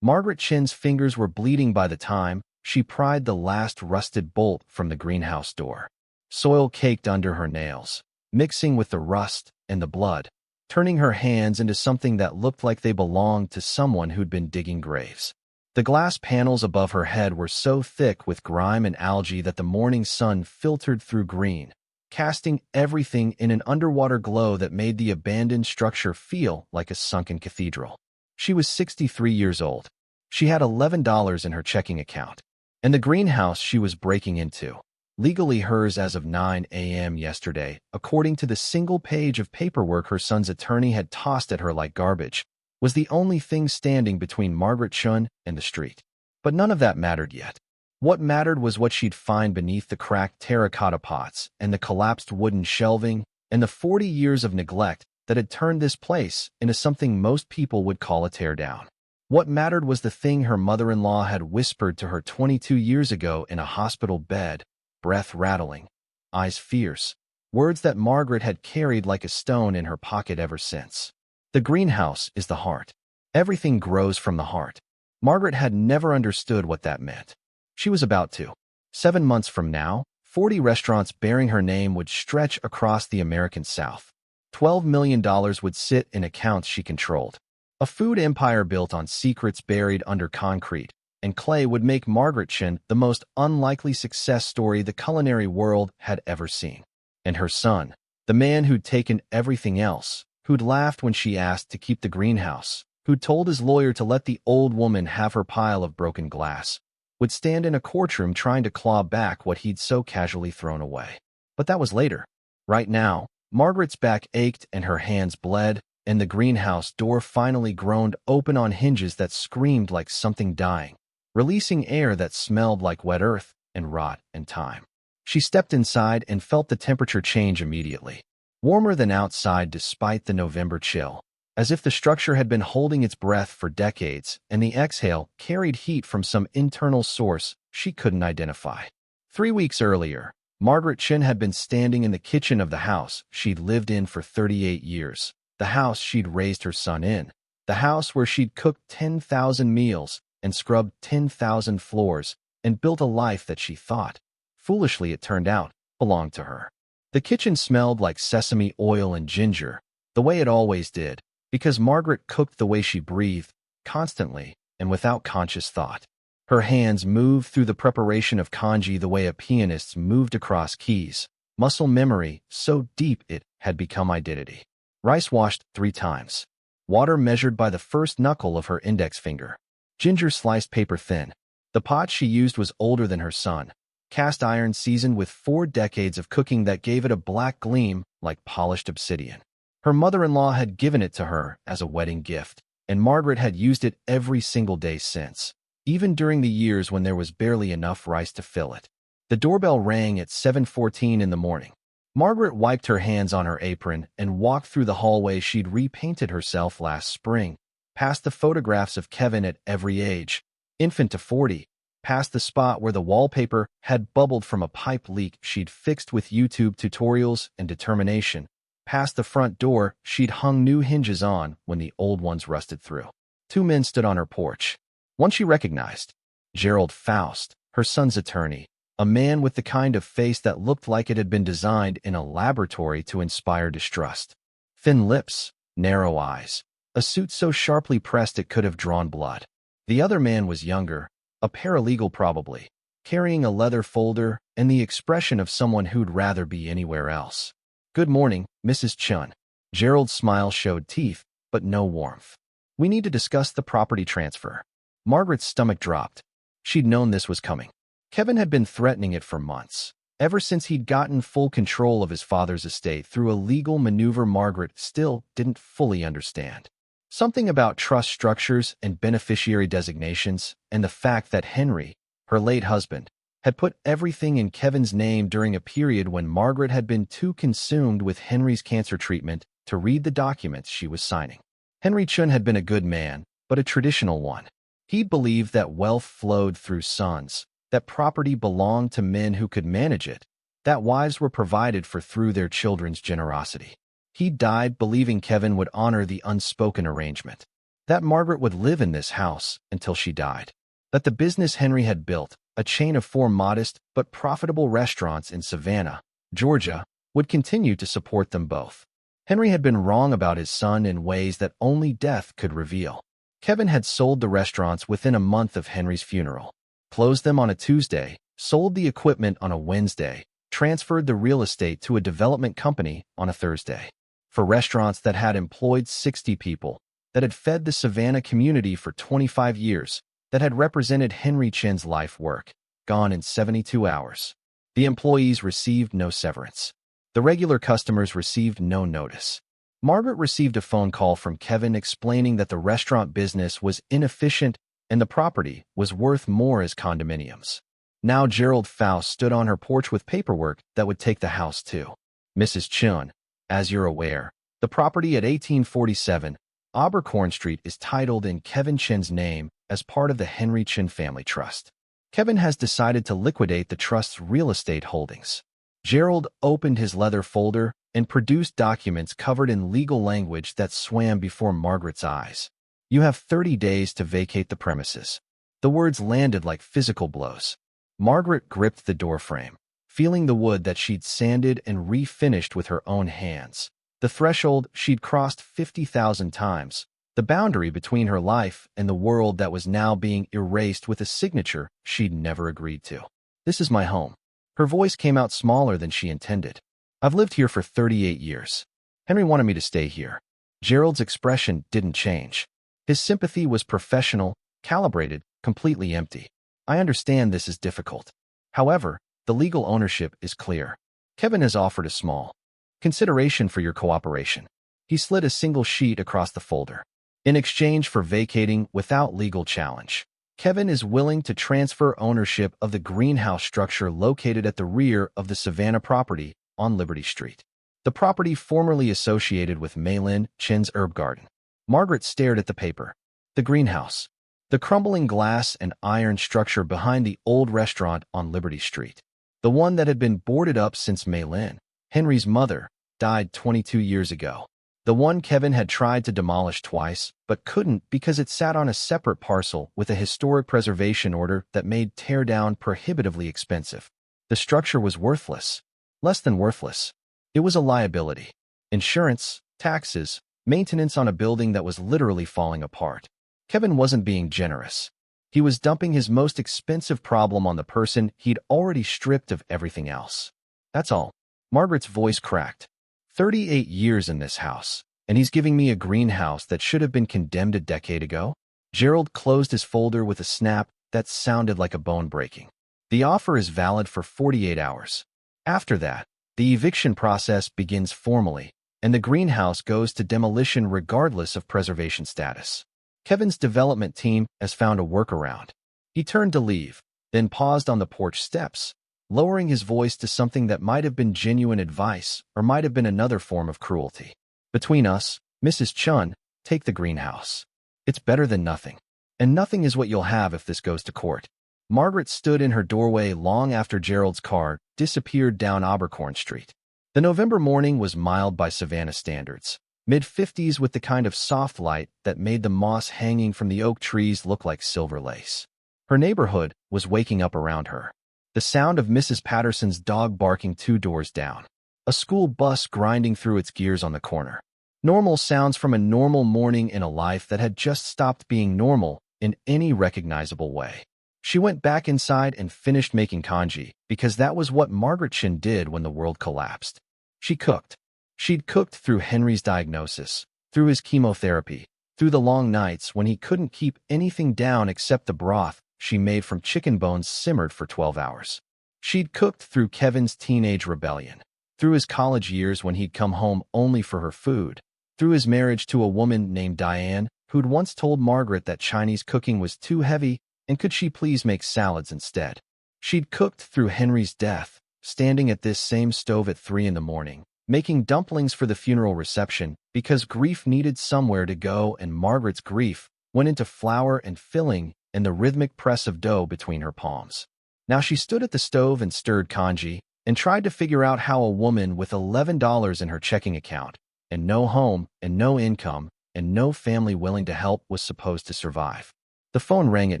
Margaret Chen's fingers were bleeding by the time she pried the last rusted bolt from the greenhouse door. Soil caked under her nails, mixing with the rust and the blood, turning her hands into something that looked like they belonged to someone who'd been digging graves. The glass panels above her head were so thick with grime and algae that the morning sun filtered through green, casting everything in an underwater glow that made the abandoned structure feel like a sunken cathedral. She was 63 years old. She had $11 in her checking account, and the greenhouse she was breaking into, legally hers as of 9 a.m. yesterday, according to the single page of paperwork her son's attorney had tossed at her like garbage, was the only thing standing between Margaret Chen and the street. But none of that mattered yet. What mattered was what she'd find beneath the cracked terracotta pots and the collapsed wooden shelving and the 40 years of neglect that had turned this place into something most people would call a teardown. What mattered was the thing her mother-in-law had whispered to her 22 years ago in a hospital bed, breath rattling, eyes fierce, words that Margaret had carried like a stone in her pocket ever since. The greenhouse is the heart. Everything grows from the heart. Margaret had never understood what that meant. She was about to. 7 months from now, 40 restaurants bearing her name would stretch across the American South. $12 million would sit in accounts she controlled. A food empire built on secrets buried under concrete and clay would make Margaret Chen the most unlikely success story the culinary world had ever seen. And her son, the man who'd taken everything else, who'd laughed when she asked to keep the greenhouse, who'd told his lawyer to let the old woman have her pile of broken glass, would stand in a courtroom trying to claw back what he'd so casually thrown away. But that was later. Right now, Margaret's back ached and her hands bled, and the greenhouse door finally groaned open on hinges that screamed like something dying, releasing air that smelled like wet earth and rot and time. She stepped inside and felt the temperature change immediately. Warmer than outside despite the November chill, as if the structure had been holding its breath for decades, and the exhale carried heat from some internal source she couldn't identify. 3 weeks earlier, Margaret Chen had been standing in the kitchen of the house she'd lived in for 38 years, the house she'd raised her son in, the house where she'd cooked 10,000 meals and scrubbed 10,000 floors and built a life that she thought, foolishly it turned out, belonged to her. The kitchen smelled like sesame oil and ginger, the way it always did, because Margaret cooked the way she breathed, constantly and without conscious thought. Her hands moved through the preparation of congee the way a pianist moved across keys, muscle memory so deep it had become identity. Rice washed 3 times. Water measured by the first knuckle of her index finger. Ginger sliced paper thin. The pot she used was older than her son. Cast iron seasoned with 4 decades of cooking that gave it a black gleam like polished obsidian. Her mother-in-law had given it to her as a wedding gift, and Margaret had used it every single day since, even during the years when there was barely enough rice to fill it. The doorbell rang at 7:14 in the morning. Margaret wiped her hands on her apron and walked through the hallway she'd repainted herself last spring, past the photographs of Kevin at every age, infant to 40, past the spot where the wallpaper had bubbled from a pipe leak she'd fixed with YouTube tutorials and determination, past the front door she'd hung new hinges on when the old ones rusted through. 2 men stood on her porch. One she recognized, Gerald Faust, her son's attorney, a man with the kind of face that looked like it had been designed in a laboratory to inspire distrust. Thin lips, narrow eyes, a suit so sharply pressed it could have drawn blood. The other man was younger, a paralegal probably, carrying a leather folder and the expression of someone who'd rather be anywhere else. "Good morning, Mrs. Chen." Gerald's smile showed teeth, but no warmth. "We need to discuss the property transfer." Margaret's stomach dropped. She'd known this was coming. Kevin had been threatening it for months, ever since he'd gotten full control of his father's estate through a legal maneuver Margaret still didn't fully understand. Something about trust structures and beneficiary designations, and the fact that Henry, her late husband, had put everything in Kevin's name during a period when Margaret had been too consumed with Henry's cancer treatment to read the documents she was signing. Henry Chen had been a good man, but a traditional one. He'd believed that wealth flowed through sons, that property belonged to men who could manage it, that wives were provided for through their children's generosity. He died believing Kevin would honor the unspoken arrangement. that Margaret would live in this house until she died, that the business Henry had built, a chain of 4 modest but profitable restaurants in Savannah, Georgia, would continue to support them both. Henry had been wrong about his son in ways that only death could reveal. Kevin had sold the restaurants within a month of Henry's funeral, closed them on a Tuesday, sold the equipment on a Wednesday, transferred the real estate to a development company on a Thursday. For restaurants that had employed 60 people, that had fed the Savannah community for 25 years, that had represented Henry Chen's life work, gone in 72 hours. The employees received no severance. The regular customers received no notice. Margaret received a phone call from Kevin explaining that the restaurant business was inefficient and the property was worth more as condominiums. Now Gerald Faust stood on her porch with paperwork that would take the house to Mrs. Chen. As you're aware, the property at 1847 Abercorn Street is titled in Kevin Chen's name as part of the Henry Chen Family Trust. Kevin has decided to liquidate the trust's real estate holdings. Gerald opened his leather folder and produced documents covered in legal language that swam before Margaret's eyes. You have 30 days to vacate the premises. The words landed like physical blows. Margaret gripped the doorframe, feeling the wood that she'd sanded and refinished with her own hands. The threshold she'd crossed 50,000 times, the boundary between her life and the world that was now being erased with a signature she'd never agreed to. This is my home. Her voice came out smaller than she intended. I've lived here for 38 years. Henry wanted me to stay here. Gerald's expression didn't change. His sympathy was professional, calibrated, completely empty. I understand this is difficult. However, the legal ownership is clear. Kevin has offered a small consideration for your cooperation. He slid a single sheet across the folder. In exchange for vacating without legal challenge, Kevin is willing to transfer ownership of the greenhouse structure located at the rear of the Savannah property on Liberty Street, the property formerly associated with Mei-Lin Chen's herb garden. Margaret stared at the paper. The greenhouse, the crumbling glass and iron structure behind the old restaurant on Liberty Street, the one that had been boarded up since Mei-Lin, Henry's mother, died 22 years ago. The one Kevin had tried to demolish twice, but couldn't because it sat on a separate parcel with a historic preservation order that made teardown prohibitively expensive. The structure was worthless. Less than worthless. It was a liability. Insurance, taxes, maintenance on a building that was literally falling apart. Kevin wasn't being generous. He was dumping his most expensive problem on the person he'd already stripped of everything else. That's all. Margaret's voice cracked. 38 years in this house, and he's giving me a greenhouse that should have been condemned a decade ago? Gerald closed his folder with a snap that sounded like a bone breaking. The offer is valid for 48 hours. After that, the eviction process begins formally, and the greenhouse goes to demolition regardless of preservation status. Kevin's development team has found a workaround. He turned to leave, then paused on the porch steps, lowering his voice to something that might have been genuine advice or might have been another form of cruelty. Between us, Mrs. Chen, take the greenhouse. It's better than nothing. And nothing is what you'll have if this goes to court. Margaret stood in her doorway long after Gerald's car disappeared down Abercorn Street. The November morning was mild by Savannah standards, mid-50s with the kind of soft light that made the moss hanging from the oak trees look like silver lace. Her neighborhood was waking up around her. The sound of Mrs. Patterson's dog barking 2 doors down. A school bus grinding through its gears on the corner. Normal sounds from a normal morning in a life that had just stopped being normal in any recognizable way. She went back inside and finished making congee because that was what Margaret Chen did when the world collapsed. She cooked. She'd cooked through Henry's diagnosis, through his chemotherapy, through the long nights when he couldn't keep anything down except the broth she made from chicken bones simmered for 12 hours. She'd cooked through Kevin's teenage rebellion, through his college years when he'd come home only for her food, through his marriage to a woman named Diane who'd once told Margaret that Chinese cooking was too heavy and could she please make salads instead. She'd cooked through Henry's death, standing at this same stove at 3 in the morning, making dumplings for the funeral reception because grief needed somewhere to go and Margaret's grief went into flour and filling and the rhythmic press of dough between her palms. Now she stood at the stove and stirred congee and tried to figure out how a woman with $11 in her checking account and no home and no income and no family willing to help was supposed to survive. The phone rang at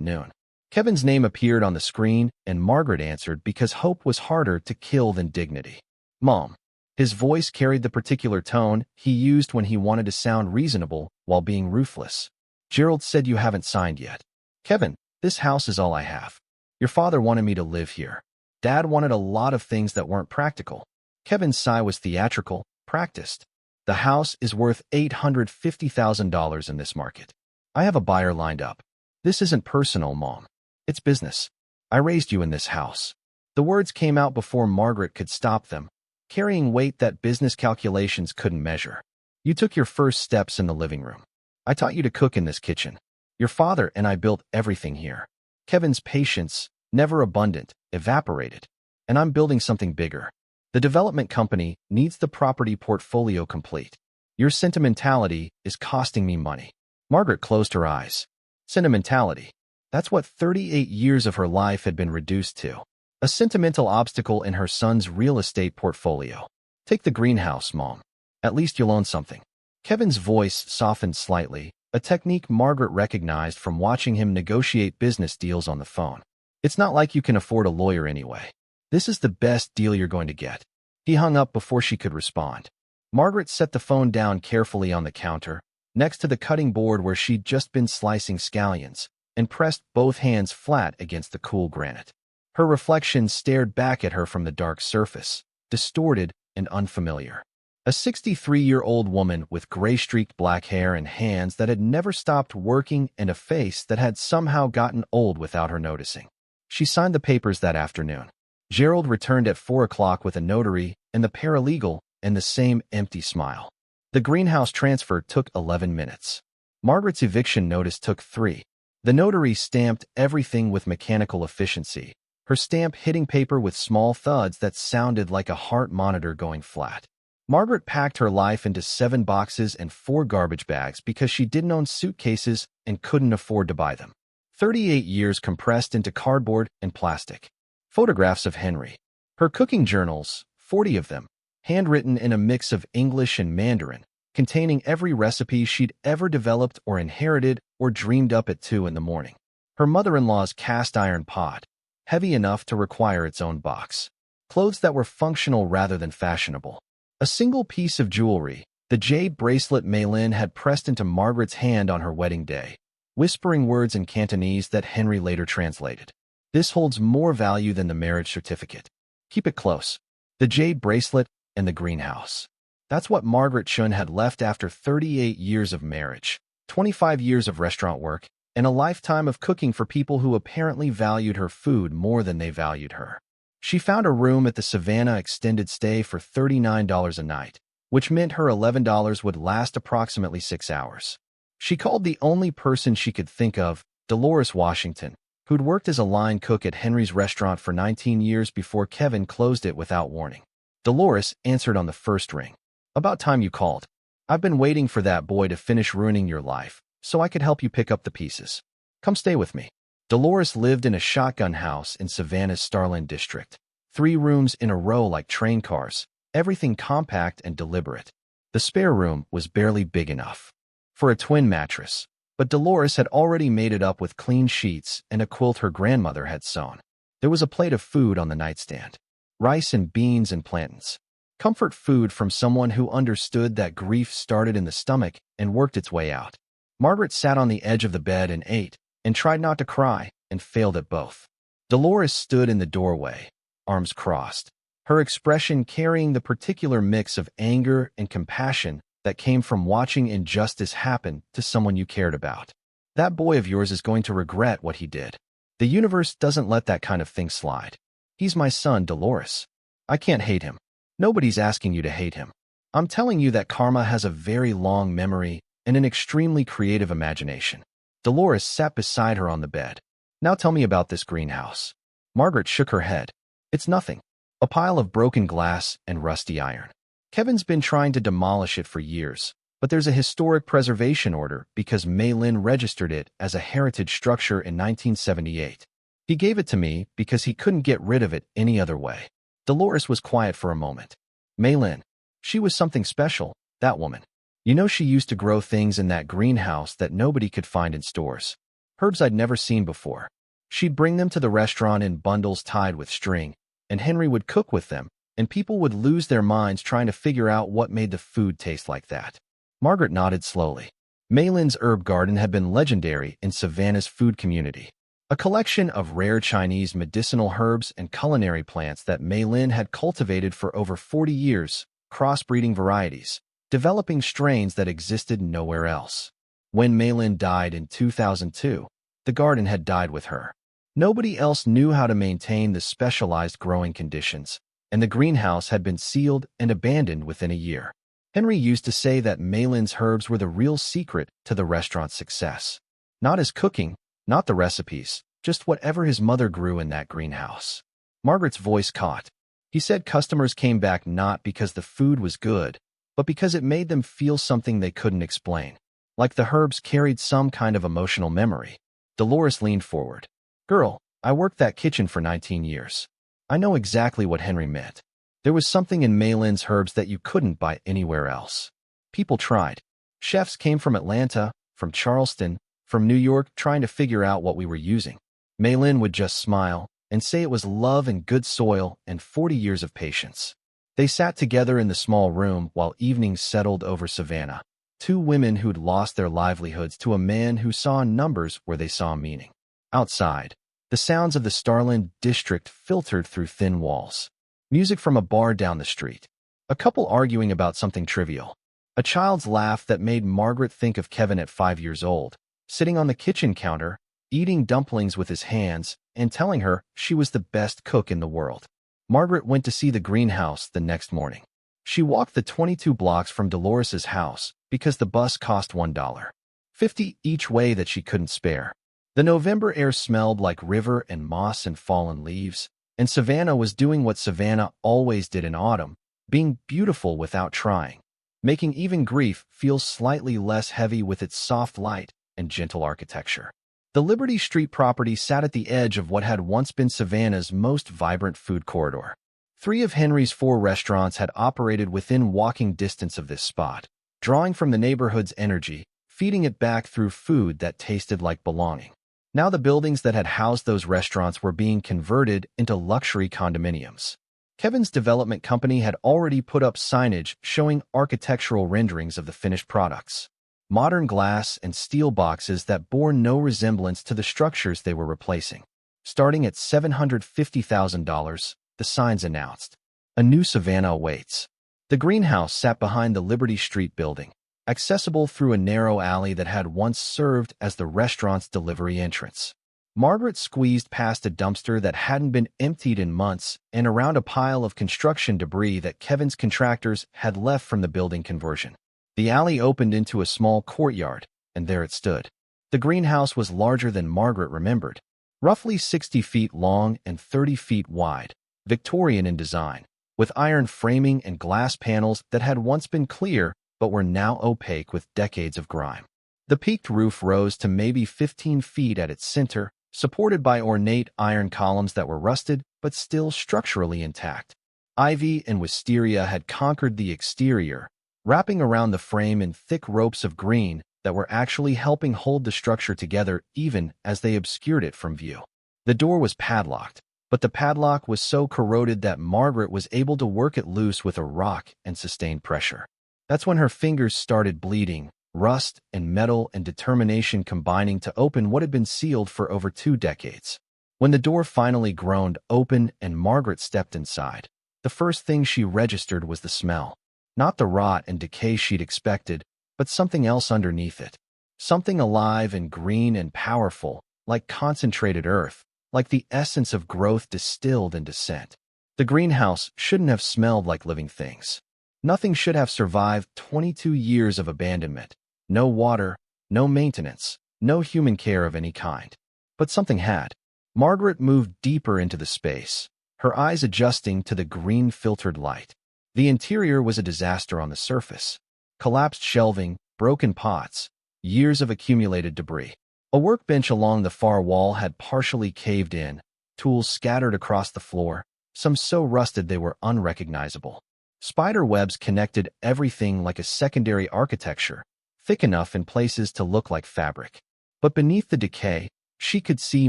noon. Kevin's name appeared on the screen, and Margaret answered because hope was harder to kill than dignity. Mom. His voice carried the particular tone he used when he wanted to sound reasonable while being ruthless. Gerald said you haven't signed yet. Kevin, this house is all I have. Your father wanted me to live here. Dad wanted a lot of things that weren't practical. Kevin's sigh was theatrical, practiced. The house is worth $850,000 in this market. I have a buyer lined up. This isn't personal, Mom. It's business. I raised you in this house. The words came out before Margaret could stop them, carrying weight that business calculations couldn't measure. You took your first steps in the living room. I taught you to cook in this kitchen. Your father and I built everything here. Kevin's patience, never abundant, evaporated. And I'm building something bigger. The development company needs the property portfolio complete. Your sentimentality is costing me money. Margaret closed her eyes. Sentimentality. That's what 38 years of her life had been reduced to. A sentimental obstacle in her son's real estate portfolio. Take the greenhouse, Mom. At least you'll own something. Kevin's voice softened slightly, a technique Margaret recognized from watching him negotiate business deals on the phone. It's not like you can afford a lawyer anyway. This is the best deal you're going to get. He hung up before she could respond. Margaret set the phone down carefully on the counter, next to the cutting board where she'd just been slicing scallions, and pressed both hands flat against the cool granite. Her reflection stared back at her from the dark surface, distorted and unfamiliar. A 63-year-old woman with gray-streaked black hair and hands that had never stopped working and a face that had somehow gotten old without her noticing. She signed the papers that afternoon. Gerald returned at 4 o'clock with a notary and the paralegal and the same empty smile. The greenhouse transfer took 11 minutes. Margaret's eviction notice took 3. The notary stamped everything with mechanical efficiency, her stamp hitting paper with small thuds that sounded like a heart monitor going flat. Margaret packed her life into 7 boxes and 4 garbage bags because she didn't own suitcases and couldn't afford to buy them. 38 years compressed into cardboard and plastic. Photographs of Henry. Her cooking journals, 40 of them, handwritten in a mix of English and Mandarin, containing every recipe she'd ever developed or inherited or dreamed up at 2 in the morning. Her mother-in-law's cast-iron pot, heavy enough to require its own box. Clothes that were functional rather than fashionable. A single piece of jewelry, the jade bracelet Mei-Lin had pressed into Margaret's hand on her wedding day, whispering words in Cantonese that Henry later translated. This holds more value than the marriage certificate. Keep it close. The jade bracelet and the greenhouse. That's what Margaret Chen had left after 38 years of marriage, 25 years of restaurant work, and a lifetime of cooking for people who apparently valued her food more than they valued her. She found a room at the Savannah extended stay for $39 a night, which meant her $11 would last approximately 6 hours. She called the only person she could think of, Dolores Washington, who'd worked as a line cook at Henry's restaurant for 19 years before Kevin closed it without warning. Dolores answered on the first ring. About time you called. I've been waiting for that boy to finish ruining your life, so I could help you pick up the pieces. Come stay with me. Dolores lived in a shotgun house in Savannah's Starland district. 3 rooms in a row like train cars, everything compact and deliberate. The spare room was barely big enough for a twin mattress, but Dolores had already made it up with clean sheets and a quilt her grandmother had sewn. There was a plate of food on the nightstand. Rice and beans and plantains. Comfort food from someone who understood that grief started in the stomach and worked its way out. Margaret sat on the edge of the bed and ate, and tried not to cry, and failed at both. Dolores stood in the doorway, arms crossed, her expression carrying the particular mix of anger and compassion that came from watching injustice happen to someone you cared about. That boy of yours is going to regret what he did. The universe doesn't let that kind of thing slide. He's my son, Dolores. I can't hate him. Nobody's asking you to hate him. I'm telling you that karma has a very long memory and an extremely creative imagination. Dolores sat beside her on the bed. Now tell me about this greenhouse. Margaret shook her head. It's nothing. A pile of broken glass and rusty iron. Kevin's been trying to demolish it for years, but there's a historic preservation order because Mei-Lin registered it as a heritage structure in 1978. He gave it to me because he couldn't get rid of it any other way. Dolores was quiet for a moment. Mei-Lin. She was something special, that woman. You know, she used to grow things in that greenhouse that nobody could find in stores. Herbs I'd never seen before. She'd bring them to the restaurant in bundles tied with string, and Henry would cook with them, and people would lose their minds trying to figure out what made the food taste like that. Margaret nodded slowly. Mei-Lin's herb garden had been legendary in Savannah's food community. A collection of rare Chinese medicinal herbs and culinary plants that Mei-Lin had cultivated for over 40 years, crossbreeding varieties, developing strains that existed nowhere else. When Mei-Lin died in 2002, the garden had died with her. Nobody else knew how to maintain the specialized growing conditions, and the greenhouse had been sealed and abandoned within a year. Henry used to say that Mei-Lin's herbs were the real secret to the restaurant's success. Not his cooking, not the recipes, just whatever his mother grew in that greenhouse. Margaret's voice caught. He said customers came back not because the food was good, but because it made them feel something they couldn't explain. Like the herbs carried some kind of emotional memory. Dolores leaned forward. Girl, I worked that kitchen for 19 years. I know exactly what Henry meant. There was something in Mei-Lin's herbs that you couldn't buy anywhere else. People tried. Chefs came from Atlanta, from Charleston, from New York trying to figure out what we were using. Mei-Lin would just smile and say it was love and good soil and 40 years of patience. They sat together in the small room while evenings settled over Savannah. Two women who'd lost their livelihoods to a man who saw numbers where they saw meaning. Outside, the sounds of the Starland district filtered through thin walls. Music from a bar down the street. A couple arguing about something trivial. A child's laugh that made Margaret think of Kevin at 5 years old, sitting on the kitchen counter, eating dumplings with his hands, and telling her she was the best cook in the world. Margaret went to see the greenhouse the next morning. She walked the 22 blocks from Dolores's house because the bus cost $1.50 each way that she couldn't spare. The November air smelled like river and moss and fallen leaves, and Savannah was doing what Savannah always did in autumn, being beautiful without trying, making even grief feel slightly less heavy with its soft light and gentle architecture. The Liberty Street property sat at the edge of what had once been Savannah's most vibrant food corridor. 3 of Henry's 4 restaurants had operated within walking distance of this spot, drawing from the neighborhood's energy, feeding it back through food that tasted like belonging. Now the buildings that had housed those restaurants were being converted into luxury condominiums. Kevin's development company had already put up signage showing architectural renderings of the finished products. Modern glass and steel boxes that bore no resemblance to the structures they were replacing. Starting at $750,000, the signs announced, "A new Savannah awaits." The greenhouse sat behind the Liberty Street building, accessible through a narrow alley that had once served as the restaurant's delivery entrance. Margaret squeezed past a dumpster that hadn't been emptied in months and around a pile of construction debris that Kevin's contractors had left from the building conversion. The alley opened into a small courtyard, and there it stood. The greenhouse was larger than Margaret remembered, roughly 60 feet long and 30 feet wide, Victorian in design, with iron framing and glass panels that had once been clear but were now opaque with decades of grime. The peaked roof rose to maybe 15 feet at its center, supported by ornate iron columns that were rusted but still structurally intact. Ivy and wisteria had conquered the exterior, wrapping around the frame in thick ropes of green that were actually helping hold the structure together even as they obscured it from view. The door was padlocked, but the padlock was so corroded that Margaret was able to work it loose with a rock and sustained pressure. That's when her fingers started bleeding, rust and metal and determination combining to open what had been sealed for over 2 decades. When the door finally groaned open and Margaret stepped inside, the first thing she registered was the smell. Not the rot and decay she'd expected, but something else underneath it. Something alive and green and powerful, like concentrated earth, like the essence of growth distilled into scent. The greenhouse shouldn't have smelled like living things. Nothing should have survived 22 years of abandonment. No water, no maintenance, no human care of any kind. But something had. Margaret moved deeper into the space, her eyes adjusting to the green-filtered light. The interior was a disaster on the surface. Collapsed shelving, broken pots, years of accumulated debris. A workbench along the far wall had partially caved in, tools scattered across the floor, some so rusted they were unrecognizable. Spider webs connected everything like a secondary architecture, thick enough in places to look like fabric. But beneath the decay, she could see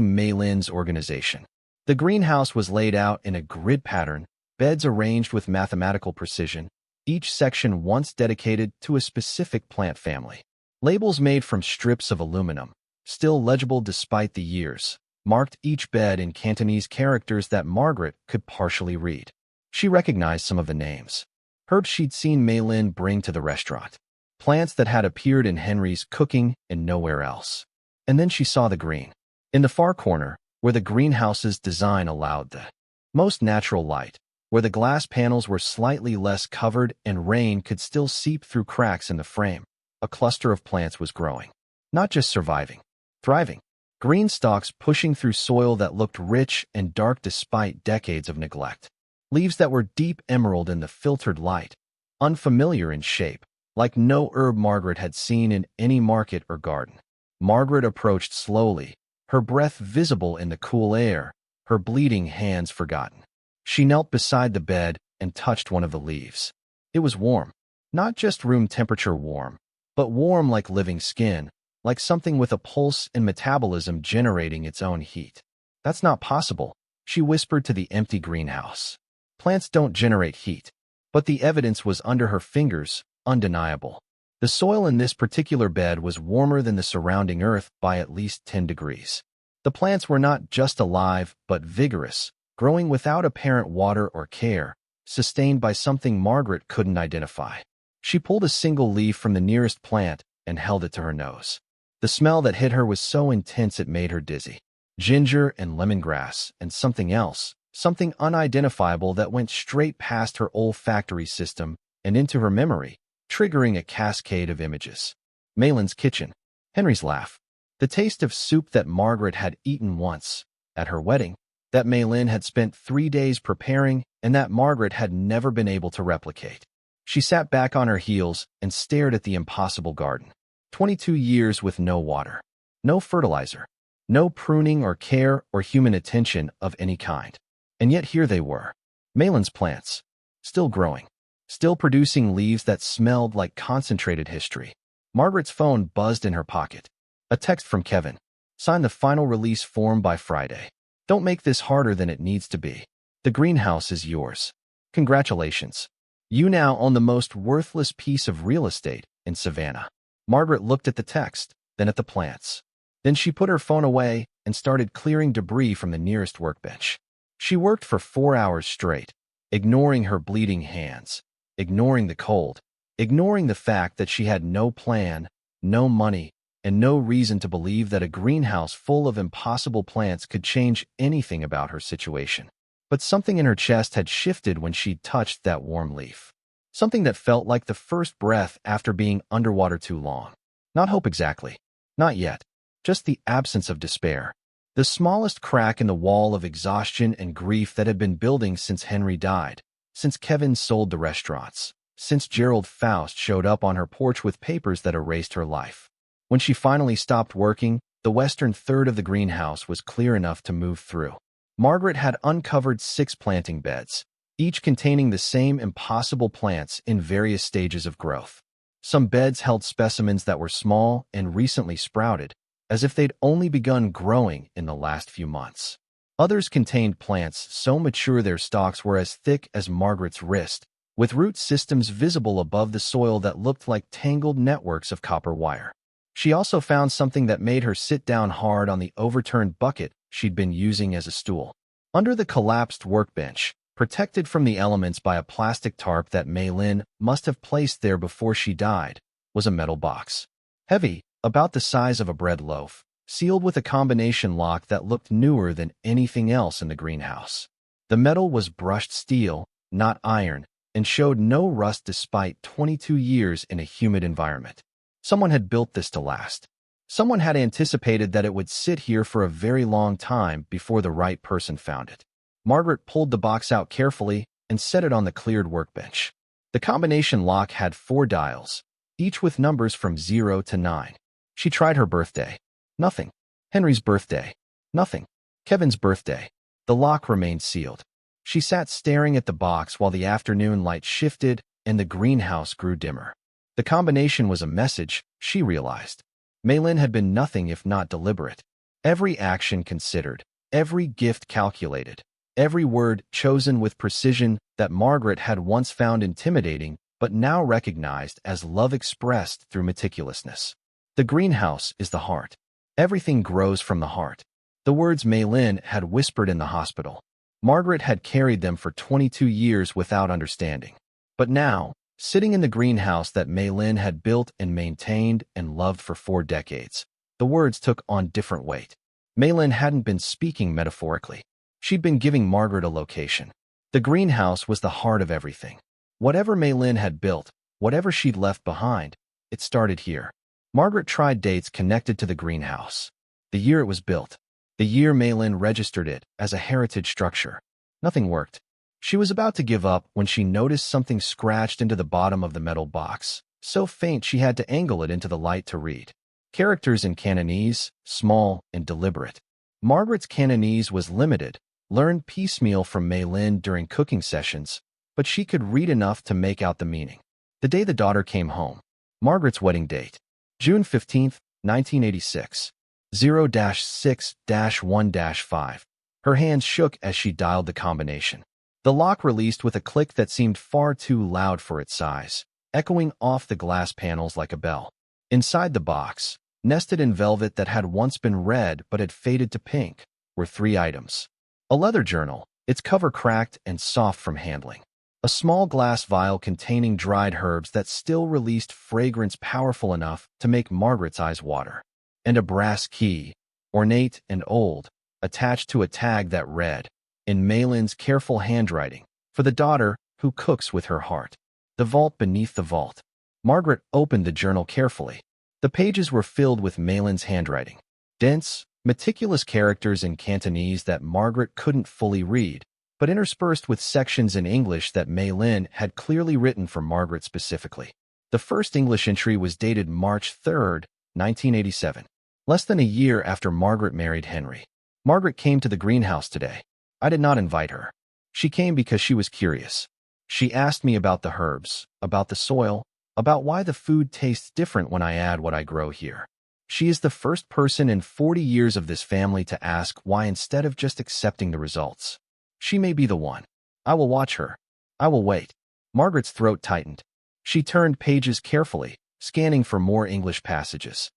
Mei-Lin's organization. The greenhouse was laid out in a grid pattern, beds arranged with mathematical precision, each section once dedicated to a specific plant family. Labels made from strips of aluminum, still legible despite the years, marked each bed in Cantonese characters that Margaret could partially read. She recognized some of the names. Herbs she'd seen Mei-Lin bring to the restaurant. Plants that had appeared in Henry's cooking and nowhere else. And then she saw the green. In the far corner, where the greenhouse's design allowed the most natural light, where the glass panels were slightly less covered and rain could still seep through cracks in the frame, a cluster of plants was growing. Not just surviving, thriving. Green stalks pushing through soil that looked rich and dark despite decades of neglect. Leaves that were deep emerald in the filtered light, unfamiliar in shape, like no herb Margaret had seen in any market or garden. Margaret approached slowly, her breath visible in the cool air, her bleeding hands forgotten. She knelt beside the bed and touched one of the leaves. It was warm. Not just room temperature warm, but warm like living skin, like something with a pulse and metabolism generating its own heat. That's not possible, she whispered to the empty greenhouse. Plants don't generate heat. But the evidence was under her fingers, undeniable. The soil in this particular bed was warmer than the surrounding earth by at least 10 degrees. The plants were not just alive, but vigorous, growing without apparent water or care, sustained by something Margaret couldn't identify. She pulled a single leaf from the nearest plant and held it to her nose. The smell that hit her was so intense it made her dizzy. Ginger and lemongrass and something else, something unidentifiable that went straight past her olfactory system and into her memory, triggering a cascade of images. Mei-Lin's kitchen, Henry's laugh, the taste of soup that Margaret had eaten once, at her wedding, that Mei-Lin had spent 3 days preparing and that Margaret had never been able to replicate. She sat back on her heels and stared at the impossible garden. 22 years with no water, no fertilizer, no pruning or care or human attention of any kind. And yet here they were, Mei-Lin's plants, still growing, still producing leaves that smelled like concentrated history. Margaret's phone buzzed in her pocket. A text from Kevin. Sign the final release form by Friday. Don't make this harder than it needs to be. The greenhouse is yours. Congratulations. You now own the most worthless piece of real estate in Savannah. Margaret looked at the text, then at the plants. Then she put her phone away and started clearing debris from the nearest workbench. She worked for 4 hours straight, ignoring her bleeding hands, ignoring the cold, ignoring the fact that she had no plan, no money, and no reason to believe that a greenhouse full of impossible plants could change anything about her situation. But something in her chest had shifted when she touched that warm leaf. Something that felt like the first breath after being underwater too long. Not hope exactly. Not yet. Just the absence of despair. The smallest crack in the wall of exhaustion and grief that had been building since Henry died, since Kevin sold the restaurants, since Gerald Faust showed up on her porch with papers that erased her life. When she finally stopped working, the western third of the greenhouse was clear enough to move through. Margaret had uncovered 6 planting beds, each containing the same impossible plants in various stages of growth. Some beds held specimens that were small and recently sprouted, as if they'd only begun growing in the last few months. Others contained plants so mature their stalks were as thick as Margaret's wrist, with root systems visible above the soil that looked like tangled networks of copper wire. She also found something that made her sit down hard on the overturned bucket she'd been using as a stool. Under the collapsed workbench, protected from the elements by a plastic tarp that Mei-Lin must have placed there before she died, was a metal box. Heavy, about the size of a bread loaf, sealed with a combination lock that looked newer than anything else in the greenhouse. The metal was brushed steel, not iron, and showed no rust despite 22 years in a humid environment. Someone had built this to last. Someone had anticipated that it would sit here for a very long time before the right person found it. Margaret pulled the box out carefully and set it on the cleared workbench. The combination lock had 4 dials, each with numbers from 0 to 9. She tried her birthday. Nothing. Henry's birthday. Nothing. Kevin's birthday. The lock remained sealed. She sat staring at the box while the afternoon light shifted and the greenhouse grew dimmer. The combination was a message, she realized. Mei-Lin had been nothing if not deliberate. Every action considered, every gift calculated, every word chosen with precision that Margaret had once found intimidating but now recognized as love expressed through meticulousness. The greenhouse is the heart. Everything grows from the heart. The words Mei-Lin had whispered in the hospital. Margaret had carried them for 22 years without understanding. But now, sitting in the greenhouse that Mei-Lin had built and maintained and loved for 4 decades, the words took on different weight. Mei-Lin hadn't been speaking metaphorically. She'd been giving Margaret a location. The greenhouse was the heart of everything. Whatever Mei-Lin had built, whatever she'd left behind, it started here. Margaret tried dates connected to the greenhouse. The year it was built. The year Mei-Lin registered it as a heritage structure. Nothing worked. She was about to give up when she noticed something scratched into the bottom of the metal box, so faint she had to angle it into the light to read. Characters in Cantonese, small and deliberate. Margaret's Cantonese was limited, learned piecemeal from Mei-Lin during cooking sessions, but she could read enough to make out the meaning. The day the daughter came home. Margaret's wedding date. June 15, 1986. 0-6-1-5. Her hands shook as she dialed the combination. The lock released with a click that seemed far too loud for its size, echoing off the glass panels like a bell. Inside the box, nested in velvet that had once been red but had faded to pink, were 3 items. A leather journal, its cover cracked and soft from handling. A small glass vial containing dried herbs that still released fragrance powerful enough to make Margaret's eyes water. And a brass key, ornate and old, attached to a tag that read, in Mei-Lin's careful handwriting, for the daughter who cooks with her heart. The vault beneath the vault. Margaret opened the journal carefully. The pages were filled with Mei-Lin's handwriting. Dense, meticulous characters in Cantonese that Margaret couldn't fully read, but interspersed with sections in English that Mei-Lin had clearly written for Margaret specifically. The first English entry was dated March 3, 1987, less than a year after Margaret married Henry. Margaret came to the greenhouse today. I did not invite her. She came because she was curious. She asked me about the herbs, about the soil, about why the food tastes different when I add what I grow here. She is the first person in 40 years of this family to ask why instead of just accepting the results. She may be the one. I will watch her. I will wait. Margaret's throat tightened. She turned pages carefully, scanning for more English passages.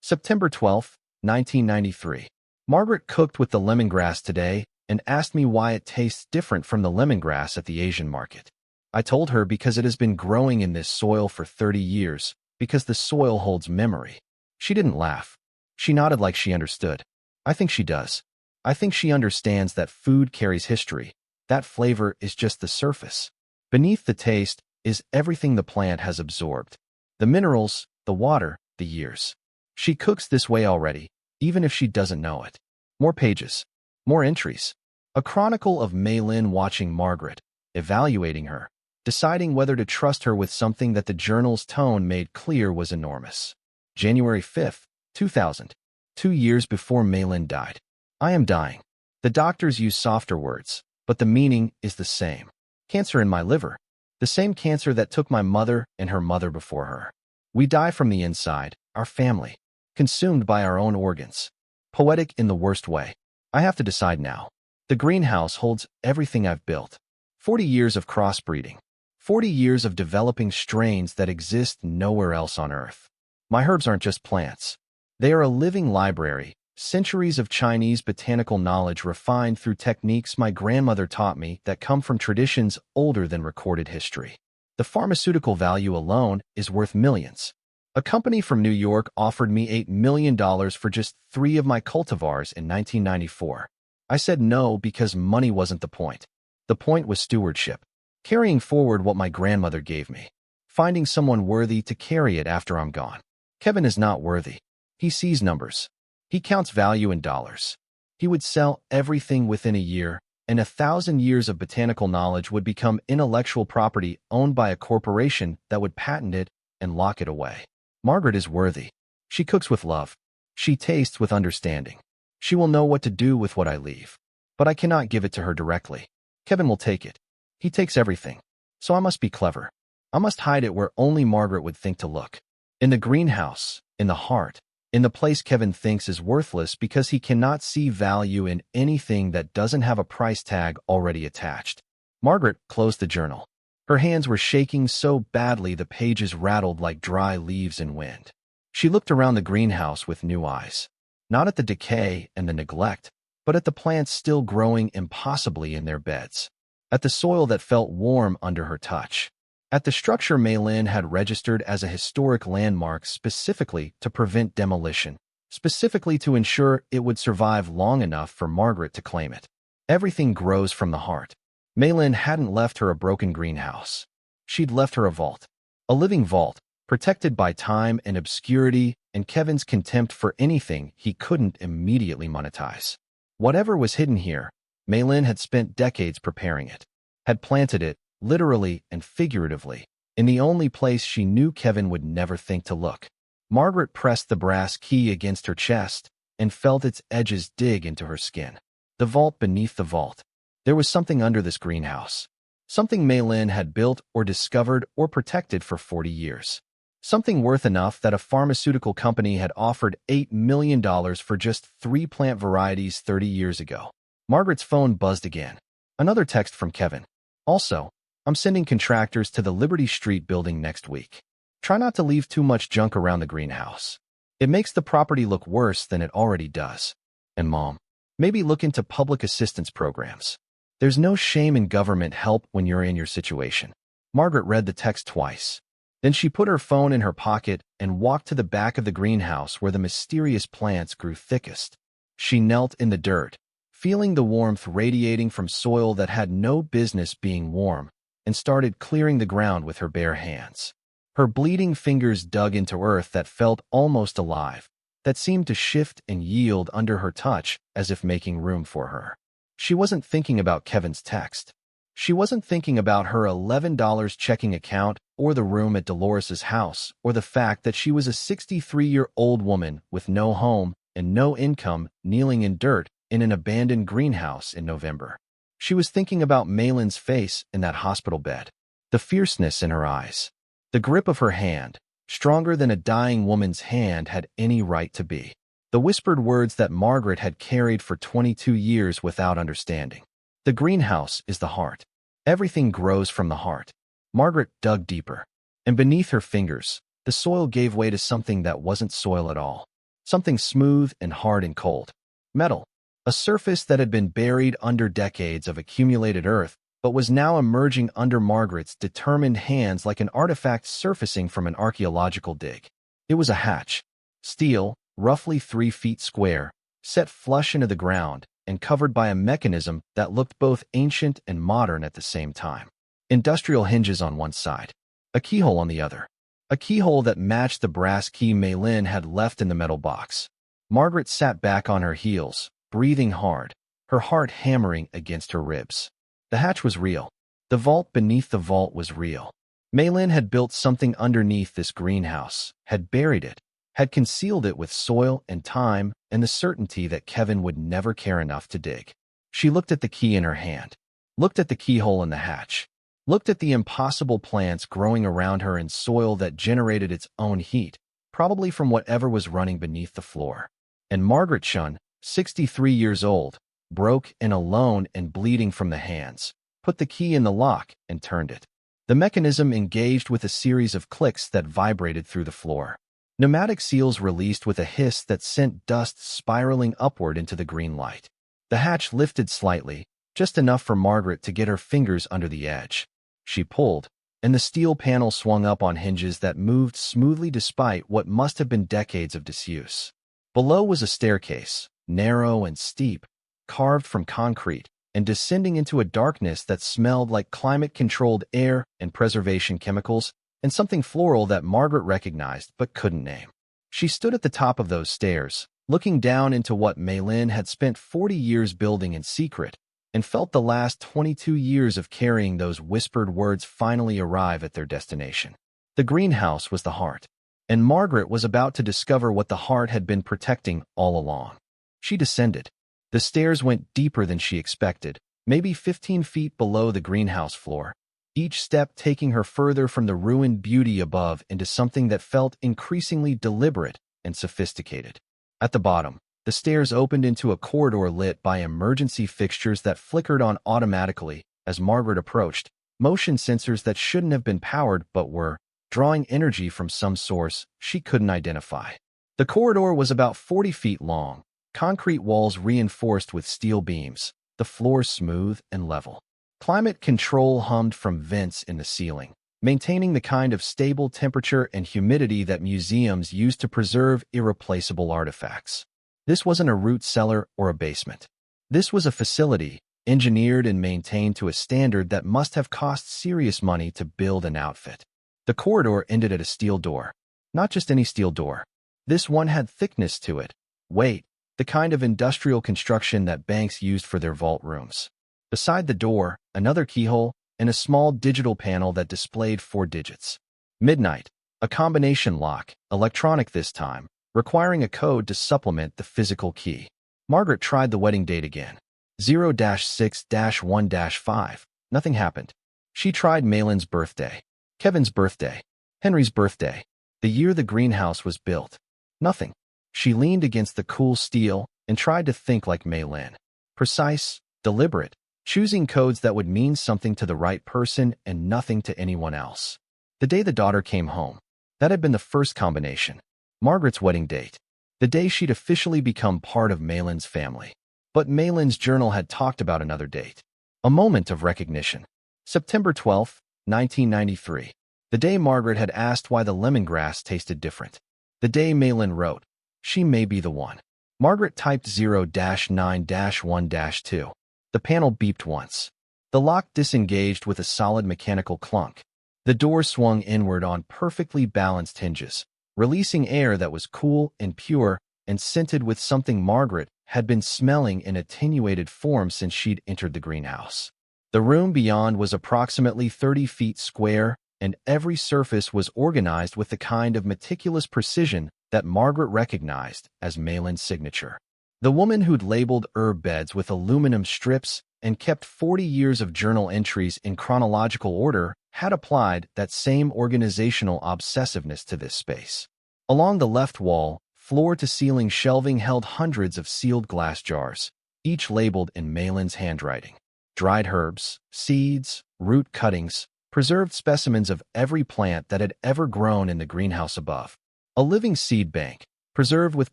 September 12, 1993. Margaret cooked with the lemongrass today and asked me why it tastes different from the lemongrass at the Asian market. I told her because it has been growing in this soil for 30 years, because the soil holds memory. She didn't laugh. She nodded like she understood. I think she does. I think she understands that food carries history. That flavor is just the surface. Beneath the taste is everything the plant has absorbed. The minerals, the water, the years. She cooks this way already, even if she doesn't know it. More pages. More entries. A chronicle of Mei-Lin watching Margaret, evaluating her, deciding whether to trust her with something that the journal's tone made clear was enormous. January 5, 2000. 2 years before Mei-Lin died. I am dying. The doctors use softer words, but the meaning is the same. Cancer in my liver. The same cancer that took my mother and her mother before her. We die from the inside, our family, consumed by our own organs. Poetic in the worst way. I have to decide now. The greenhouse holds everything I've built. 40 years of crossbreeding. 40 years of developing strains that exist nowhere else on Earth. My herbs aren't just plants. They are a living library, centuries of Chinese botanical knowledge refined through techniques my grandmother taught me that come from traditions older than recorded history. The pharmaceutical value alone is worth millions. A company from New York offered me $8 million for just 3 of my cultivars in 1994. I said no because money wasn't the point. The point was stewardship. Carrying forward what my grandmother gave me. Finding someone worthy to carry it after I'm gone. Kevin is not worthy. He sees numbers. He counts value in dollars. He would sell everything within a year, and 1,000 years of botanical knowledge would become intellectual property owned by a corporation that would patent it and lock it away. Margaret is worthy. She cooks with love. She tastes with understanding. She will know what to do with what I leave. But I cannot give it to her directly. Kevin will take it. He takes everything. So I must be clever. I must hide it where only Margaret would think to look. In the greenhouse, in the heart, in the place Kevin thinks is worthless because he cannot see value in anything that doesn't have a price tag already attached. Margaret closed the journal. Her hands were shaking so badly the pages rattled like dry leaves in wind. She looked around the greenhouse with new eyes. Not at the decay and the neglect, but at the plants still growing impossibly in their beds. At the soil that felt warm under her touch. At the structure Mei-Lin had registered as a historic landmark specifically to prevent demolition, specifically to ensure it would survive long enough for Margaret to claim it. Everything grows from the heart. Mei-Lin hadn't left her a broken greenhouse. She'd left her a vault. A living vault, protected by time and obscurity and Kevin's contempt for anything he couldn't immediately monetize. Whatever was hidden here, Mei-Lin had spent decades preparing it, had planted it, literally and figuratively, in the only place she knew Kevin would never think to look. Margaret pressed the brass key against her chest and felt its edges dig into her skin. The vault beneath the vault. There was something under this greenhouse. Something Mei-Lin had built or discovered or protected for 40 years. Something worth enough that a pharmaceutical company had offered $8 million for just 3 plant varieties 30 years ago. Margaret's phone buzzed again. Another text from Kevin. Also, I'm sending contractors to the Liberty Street building next week. Try not to leave too much junk around the greenhouse. It makes the property look worse than it already does. And Mom, maybe look into public assistance programs. There's no shame in government help when you're in your situation. Margaret read the text twice. Then she put her phone in her pocket and walked to the back of the greenhouse where the mysterious plants grew thickest. She knelt in the dirt, feeling the warmth radiating from soil that had no business being warm, and started clearing the ground with her bare hands. Her bleeding fingers dug into earth that felt almost alive, that seemed to shift and yield under her touch as if making room for her. She wasn't thinking about Kevin's text. She wasn't thinking about her $11 checking account or the room at Dolores's house or the fact that she was a 63-year-old woman with no home and no income kneeling in dirt in an abandoned greenhouse in November. She was thinking about Mei-Lin's face in that hospital bed, the fierceness in her eyes, the grip of her hand, stronger than a dying woman's hand had any right to be. The whispered words that Margaret had carried for 22 years without understanding. The greenhouse is the heart. Everything grows from the heart. Margaret dug deeper, and beneath her fingers, the soil gave way to something that wasn't soil at all. Something smooth and hard and cold. Metal. A surface that had been buried under decades of accumulated earth, but was now emerging under Margaret's determined hands like an artifact surfacing from an archaeological dig. It was a hatch. Steel, roughly 3 feet square, set flush into the ground, and covered by a mechanism that looked both ancient and modern at the same time. Industrial hinges on one side, a keyhole on the other. A keyhole that matched the brass key Mei-Lin had left in the metal box. Margaret sat back on her heels, breathing hard, her heart hammering against her ribs. The hatch was real. The vault beneath the vault was real. Mei-Lin had built something underneath this greenhouse, had buried it, had concealed it with soil and time and the certainty that Kevin would never care enough to dig. She looked at the key in her hand, looked at the keyhole in the hatch, looked at the impossible plants growing around her in soil that generated its own heat, probably from whatever was running beneath the floor. And Margaret Chen, 63 years old, broke and alone and bleeding from the hands, put the key in the lock and turned it. The mechanism engaged with a series of clicks that vibrated through the floor. Pneumatic seals released with a hiss that sent dust spiraling upward into the green light. The hatch lifted slightly, just enough for Margaret to get her fingers under the edge. She pulled, and the steel panel swung up on hinges that moved smoothly despite what must have been decades of disuse. Below was a staircase, narrow and steep, carved from concrete, and descending into a darkness that smelled like climate-controlled air and preservation chemicals, and something floral that Margaret recognized but couldn't name. She stood at the top of those stairs, looking down into what Mei-Lin had spent 40 years building in secret, and felt the last 22 years of carrying those whispered words finally arrive at their destination. The greenhouse was the heart, and Margaret was about to discover what the heart had been protecting all along. She descended. The stairs went deeper than she expected, maybe 15 feet below the greenhouse floor, each step taking her further from the ruined beauty above into something that felt increasingly deliberate and sophisticated. At the bottom, the stairs opened into a corridor lit by emergency fixtures that flickered on automatically as Margaret approached, motion sensors that shouldn't have been powered but were, drawing energy from some source she couldn't identify. The corridor was about 40 feet long, concrete walls reinforced with steel beams, the floor smooth and level. Climate control hummed from vents in the ceiling, maintaining the kind of stable temperature and humidity that museums use to preserve irreplaceable artifacts. This wasn't a root cellar or a basement. This was a facility, engineered and maintained to a standard that must have cost serious money to build and outfit. The corridor ended at a steel door. Not just any steel door. This one had thickness to it, weight, the kind of industrial construction that banks used for their vault rooms. Beside the door, another keyhole, and a small digital panel that displayed 4 digits. Midnight, a combination lock, electronic this time, requiring a code to supplement the physical key. Margaret tried the wedding date again. 0-6-1-5. Nothing happened. She tried Mei-Lin's birthday, Kevin's birthday, Henry's birthday, the year the greenhouse was built. Nothing. She leaned against the cool steel and tried to think like Mei-Lin. Precise, deliberate, choosing codes that would mean something to the right person and nothing to anyone else. The day the daughter came home. That had been the first combination. Margaret's wedding date. The day she'd officially become part of Mei-Lin's family. But Mei-Lin's journal had talked about another date. A moment of recognition. September 12, 1993. The day Margaret had asked why the lemongrass tasted different. The day Mei-Lin wrote, "She may be the one." Margaret typed 0-9-1-2. The panel beeped once. The lock disengaged with a solid mechanical clunk. The door swung inward on perfectly balanced hinges, releasing air that was cool and pure and scented with something Margaret had been smelling in attenuated form since she'd entered the greenhouse. The room beyond was approximately 30 feet square, and every surface was organized with the kind of meticulous precision that Margaret recognized as Mei-Lin's signature. The woman who'd labeled herb beds with aluminum strips and kept 40 years of journal entries in chronological order had applied that same organizational obsessiveness to this space. Along the left wall, floor-to-ceiling shelving held hundreds of sealed glass jars, each labeled in Mei-Lin's handwriting. Dried herbs, seeds, root cuttings, preserved specimens of every plant that had ever grown in the greenhouse above. A living seed bank, preserved with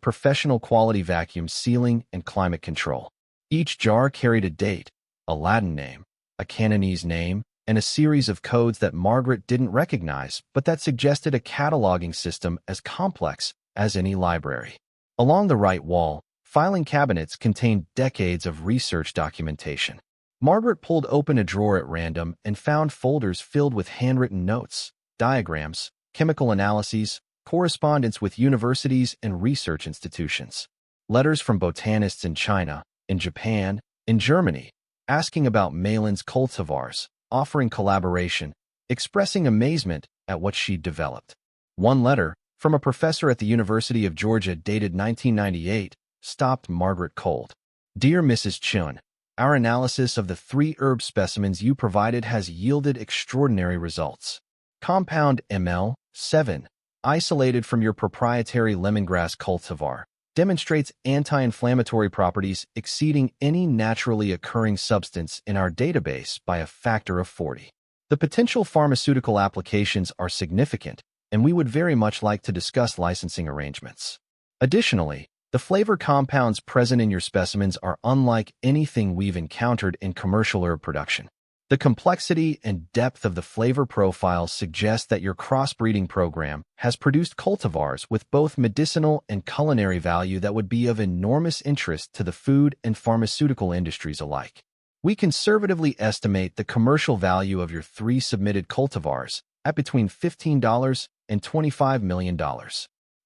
professional quality vacuum sealing and climate control. Each jar carried a date, a Latin name, a Cantonese name, and a series of codes that Margaret didn't recognize, but that suggested a cataloging system as complex as any library. Along the right wall, filing cabinets contained decades of research documentation. Margaret pulled open a drawer at random and found folders filled with handwritten notes, diagrams, chemical analyses, correspondence with universities and research institutions. Letters from botanists in China, in Japan, in Germany, asking about Mei-Lin's cultivars, offering collaboration, expressing amazement at what she'd developed. One letter, from a professor at the University of Georgia dated 1998, stopped Margaret cold. "Dear Mrs. Chen, our analysis of the 3 herb specimens you provided has yielded extraordinary results. Compound ML7, isolated from your proprietary lemongrass cultivar, demonstrates anti-inflammatory properties exceeding any naturally occurring substance in our database by a factor of 40. The potential pharmaceutical applications are significant, and we would very much like to discuss licensing arrangements. Additionally, the flavor compounds present in your specimens are unlike anything we've encountered in commercial herb production. The complexity and depth of the flavor profiles suggest that your crossbreeding program has produced cultivars with both medicinal and culinary value that would be of enormous interest to the food and pharmaceutical industries alike. We conservatively estimate the commercial value of your 3 submitted cultivars at between $15 and $25 million.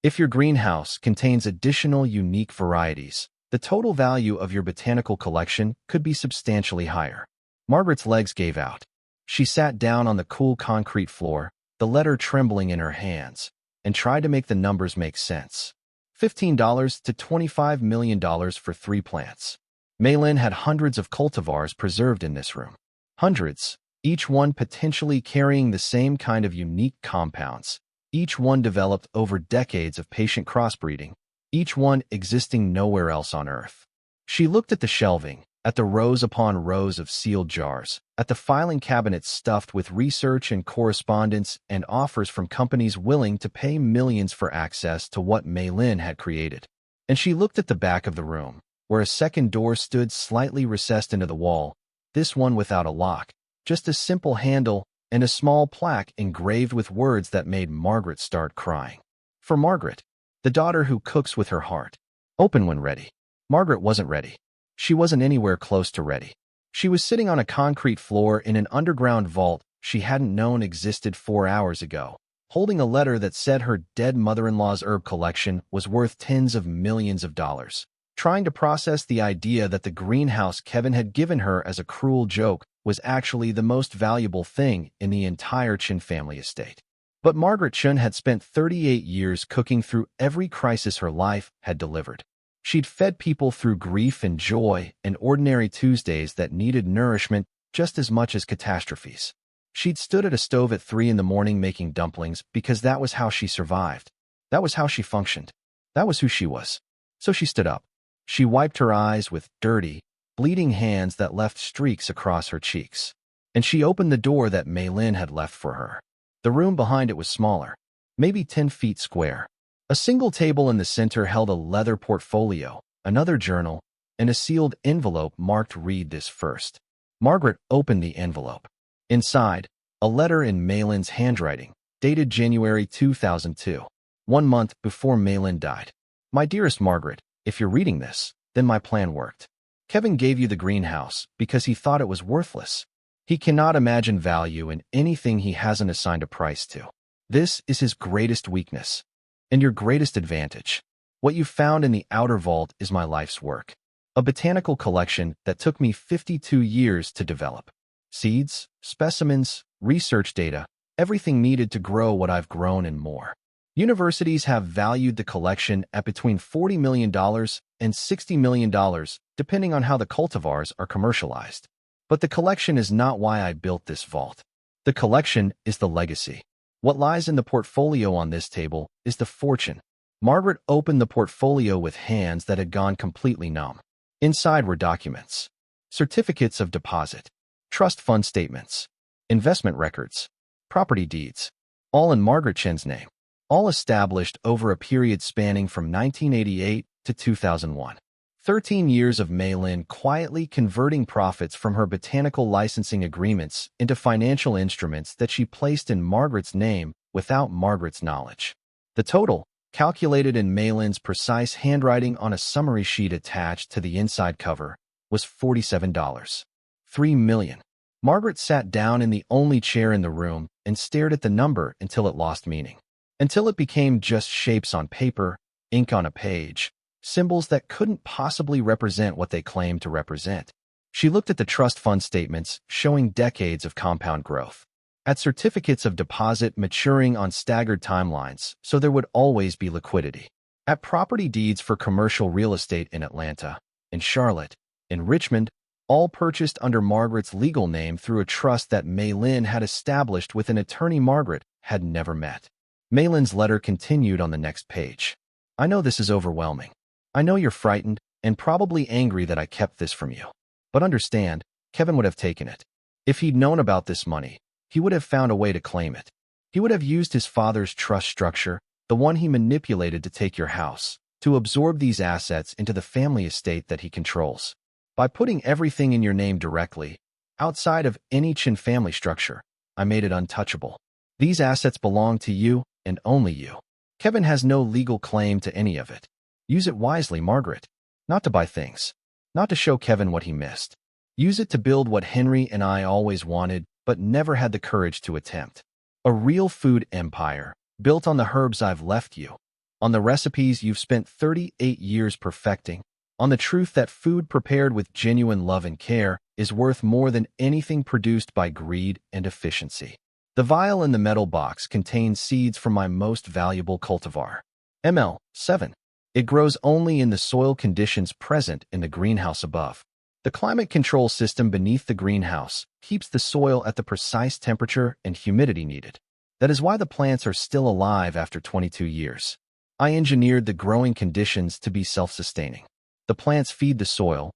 If your greenhouse contains additional unique varieties, the total value of your botanical collection could be substantially higher." Margaret's legs gave out. She sat down on the cool concrete floor, the letter trembling in her hands, and tried to make the numbers make sense. $15 to $25 million for 3 plants. Mei-Lin had hundreds of cultivars preserved in this room. Hundreds, each one potentially carrying the same kind of unique compounds, each one developed over decades of patient crossbreeding, each one existing nowhere else on Earth. She looked at the shelving, at the rows upon rows of sealed jars, at the filing cabinets stuffed with research and correspondence and offers from companies willing to pay millions for access to what Mei-Lin had created. And she looked at the back of the room, where a second door stood slightly recessed into the wall, this one without a lock, just a simple handle and a small plaque engraved with words that made Margaret start crying. For Margaret, the daughter who cooks with her heart. Open when ready. Margaret wasn't ready. She wasn't anywhere close to ready. She was sitting on a concrete floor in an underground vault she hadn't known existed 4 hours ago, holding a letter that said her dead mother-in-law's herb collection was worth tens of millions of dollars. Trying to process the idea that the greenhouse Kevin had given her as a cruel joke was actually the most valuable thing in the entire Chen family estate. But Margaret Chen had spent 38 years cooking through every crisis her life had delivered. She'd fed people through grief and joy and ordinary Tuesdays that needed nourishment just as much as catastrophes. She'd stood at a stove at 3 in the morning making dumplings because that was how she survived. That was how she functioned. That was who she was. So she stood up. She wiped her eyes with dirty, bleeding hands that left streaks across her cheeks. And she opened the door that Mei-Lin had left for her. The room behind it was smaller, maybe 10 feet square. A single table in the center held a leather portfolio, another journal, and a sealed envelope marked "Read this first." Margaret opened the envelope. Inside, a letter in Mei-Lin's handwriting, dated January 2002, 1 month before Mei-Lin died. My dearest Margaret, if you're reading this, then my plan worked. Kevin gave you the greenhouse because he thought it was worthless. He cannot imagine value in anything he hasn't assigned a price to. This is his greatest weakness. And your greatest advantage. What you found in the outer vault is my life's work. A botanical collection that took me 52 years to develop. Seeds, specimens, research data, everything needed to grow what I've grown and more. Universities have valued the collection at between $40 million and $60 million, depending on how the cultivars are commercialized. But the collection is not why I built this vault. The collection is the legacy. What lies in the portfolio on this table is the fortune. Margaret opened the portfolio with hands that had gone completely numb. Inside were documents, certificates of deposit, trust fund statements, investment records, property deeds, all in Margaret Chen's name, all established over a period spanning from 1988 to 2001. 13 years of Mei-Lin quietly converting profits from her botanical licensing agreements into financial instruments that she placed in Margaret's name without Margaret's knowledge. The total, calculated in Mei-Lin's precise handwriting on a summary sheet attached to the inside cover, was $47. $3 million. Margaret sat down in the only chair in the room and stared at the number until it lost meaning. Until it became just shapes on paper, ink on a page, symbols that couldn't possibly represent what they claimed to represent. She looked at the trust fund statements showing decades of compound growth, at certificates of deposit maturing on staggered timelines so there would always be liquidity, at property deeds for commercial real estate in Atlanta, in Charlotte, in Richmond, all purchased under Margaret's legal name through a trust that Mei-Lin had established with an attorney Margaret had never met. Mei-Lin's letter continued on the next page. I know this is overwhelming. I know you're frightened and probably angry that I kept this from you. But understand, Kevin would have taken it. If he'd known about this money, he would have found a way to claim it. He would have used his father's trust structure, the one he manipulated to take your house, to absorb these assets into the family estate that he controls. By putting everything in your name directly, outside of any Chen family structure, I made it untouchable. These assets belong to you and only you. Kevin has no legal claim to any of it. Use it wisely, Margaret. Not to buy things. Not to show Kevin what he missed. Use it to build what Henry and I always wanted, but never had the courage to attempt. A real food empire, built on the herbs I've left you, on the recipes you've spent 38 years perfecting, on the truth that food prepared with genuine love and care is worth more than anything produced by greed and efficiency. The vial in the metal box contains seeds from my most valuable cultivar, ML7. It grows only in the soil conditions present in the greenhouse above. The climate control system beneath the greenhouse keeps the soil at the precise temperature and humidity needed. That is why the plants are still alive after 22 years. I engineered the growing conditions to be self-sustaining. The plants feed the soil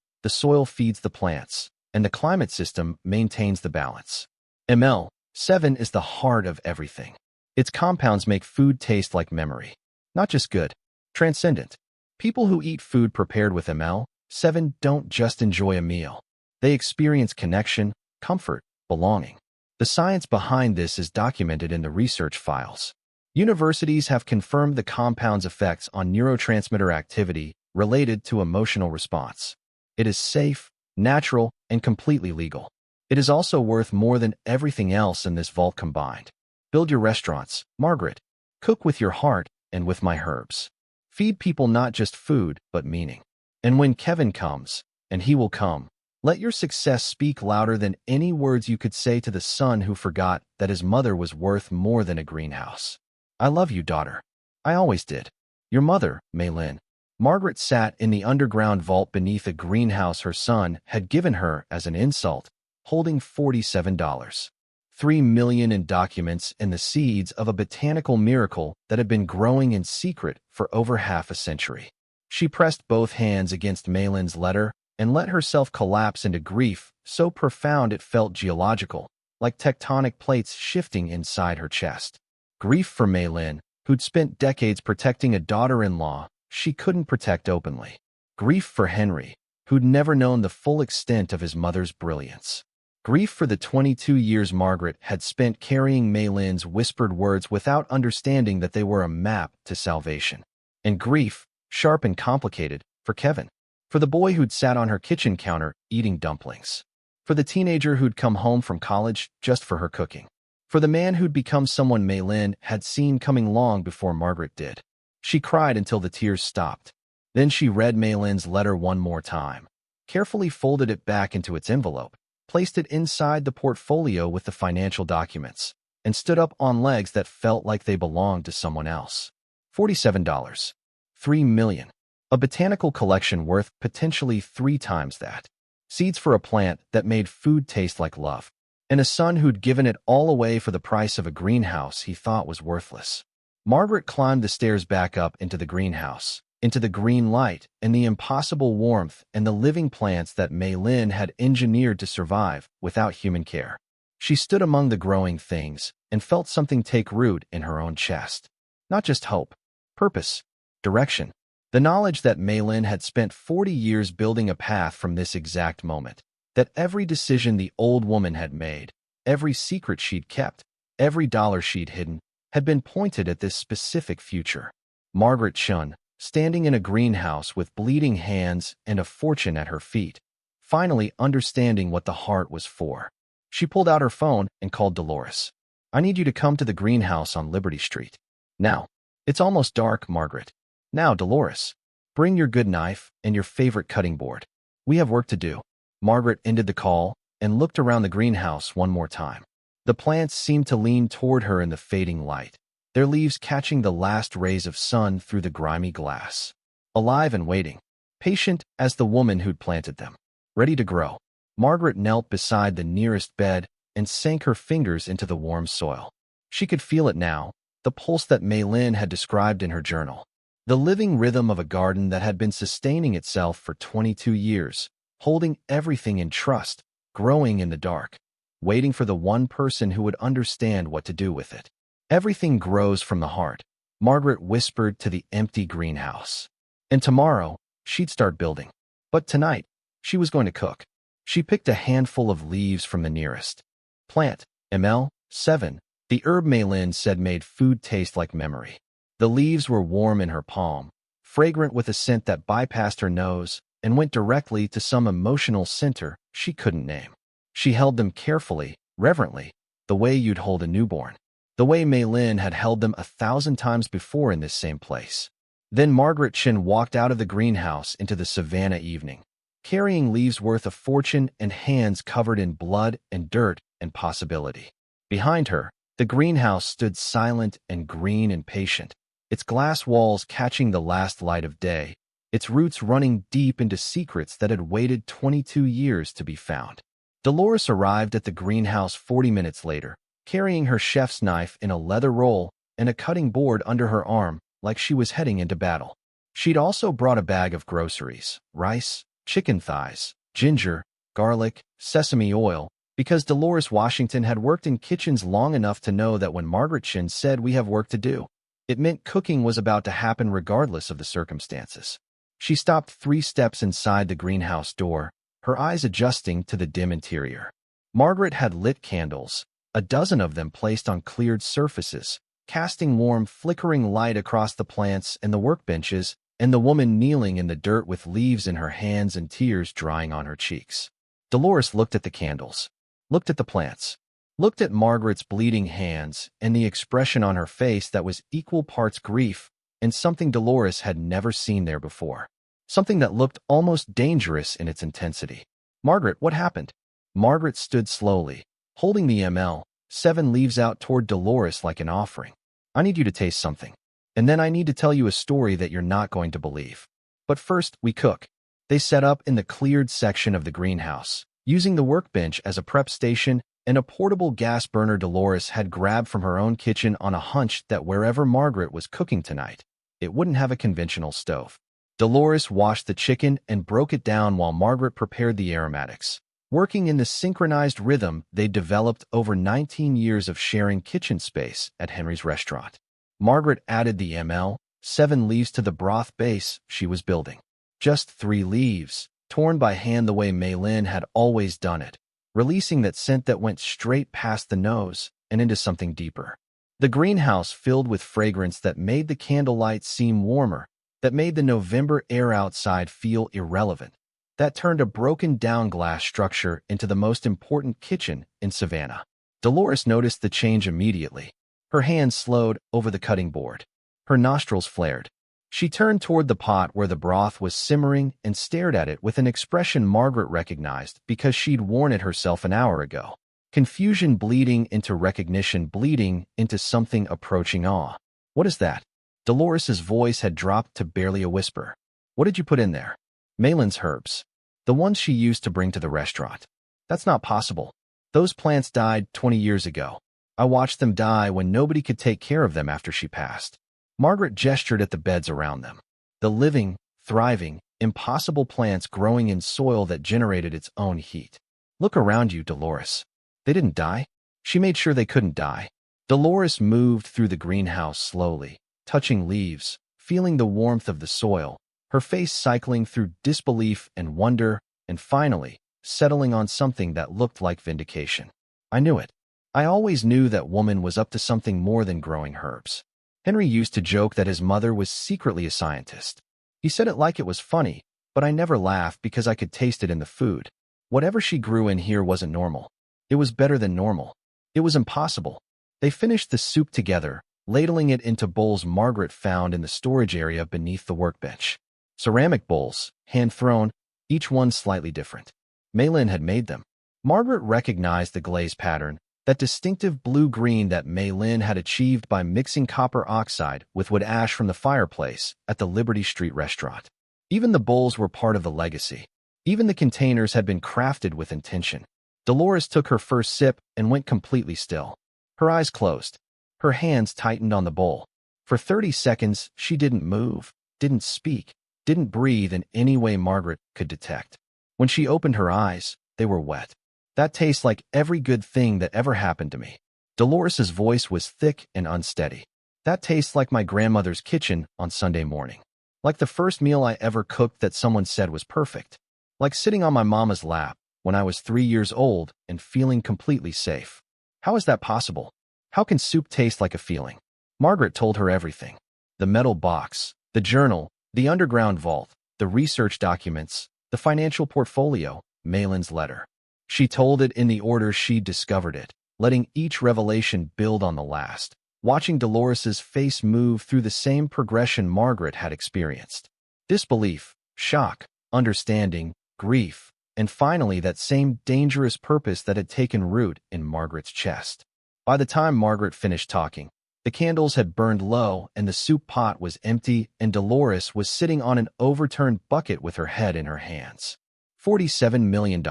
feeds the plants, and the climate system maintains the balance. ML7 is the heart of everything. Its compounds make food taste like memory. Not just good, transcendent. People who eat food prepared with ML7 don't just enjoy a meal. They experience connection, comfort, belonging. The science behind this is documented in the research files. Universities have confirmed the compound's effects on neurotransmitter activity related to emotional response. It is safe, natural, and completely legal. It is also worth more than everything else in this vault combined. Build your restaurants, Margaret. Cook with your heart and with my herbs. Feed people not just food, but meaning. And when Kevin comes, and he will come, let your success speak louder than any words you could say to the son who forgot that his mother was worth more than a greenhouse. I love you, daughter. I always did. Your mother, Mei-Lin. Margaret sat in the underground vault beneath a greenhouse her son had given her as an insult, holding $47. 3 million in documents and the seeds of a botanical miracle that had been growing in secret for over half a century. She pressed both hands against Mei-Lin's letter and let herself collapse into grief so profound it felt geological, like tectonic plates shifting inside her chest. Grief for Mei-Lin, who'd spent decades protecting a daughter-in-law she couldn't protect openly. Grief for Henry, who'd never known the full extent of his mother's brilliance. Grief for the 22 years Margaret had spent carrying Mei-Lin's whispered words without understanding that they were a map to salvation. And grief, sharp and complicated, for Kevin. For the boy who'd sat on her kitchen counter eating dumplings. For the teenager who'd come home from college just for her cooking. For the man who'd become someone Mei-Lin had seen coming long before Margaret did. She cried until the tears stopped. Then she read Mei-Lin's letter one more time, carefully folded it back into its envelope, placed it inside the portfolio with the financial documents, and stood up on legs that felt like they belonged to someone else. $47. 3 million. A botanical collection worth potentially 3 times that. Seeds for a plant that made food taste like love. And a son who'd given it all away for the price of a greenhouse he thought was worthless. Margaret climbed the stairs back up into the greenhouse, into the green light and the impossible warmth and the living plants that Mei-Lin had engineered to survive without human care. She stood among the growing things and felt something take root in her own chest. Not just hope, purpose, direction. The knowledge that Mei-Lin had spent 40 years building a path from this exact moment. That every decision the old woman had made, every secret she'd kept, every dollar she'd hidden, had been pointed at this specific future. Margaret Chen, standing in a greenhouse with bleeding hands and a fortune at her feet, finally understanding what the heart was for. She pulled out her phone and called Dolores. I need you to come to the greenhouse on Liberty Street. Now. It's almost dark, Margaret. Now, Dolores. Bring your good knife and your favorite cutting board. We have work to do. Margaret ended the call and looked around the greenhouse one more time. The plants seemed to lean toward her in the fading light, their leaves catching the last rays of sun through the grimy glass. Alive and waiting, patient as the woman who'd planted them. Ready to grow. Margaret knelt beside the nearest bed and sank her fingers into the warm soil. She could feel it now, the pulse that Mei-Lin had described in her journal. The living rhythm of a garden that had been sustaining itself for 22 years, holding everything in trust, growing in the dark, waiting for the one person who would understand what to do with it. Everything grows from the heart, Margaret whispered to the empty greenhouse. And tomorrow, she'd start building. But tonight, she was going to cook. She picked a handful of leaves from the nearest plant, ML7, the herb Mei-Lin said made food taste like memory. The leaves were warm in her palm, fragrant with a scent that bypassed her nose and went directly to some emotional center she couldn't name. She held them carefully, reverently, the way you'd hold a newborn, the way Mei-Lin had held them 1,000 times before in this same place. Then Margaret Chen walked out of the greenhouse into the savannah evening, carrying leaves worth a fortune and hands covered in blood and dirt and possibility. Behind her, the greenhouse stood silent and green and patient, its glass walls catching the last light of day, its roots running deep into secrets that had waited 22 years to be found. Dolores arrived at the greenhouse 40 minutes later, carrying her chef's knife in a leather roll and a cutting board under her arm like she was heading into battle. She'd also brought a bag of groceries, rice, chicken thighs, ginger, garlic, sesame oil, because Dolores Washington had worked in kitchens long enough to know that when Margaret Chen said we have work to do, it meant cooking was about to happen regardless of the circumstances. She stopped 3 steps inside the greenhouse door, her eyes adjusting to the dim interior. Margaret had lit candles, a dozen of them placed on cleared surfaces, casting warm, flickering light across the plants and the workbenches, and the woman kneeling in the dirt with leaves in her hands and tears drying on her cheeks. Dolores looked at the candles, looked at the plants, looked at Margaret's bleeding hands and the expression on her face that was equal parts grief and something Dolores had never seen there before. Something that looked almost dangerous in its intensity. "Margaret, what happened?" Margaret stood slowly, holding the ML7 leaves out toward Dolores like an offering. "I need you to taste something. And then I need to tell you a story that you're not going to believe. But first, we cook." They set up in the cleared section of the greenhouse, using the workbench as a prep station and a portable gas burner Dolores had grabbed from her own kitchen on a hunch that wherever Margaret was cooking tonight, it wouldn't have a conventional stove. Dolores washed the chicken and broke it down while Margaret prepared the aromatics, working in the synchronized rhythm they developed over 19 years of sharing kitchen space at Henry's restaurant. Margaret added the ML7 leaves to the broth base she was building. Just 3 leaves, torn by hand the way Mei-Lin had always done it, releasing that scent that went straight past the nose and into something deeper. The greenhouse filled with fragrance that made the candlelight seem warmer, that made the November air outside feel irrelevant, that turned a broken-down glass structure into the most important kitchen in Savannah. Dolores noticed the change immediately. Her hands slowed over the cutting board. Her nostrils flared. She turned toward the pot where the broth was simmering and stared at it with an expression Margaret recognized because she'd worn it herself an hour ago. Confusion bleeding into recognition, bleeding into something approaching awe. "What is that?" Dolores's voice had dropped to barely a whisper. "What did you put in there?" "Mei-Lin's herbs. The ones she used to bring to the restaurant." "That's not possible. Those plants died 20 years ago. I watched them die when nobody could take care of them after she passed." Margaret gestured at the beds around them. The living, thriving, impossible plants growing in soil that generated its own heat. "Look around you, Dolores. They didn't die." She made sure they couldn't die. Dolores moved through the greenhouse slowly, touching leaves, feeling the warmth of the soil, her face cycling through disbelief and wonder, and finally, settling on something that looked like vindication. "I knew it. I always knew that woman was up to something more than growing herbs." Henry used to joke that his mother was secretly a scientist. He said it like it was funny, but I never laughed because I could taste it in the food. Whatever she grew in here wasn't normal. It was better than normal. It was impossible. They finished the soup together, ladling it into bowls Margaret found in the storage area beneath the workbench. Ceramic bowls, hand-thrown, each one slightly different. Mei-Lin had made them. Margaret recognized the glaze pattern, that distinctive blue-green that Mei-Lin had achieved by mixing copper oxide with wood ash from the fireplace at the Liberty Street restaurant. Even the bowls were part of the legacy. Even the containers had been crafted with intention. Dolores took her first sip and went completely still. Her eyes closed. Her hands tightened on the bowl. For 30 seconds, she didn't move, didn't speak, didn't breathe in any way Margaret could detect. When she opened her eyes, they were wet. "That tastes like every good thing that ever happened to me." Dolores's voice was thick and unsteady. "That tastes like my grandmother's kitchen on Sunday morning. Like the first meal I ever cooked that someone said was perfect. Like sitting on my mama's lap when I was 3 years old and feeling completely safe." "How is that possible? How can soup taste like a feeling?" Margaret told her everything. The metal box, the journal, the underground vault, the research documents, the financial portfolio, Mei-Lin's letter. She told it in the order she'd discovered it, letting each revelation build on the last, watching Dolores's face move through the same progression Margaret had experienced. Disbelief, shock, understanding, grief, and finally that same dangerous purpose that had taken root in Margaret's chest. By the time Margaret finished talking, The candles had burned low, and the soup pot was empty, and Dolores was sitting on an overturned bucket with her head in her hands. $47 million.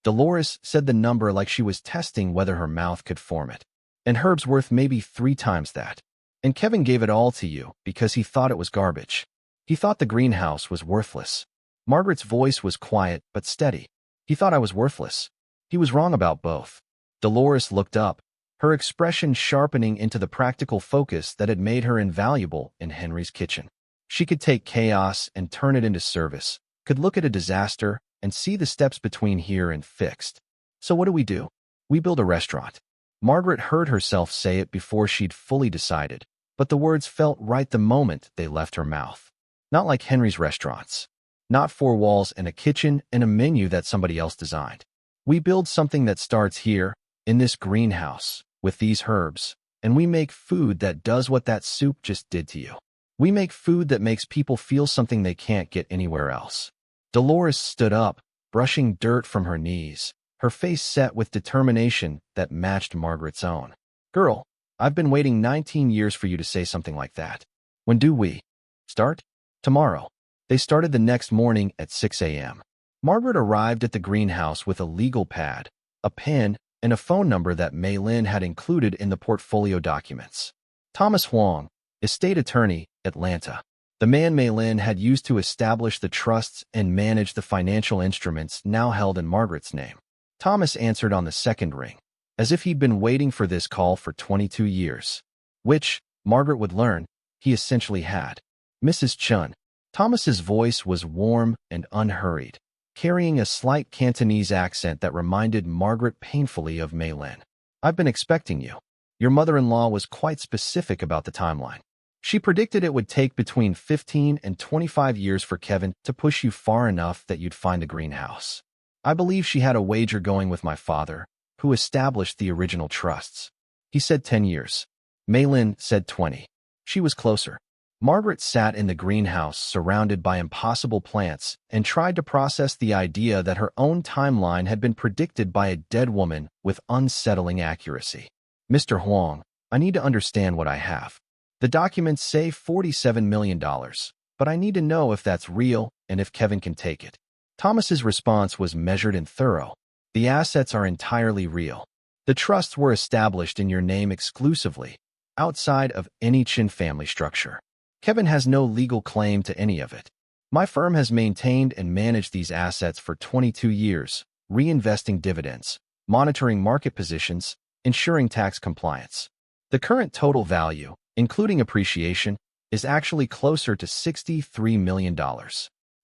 Dolores said the number like she was testing whether her mouth could form it. And Herb's worth maybe 3 times that. And Kevin gave it all to you because he thought it was garbage. He thought the greenhouse was worthless. Margaret's voice was quiet but steady. He thought I was worthless. He was wrong about both. Dolores looked up, her expression sharpening into the practical focus that had made her invaluable in Henry's kitchen. She could take chaos and turn it into service, could look at a disaster and see the steps between here and fixed. So what do? We build a restaurant. Margaret heard herself say it before she'd fully decided, but the words felt right the moment they left her mouth. Not like Henry's restaurants. Not 4 walls and a kitchen and a menu that somebody else designed. We build something that starts here, in this greenhouse, with these herbs, and we make food that does what that soup just did to you. We make food that makes people feel something they can't get anywhere else. Dolores stood up, brushing dirt from her knees, her face set with determination that matched Margaret's own. Girl, I've been waiting 19 years for you to say something like that. When do we start? Tomorrow. They started the next morning at 6 a.m. Margaret arrived at the greenhouse with a legal pad, a pen, and a phone number that Mei-Lin had included in the portfolio documents. Thomas Huang, estate attorney, Atlanta. The man Mei-Lin had used to establish the trusts and manage the financial instruments now held in Margaret's name. Thomas answered on the second ring, as if he'd been waiting for this call for 22 years. Which, Margaret would learn, he essentially had. Mrs. Chen. Thomas's voice was warm and unhurried, carrying a slight Cantonese accent that reminded Margaret painfully of Mei-Lin. I've been expecting you. Your mother-in-law was quite specific about the timeline. She predicted it would take between 15 and 25 years for Kevin to push you far enough that you'd find a greenhouse. I believe she had a wager going with my father, who established the original trusts. He said 10 years. Mei-Lin said 20. She was closer. Margaret sat in the greenhouse surrounded by impossible plants and tried to process the idea that her own timeline had been predicted by a dead woman with unsettling accuracy. Mr. Huang, I need to understand what I have. The documents say $47 million, but I need to know if that's real and if Kevin can take it. Thomas's response was measured and thorough. The assets are entirely real. The trusts were established in your name exclusively, outside of any Chen family structure. Kevin has no legal claim to any of it. My firm has maintained and managed these assets for 22 years, reinvesting dividends, monitoring market positions, ensuring tax compliance. The current total value, including appreciation, is actually closer to $63 million.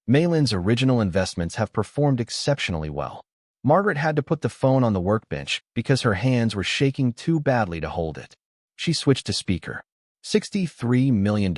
Mei-Lin's original investments have performed exceptionally well. Margaret had to put the phone on the workbench because her hands were shaking too badly to hold it. She switched to speaker. $63 million.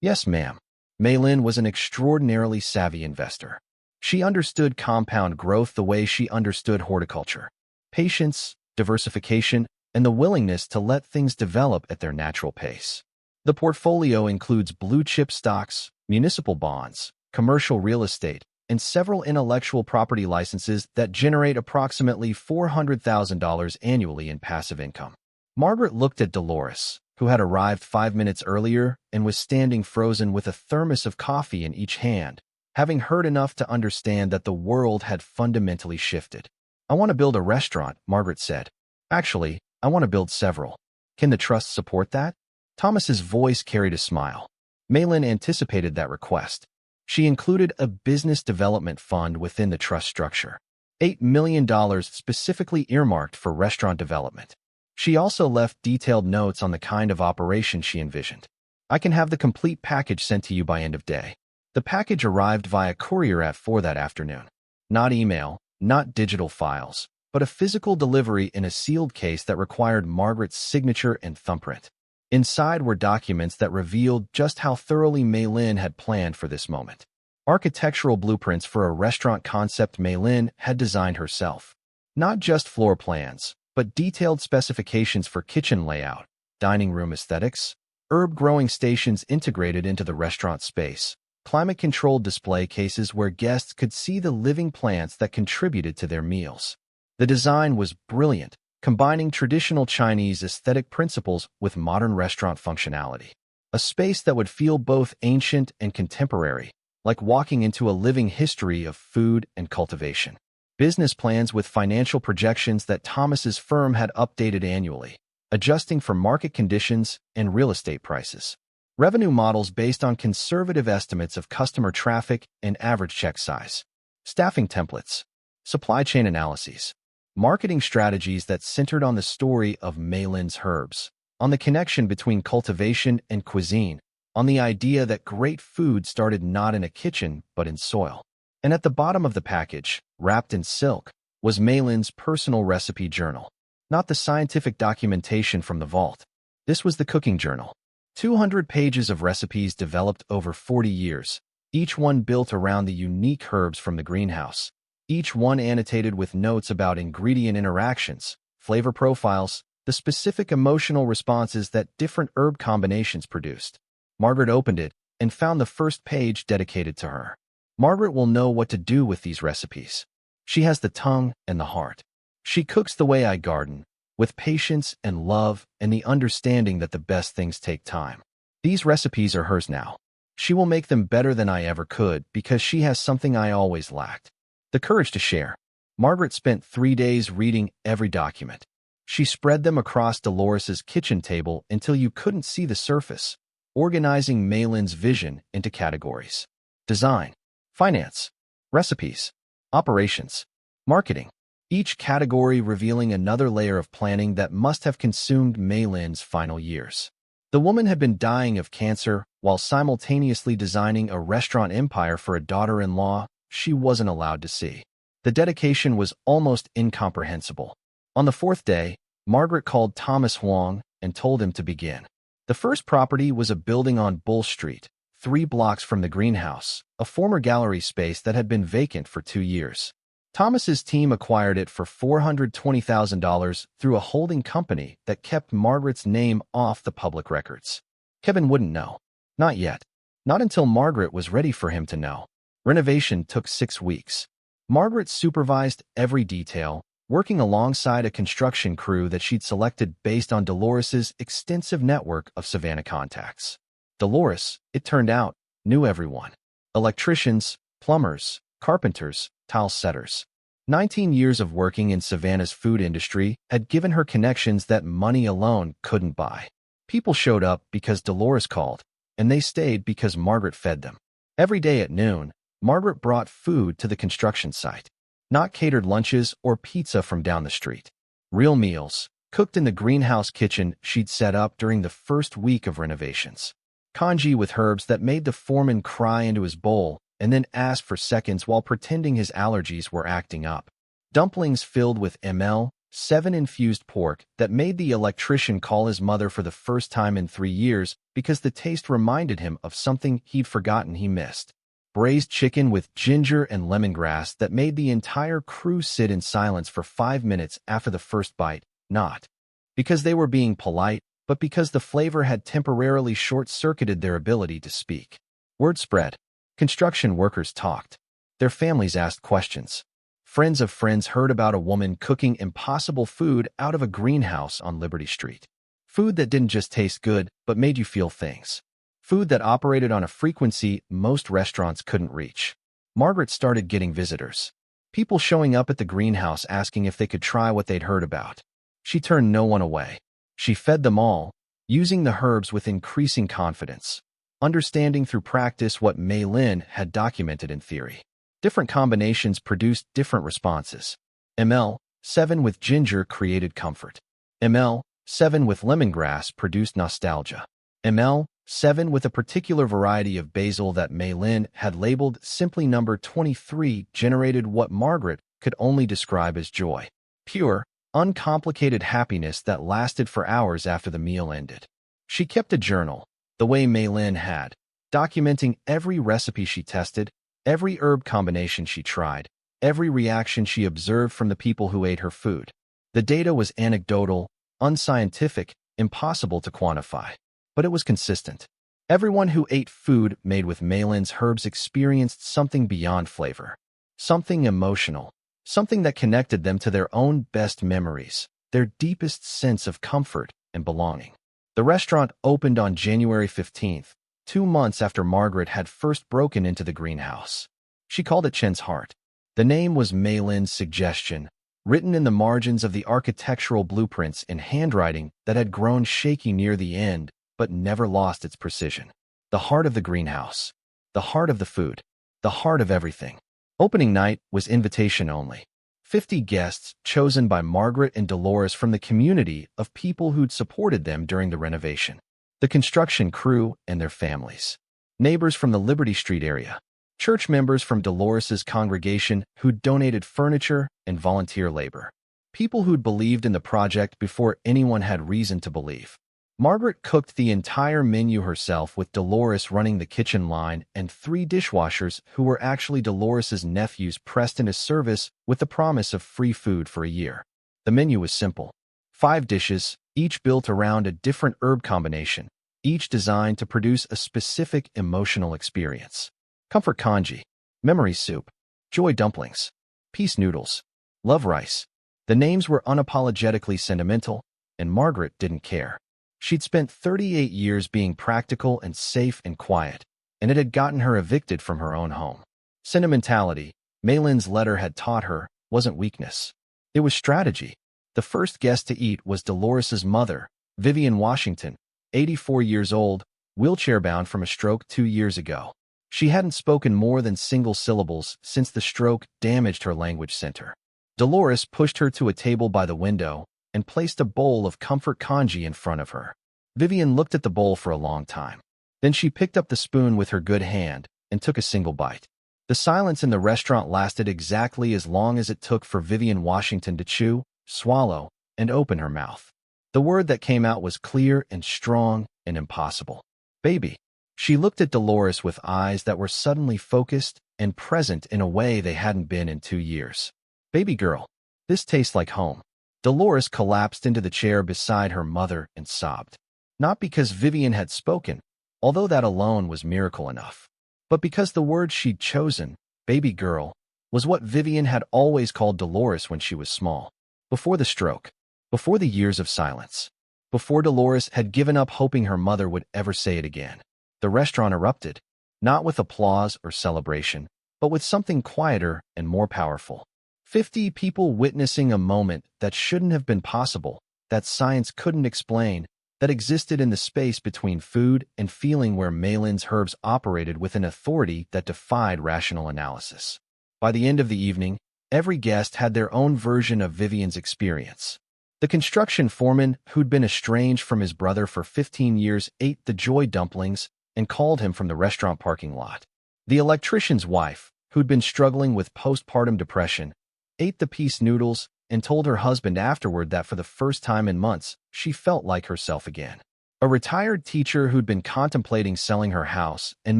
Yes, ma'am. Mei-Lin was an extraordinarily savvy investor. She understood compound growth the way she understood horticulture. Patience, diversification, and the willingness to let things develop at their natural pace. The portfolio includes blue-chip stocks, municipal bonds, commercial real estate, and several intellectual property licenses that generate approximately $400,000 annually in passive income. Margaret looked at Dolores, who had arrived 5 minutes earlier and was standing frozen with a thermos of coffee in each hand, having heard enough to understand that the world had fundamentally shifted. I want to build a restaurant, Margaret said. Actually, I want to build several. Can the trust support that? Thomas's voice carried a smile. Mei-Lin anticipated that request. She included a business development fund within the trust structure. $8 million specifically earmarked for restaurant development. She also left detailed notes on the kind of operation she envisioned. I can have the complete package sent to you by end of day. The package arrived via courier at 4 that afternoon. Not email, not digital files, but a physical delivery in a sealed case that required Margaret's signature and thumbprint. Inside were documents that revealed just how thoroughly Mei-Lin had planned for this moment. Architectural blueprints for a restaurant concept Mei-Lin had designed herself. Not just floor plans, but detailed specifications for kitchen layout, dining room aesthetics, herb growing stations integrated into the restaurant space, climate-controlled display cases where guests could see the living plants that contributed to their meals. The design was brilliant, combining traditional Chinese aesthetic principles with modern restaurant functionality. A space that would feel both ancient and contemporary, like walking into a living history of food and cultivation. Business plans with financial projections that Thomas's firm had updated annually, adjusting for market conditions and real estate prices. Revenue models based on conservative estimates of customer traffic and average check size. Staffing templates. Supply chain analyses. Marketing strategies that centered on the story of Mei-Lin's herbs, on the connection between cultivation and cuisine, on the idea that great food started not in a kitchen but in soil. And at the bottom of the package, wrapped in silk, was Mei-Lin's personal recipe journal. Not the scientific documentation from the vault. This was the cooking journal. 200 pages of recipes developed over 40 years, each one built around the unique herbs from the greenhouse, each one annotated with notes about ingredient interactions, flavor profiles, the specific emotional responses that different herb combinations produced. Margaret opened it and found the first page dedicated to her. Margaret will know what to do with these recipes. She has the tongue and the heart. She cooks the way I garden, with patience and love and the understanding that the best things take time. These recipes are hers now. She will make them better than I ever could because she has something I always lacked: the courage to share. Margaret spent 3 days reading every document. She spread them across Dolores's kitchen table until you couldn't see the surface, organizing Mei-Lin's vision into categories: design, finance, recipes, operations, marketing. Each category revealing another layer of planning that must have consumed Mei-Lin's final years. The woman had been dying of cancer while simultaneously designing a restaurant empire for a daughter-in-law she wasn't allowed to see. The dedication was almost incomprehensible. On the 4th day, Margaret called Thomas Huang and told him to begin. The first property was a building on Bull Street, 3 blocks from the greenhouse, a former gallery space that had been vacant for 2 years. Thomas's team acquired it for $420,000 through a holding company that kept Margaret's name off the public records. Kevin wouldn't know. Not yet. Not until Margaret was ready for him to know. Renovation took 6 weeks. Margaret supervised every detail, working alongside a construction crew that she'd selected based on Dolores's extensive network of Savannah contacts. Dolores, it turned out, knew everyone. Electricians, plumbers, carpenters, tile setters. 19 years of working in Savannah's food industry had given her connections that money alone couldn't buy. People showed up because Dolores called, and they stayed because Margaret fed them. Every day at noon, Margaret brought food to the construction site. Not catered lunches or pizza from down the street. Real meals, cooked in the greenhouse kitchen she'd set up during the first week of renovations. Congee with herbs that made the foreman cry into his bowl and then ask for seconds while pretending his allergies were acting up. Dumplings filled with ml.7 infused pork that made the electrician call his mother for the first time in 3 years because the taste reminded him of something he'd forgotten he missed. Braised chicken with ginger and lemongrass that made the entire crew sit in silence for 5 minutes after the first bite, not because they were being polite, but because the flavor had temporarily short-circuited their ability to speak. Word spread. Construction workers talked. Their families asked questions. Friends of friends heard about a woman cooking impossible food out of a greenhouse on Liberty Street. Food that didn't just taste good, but made you feel things. Food that operated on a frequency most restaurants couldn't reach. Margaret started getting visitors. People showing up at the greenhouse asking if they could try what they'd heard about. She turned no one away. She fed them all, using the herbs with increasing confidence, understanding through practice what Mei-Lin had documented in theory. Different combinations produced different responses. ml.7 with ginger created comfort. ml.7 with lemongrass produced nostalgia. ml.7 with a particular variety of basil that Mei-Lin had labeled simply number 23 generated what Margaret could only describe as joy. Pure, uncomplicated happiness that lasted for hours after the meal ended. She kept a journal, the way Mei-Lin had, documenting every recipe she tested, every herb combination she tried, every reaction she observed from the people who ate her food. The data was anecdotal, unscientific, impossible to quantify, but it was consistent. Everyone who ate food made with Mei-Lin's herbs experienced something beyond flavor, something emotional, something that connected them to their own best memories, their deepest sense of comfort and belonging. The restaurant opened on January 15th, 2 months after Margaret had first broken into the greenhouse. She called it Chen's Heart. The name was Mei-Lin's suggestion, written in the margins of the architectural blueprints in handwriting that had grown shaky near the end but never lost its precision. The heart of the greenhouse. The heart of the food. The heart of everything. Opening night was invitation only. 50 guests chosen by Margaret and Dolores from the community of people who'd supported them during the renovation. The construction crew and their families. Neighbors from the Liberty Street area. Church members from Dolores's congregation who'd donated furniture and volunteer labor. People who'd believed in the project before anyone had reason to believe. Margaret cooked the entire menu herself with Dolores running the kitchen line and 3 dishwashers who were actually Dolores's nephews pressed into service with the promise of free food for a year. The menu was simple. 5 dishes, each built around a different herb combination, each designed to produce a specific emotional experience. Comfort congee, memory soup, joy dumplings, peace noodles, love rice. The names were unapologetically sentimental, and Margaret didn't care. She'd spent 38 years being practical and safe and quiet, and it had gotten her evicted from her own home. Sentimentality, Mei-Lin's letter had taught her, wasn't weakness. It was strategy. The first guest to eat was Dolores's mother, Vivian Washington, 84 years old, wheelchair-bound from a stroke 2 years ago. She hadn't spoken more than single syllables since the stroke damaged her language center. Dolores pushed her to a table by the window and placed a bowl of comfort congee in front of her. Vivian looked at the bowl for a long time. Then she picked up the spoon with her good hand and took a single bite. The silence in the restaurant lasted exactly as long as it took for Vivian Washington to chew, swallow, and open her mouth. The word that came out was clear and strong and impossible. Baby. She looked at Dolores with eyes that were suddenly focused and present in a way they hadn't been in 2 years. Baby girl, this tastes like home. Dolores collapsed into the chair beside her mother and sobbed. Not because Vivian had spoken, although that alone was miracle enough, but because the word she'd chosen, baby girl, was what Vivian had always called Dolores when she was small. Before the stroke, before the years of silence, before Dolores had given up hoping her mother would ever say it again. The restaurant erupted, not with applause or celebration, but with something quieter and more powerful. 50 people witnessing a moment that shouldn't have been possible, that science couldn't explain, that existed in the space between food and feeling where Mei-Lin's herbs operated with an authority that defied rational analysis. By the end of the evening, every guest had their own version of Vivian's experience. The construction foreman, who'd been estranged from his brother for 15 years, ate the joy dumplings and called him from the restaurant parking lot. The electrician's wife, who'd been struggling with postpartum depression, ate the peace noodles and told her husband afterward that for the first time in months, she felt like herself again. A retired teacher who'd been contemplating selling her house and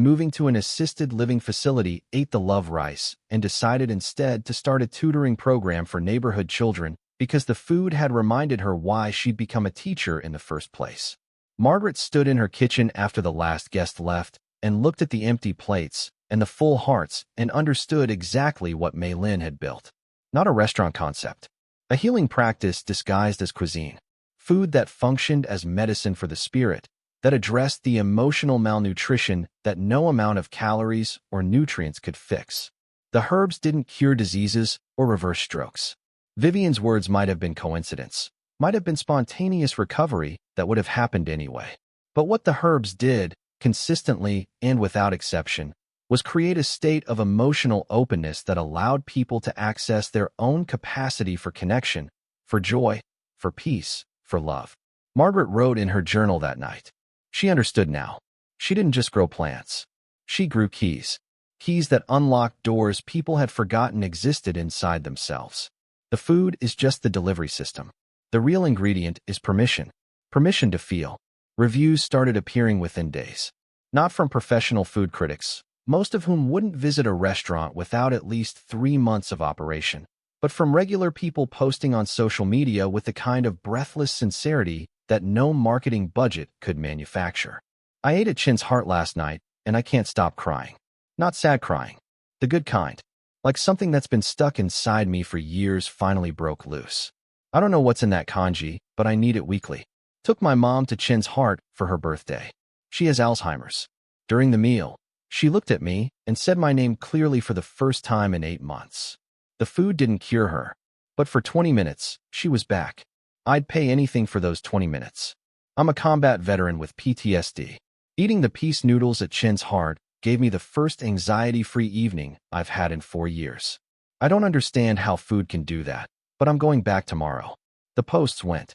moving to an assisted living facility ate the love rice and decided instead to start a tutoring program for neighborhood children because the food had reminded her why she'd become a teacher in the first place. Margaret stood in her kitchen after the last guest left and looked at the empty plates and the full hearts and understood exactly what Mei-Lin had built. Not a restaurant concept. A healing practice disguised as cuisine. Food that functioned as medicine for the spirit, that addressed the emotional malnutrition that no amount of calories or nutrients could fix. The herbs didn't cure diseases or reverse strokes. Vivian's words might have been coincidence, might have been spontaneous recovery that would have happened anyway. But what the herbs did, consistently and without exception, was create a state of emotional openness that allowed people to access their own capacity for connection, for joy, for peace, for love. Margaret wrote in her journal that night. She understood now. She didn't just grow plants. She grew keys. Keys that unlocked doors people had forgotten existed inside themselves. The food is just the delivery system. The real ingredient is permission. Permission to feel. Reviews started appearing within days. Not from professional food critics, most of whom wouldn't visit a restaurant without at least 3 months of operation, but from regular people posting on social media with the kind of breathless sincerity that no marketing budget could manufacture. I ate at Chen's Heart last night, and I can't stop crying. Not sad crying. The good kind. Like something that's been stuck inside me for years finally broke loose. I don't know what's in that kanji, but I need it weekly. Took my mom to Chen's Heart for her birthday. She has Alzheimer's. During the meal, she looked at me and said my name clearly for the first time in 8 months. The food didn't cure her, but for 20 minutes, she was back. I'd pay anything for those 20 minutes. I'm a combat veteran with PTSD. Eating the peace noodles at Chen's Heart gave me the first anxiety-free evening I've had in 4 years. I don't understand how food can do that, but I'm going back tomorrow. The posts went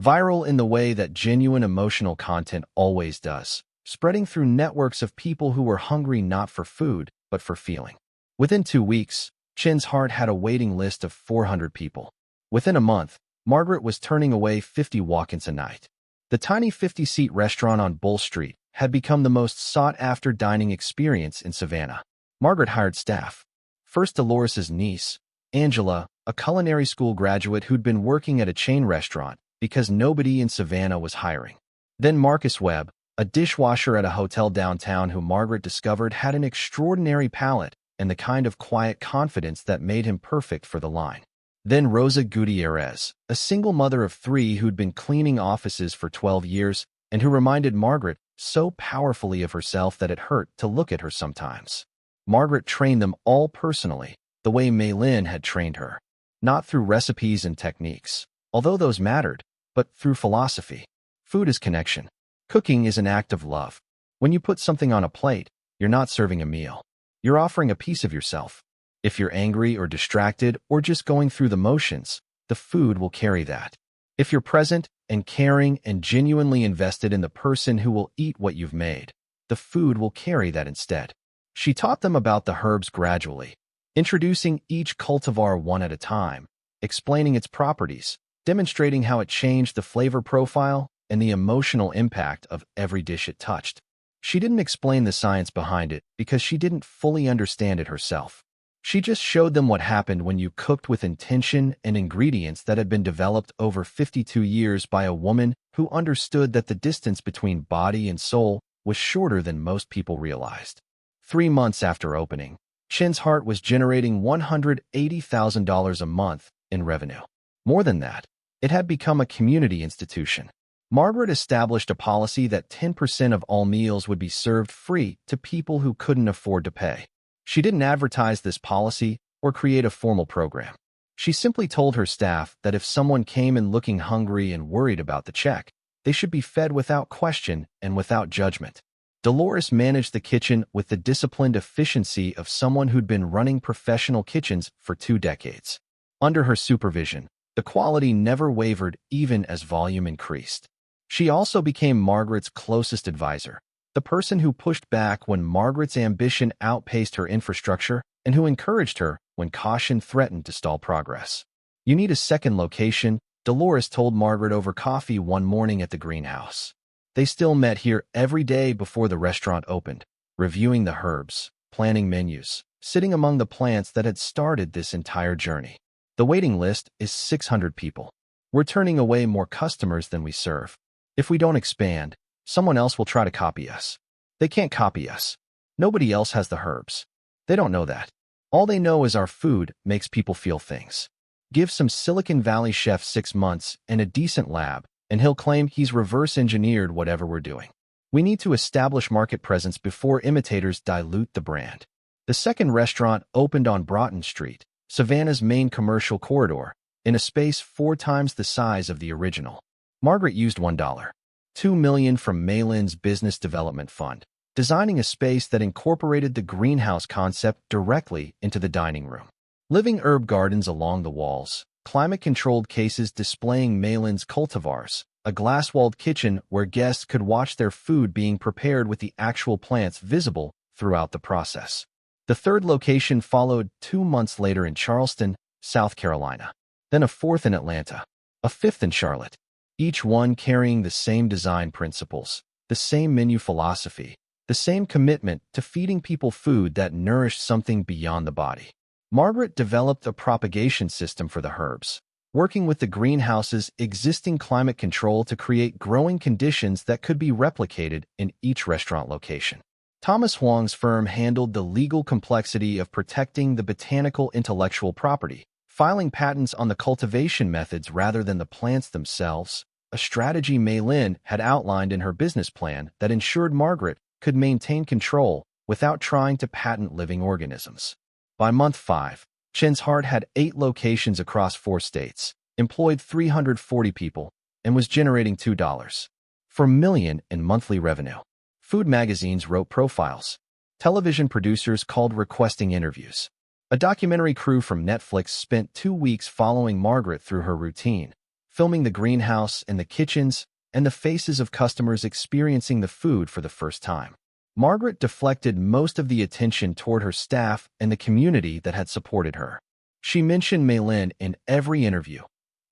viral in the way that genuine emotional content always does, spreading through networks of people who were hungry not for food, but for feeling. Within 2 weeks, Chen's Heart had a waiting list of 400 people. Within a month, Margaret was turning away 50 walk-ins a night. The tiny 50-seat restaurant on Bull Street had become the most sought-after dining experience in Savannah. Margaret hired staff. First Dolores' niece, Angela, a culinary school graduate who'd been working at a chain restaurant because nobody in Savannah was hiring. Then Marcus Webb, a dishwasher at a hotel downtown who Margaret discovered had an extraordinary palate and the kind of quiet confidence that made him perfect for the line. Then Rosa Gutierrez, a single mother of 3 who'd been cleaning offices for 12 years and who reminded Margaret so powerfully of herself that it hurt to look at her sometimes. Margaret trained them all personally, the way Mei-Lin had trained her. Not through recipes and techniques, although those mattered, but through philosophy. Food is connection. Cooking is an act of love. When you put something on a plate, you're not serving a meal. You're offering a piece of yourself. If you're angry or distracted or just going through the motions, the food will carry that. If you're present and caring and genuinely invested in the person who will eat what you've made, the food will carry that instead. She taught them about the herbs gradually, introducing each cultivar one at a time, explaining its properties, demonstrating how it changed the flavor profile and the emotional impact of every dish it touched. She didn't explain the science behind it because she didn't fully understand it herself. She just showed them what happened when you cooked with intention and ingredients that had been developed over 52 years by a woman who understood that the distance between body and soul was shorter than most people realized. 3 months after opening, Chen's Heart was generating $180,000 a month in revenue. More than that, it had become a community institution. Margaret established a policy that 10% of all meals would be served free to people who couldn't afford to pay. She didn't advertise this policy or create a formal program. She simply told her staff that if someone came in looking hungry and worried about the check, they should be fed without question and without judgment. Dolores managed the kitchen with the disciplined efficiency of someone who'd been running professional kitchens for 2 decades. Under her supervision, the quality never wavered even as volume increased. She also became Margaret's closest advisor, the person who pushed back when Margaret's ambition outpaced her infrastructure and who encouraged her when caution threatened to stall progress. "You need a second location," Dolores told Margaret over coffee one morning at the greenhouse. They still met here every day before the restaurant opened, reviewing the herbs, planning menus, sitting among the plants that had started this entire journey. The waiting list is 600 people. We're turning away more customers than we serve. If we don't expand, someone else will try to copy us. They can't copy us. Nobody else has the herbs. They don't know that. All they know is our food makes people feel things. Give some Silicon Valley chef 6 months and a decent lab, and he'll claim he's reverse-engineered whatever we're doing. We need to establish market presence before imitators dilute the brand. The second restaurant opened on Broughton Street, Savannah's main commercial corridor, in a space 4 times the size of the original. Margaret used $1.2 million from Mei-Lin's business development fund, designing a space that incorporated the greenhouse concept directly into the dining room. Living herb gardens along the walls, climate-controlled cases displaying Mei-Lin's cultivars, a glass-walled kitchen where guests could watch their food being prepared with the actual plants visible throughout the process. The third location followed 2 months later in Charleston, South Carolina, then a 4th in Atlanta, a 5th in Charlotte, each one carrying the same design principles, the same menu philosophy, the same commitment to feeding people food that nourished something beyond the body. Margaret developed a propagation system for the herbs, working with the greenhouse's existing climate control to create growing conditions that could be replicated in each restaurant location. Thomas Huang's firm handled the legal complexity of protecting the botanical intellectual property, filing patents on the cultivation methods rather than the plants themselves, a strategy Mei-Lin had outlined in her business plan that ensured Margaret could maintain control without trying to patent living organisms. By month 5, Chen's Heart had 8 locations across 4 states, employed 340 people, and was generating $2.4 million in monthly revenue. Food magazines wrote profiles. Television producers called requesting interviews. A documentary crew from Netflix spent 2 weeks following Margaret through her routine, filming the greenhouse and the kitchens and the faces of customers experiencing the food for the first time. Margaret deflected most of the attention toward her staff and the community that had supported her. She mentioned Mei-Lin in every interview,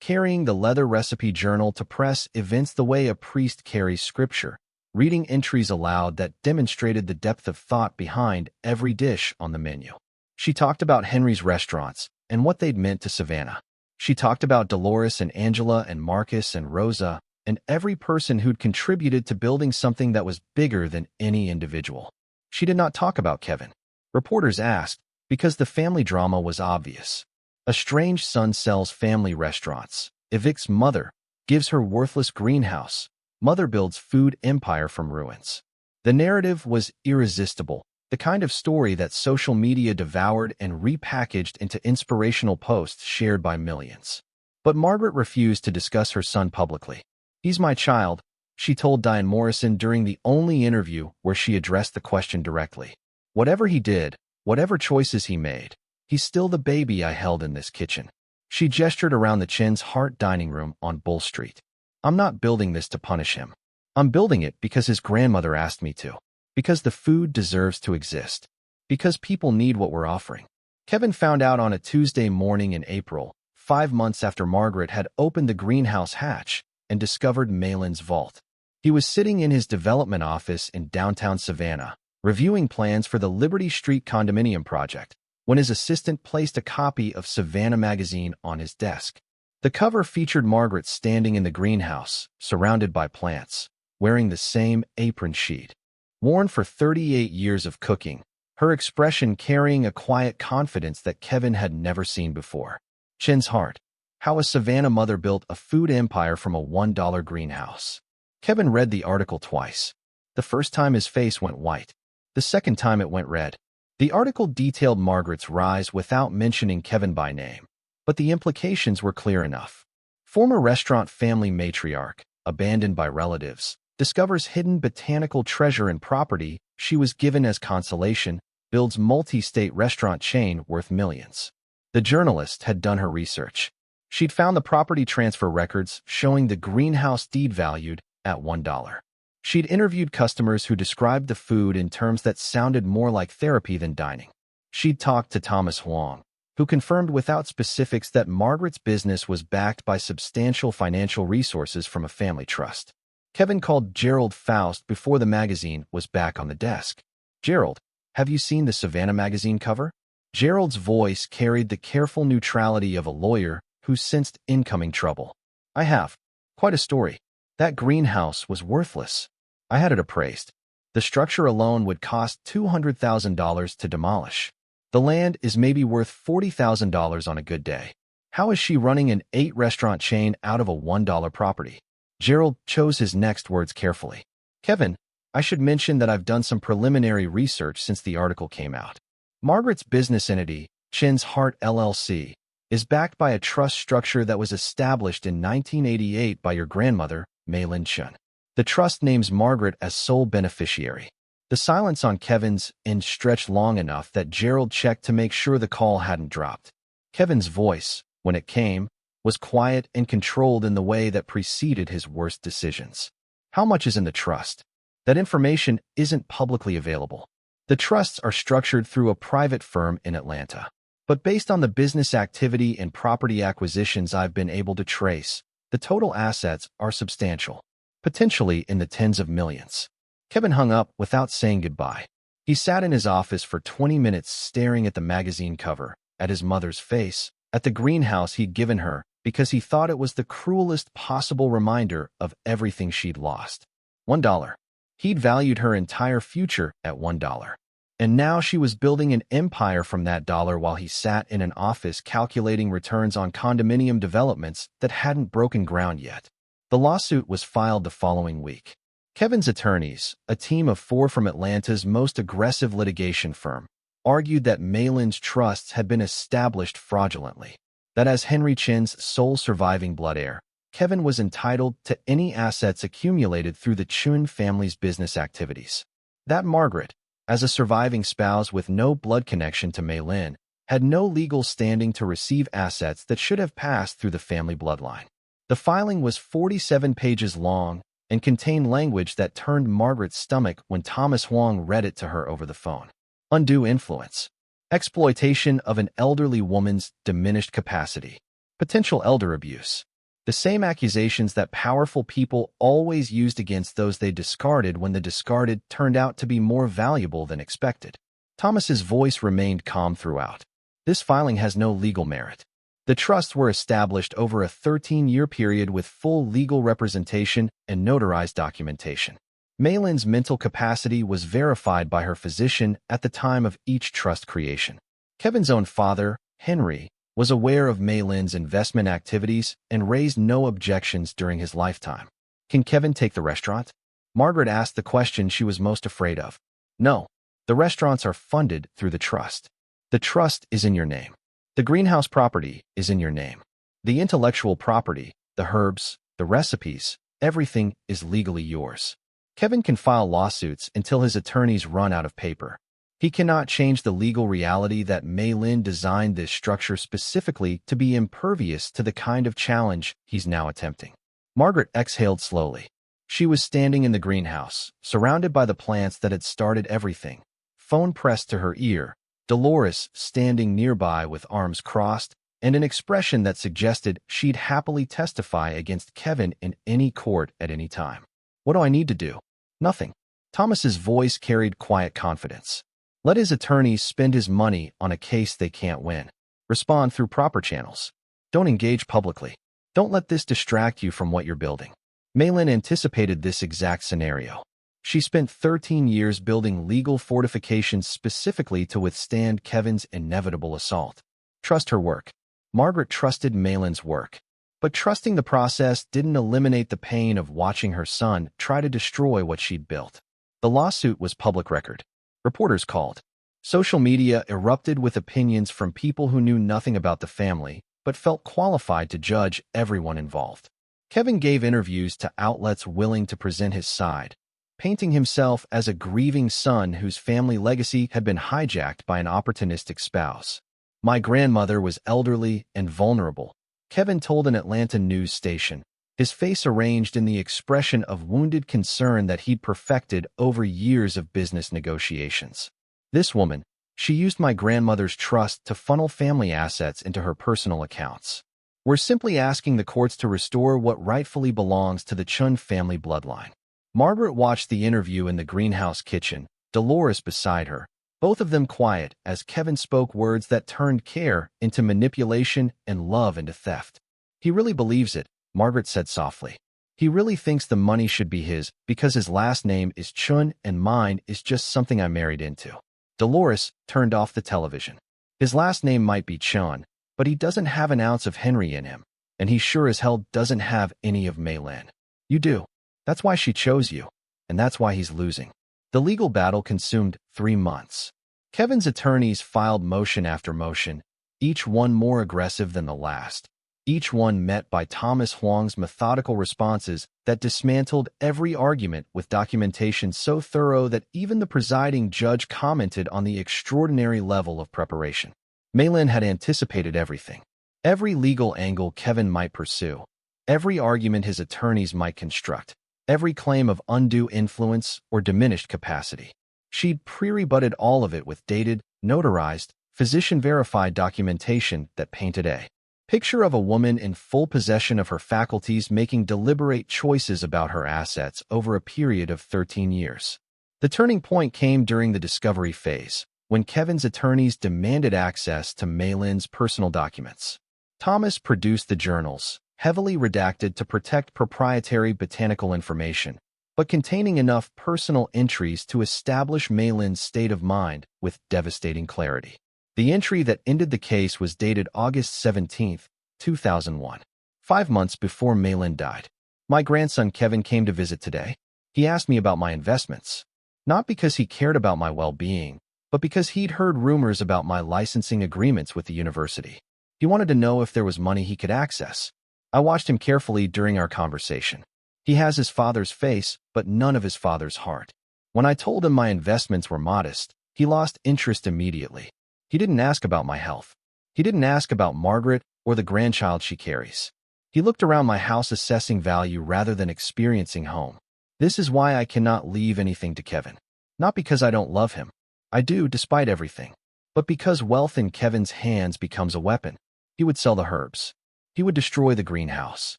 carrying the leather recipe journal to press events the way a priest carries scripture, reading entries aloud that demonstrated the depth of thought behind every dish on the menu. She talked about Henry's restaurants and what they'd meant to Savannah. She talked about Dolores and Angela and Marcus and Rosa and every person who'd contributed to building something that was bigger than any individual. She did not talk about Kevin. Reporters asked, because the family drama was obvious. A strange son sells family restaurants, evicts mother, gives her worthless greenhouse. Mother builds food empire from ruins. The narrative was irresistible, the kind of story that social media devoured and repackaged into inspirational posts shared by millions. But Margaret refused to discuss her son publicly. "He's my child," she told Diane Morrison during the only interview where she addressed the question directly. "Whatever he did, whatever choices he made, he's still the baby I held in this kitchen." She gestured around the Chen's Heart dining room on Bull Street. "I'm not building this to punish him. I'm building it because his grandmother asked me to. Because the food deserves to exist. Because people need what we're offering." Kevin found out on a Tuesday morning in April, 5 months after Margaret had opened the greenhouse hatch and discovered Mei-Lin's vault. He was sitting in his development office in downtown Savannah, reviewing plans for the Liberty Street condominium project, when his assistant placed a copy of Savannah magazine on his desk. The cover featured Margaret standing in the greenhouse, surrounded by plants, wearing the same apron sheet. Worn for 38 years of cooking, her expression carrying a quiet confidence that Kevin had never seen before. Chen's Heart. How a Savannah mother built a food empire from a $1 greenhouse. Kevin read the article twice. The first time his face went white. The second time it went red. The article detailed Margaret's rise without mentioning Kevin by name, but the implications were clear enough. Former restaurant family matriarch, abandoned by relatives, discovers hidden botanical treasure and property she was given as consolation, builds multi-state restaurant chain worth millions. The journalist had done her research. She'd found the property transfer records showing the greenhouse deed valued at $1. She'd interviewed customers who described the food in terms that sounded more like therapy than dining. She'd talked to Thomas Huang, who confirmed without specifics that Margaret's business was backed by substantial financial resources from a family trust. Kevin called Gerald Faust before the magazine was back on the desk. "Gerald, have you seen the Savannah magazine cover?" Gerald's voice carried the careful neutrality of a lawyer who sensed incoming trouble. "I have. Quite a story. That greenhouse was worthless. I had it appraised. The structure alone would cost $200,000 to demolish. The land is maybe worth $40,000 on a good day. How is she running an 8-restaurant chain out of a $1 property?" Gerald chose his next words carefully. "Kevin, I should mention that I've done some preliminary research since the article came out. Margaret's business entity, Chen's Heart LLC, is backed by a trust structure that was established in 1988 by your grandmother, Mei-Lin Chen. The trust names Margaret as sole beneficiary." The silence on Kevin's end stretched long enough that Gerald checked to make sure the call hadn't dropped. Kevin's voice, when it came, was quiet and controlled in the way that preceded his worst decisions. "How much is in the trust? That information isn't publicly available. The trusts are structured through a private firm in Atlanta. But based on the business activity and property acquisitions I've been able to trace, the total assets are substantial, potentially in the tens of millions." Kevin hung up without saying goodbye. He sat in his office for 20 minutes staring at the magazine cover, at his mother's face, at the greenhouse he'd given her, because he thought it was the cruelest possible reminder of everything she'd lost. $1. He'd valued her entire future at $1. And now she was building an empire from that dollar while he sat in an office calculating returns on condominium developments that hadn't broken ground yet. The lawsuit was filed the following week. Kevin's attorneys, a team of 4 from Atlanta's most aggressive litigation firm, argued that Mei-Lin's trusts had been established fraudulently, that as Henry Chen's sole surviving blood heir, Kevin was entitled to any assets accumulated through the Chen family's business activities. That Margaret, as a surviving spouse with no blood connection to Mei-Lin, had no legal standing to receive assets that should have passed through the family bloodline. The filing was 47 pages long and contained language that turned Margaret's stomach when Thomas Huang read it to her over the phone. Undue influence. Exploitation of an elderly woman's diminished capacity. Potential elder abuse. The same accusations that powerful people always used against those they discarded when the discarded turned out to be more valuable than expected. Thomas's voice remained calm throughout. This filing has no legal merit. The trusts were established over a 13-year period with full legal representation and notarized documentation. Mei-Lin's mental capacity was verified by her physician at the time of each trust creation. Kevin's own father, Henry, was aware of Mei-Lin's investment activities and raised no objections during his lifetime. Can Kevin take the restaurant? Margaret asked the question she was most afraid of. No. The restaurants are funded through the trust. The trust is in your name. The greenhouse property is in your name. The intellectual property, the herbs, the recipes, everything is legally yours. Kevin can file lawsuits until his attorneys run out of paper. He cannot change the legal reality that Mei-Lin designed this structure specifically to be impervious to the kind of challenge he's now attempting. Margaret exhaled slowly. She was standing in the greenhouse, surrounded by the plants that had started everything. Phone pressed to her ear, Dolores standing nearby with arms crossed, and an expression that suggested she'd happily testify against Kevin in any court at any time. What do I need to do? Nothing. Thomas's voice carried quiet confidence. Let his attorneys spend his money on a case they can't win. Respond through proper channels. Don't engage publicly. Don't let this distract you from what you're building. Mei-Lin anticipated this exact scenario. She spent 13 years building legal fortifications specifically to withstand Kevin's inevitable assault. Trust her work. Margaret trusted Mei-Lin's work. But trusting the process didn't eliminate the pain of watching her son try to destroy what she'd built. The lawsuit was public record. Reporters called. Social media erupted with opinions from people who knew nothing about the family, but felt qualified to judge everyone involved. Kevin gave interviews to outlets willing to present his side, painting himself as a grieving son whose family legacy had been hijacked by an opportunistic spouse. My grandmother was elderly and vulnerable, Kevin told an Atlanta news station, his face arranged in the expression of wounded concern that he'd perfected over years of business negotiations. This woman, she used my grandmother's trust to funnel family assets into her personal accounts. We're simply asking the courts to restore what rightfully belongs to the Chen family bloodline. Margaret watched the interview in the greenhouse kitchen, Dolores beside her, both of them quiet as Kevin spoke words that turned care into manipulation and love into theft. He really believes it, Margaret said softly. He really thinks the money should be his because his last name is Chen and mine is just something I married into. Dolores turned off the television. His last name might be Chen, but he doesn't have an ounce of Henry in him, and he sure as hell doesn't have any of Mei-Lin. You do. That's why she chose you, and that's why he's losing. The legal battle consumed 3 months. Kevin's attorneys filed motion after motion, each one more aggressive than the last, each one met by Thomas Huang's methodical responses that dismantled every argument with documentation so thorough that even the presiding judge commented on the extraordinary level of preparation. Mei-Lin had anticipated everything. Every legal angle Kevin might pursue, every argument his attorneys might construct, every claim of undue influence or diminished capacity. She'd pre-rebutted all of it with dated, notarized, physician-verified documentation that painted a picture of a woman in full possession of her faculties making deliberate choices about her assets over a period of 13 years. The turning point came during the discovery phase, when Kevin's attorneys demanded access to Mei-Lin's personal documents. Thomas produced the journals, heavily redacted to protect proprietary botanical information, but containing enough personal entries to establish Mei-Lin's state of mind with devastating clarity. The entry that ended the case was dated August 17, 2001, 5 months before Mei-Lin died. My grandson Kevin came to visit today. He asked me about my investments, not because he cared about my well-being, but because he'd heard rumors about my licensing agreements with the university. He wanted to know if there was money he could access. I watched him carefully during our conversation. He has his father's face, but none of his father's heart. When I told him my investments were modest, he lost interest immediately. He didn't ask about my health. He didn't ask about Margaret or the grandchild she carries. He looked around my house assessing value rather than experiencing home. This is why I cannot leave anything to Kevin. Not because I don't love him. I do, despite everything. But because wealth in Kevin's hands becomes a weapon. He would sell the herbs. He would destroy the greenhouse.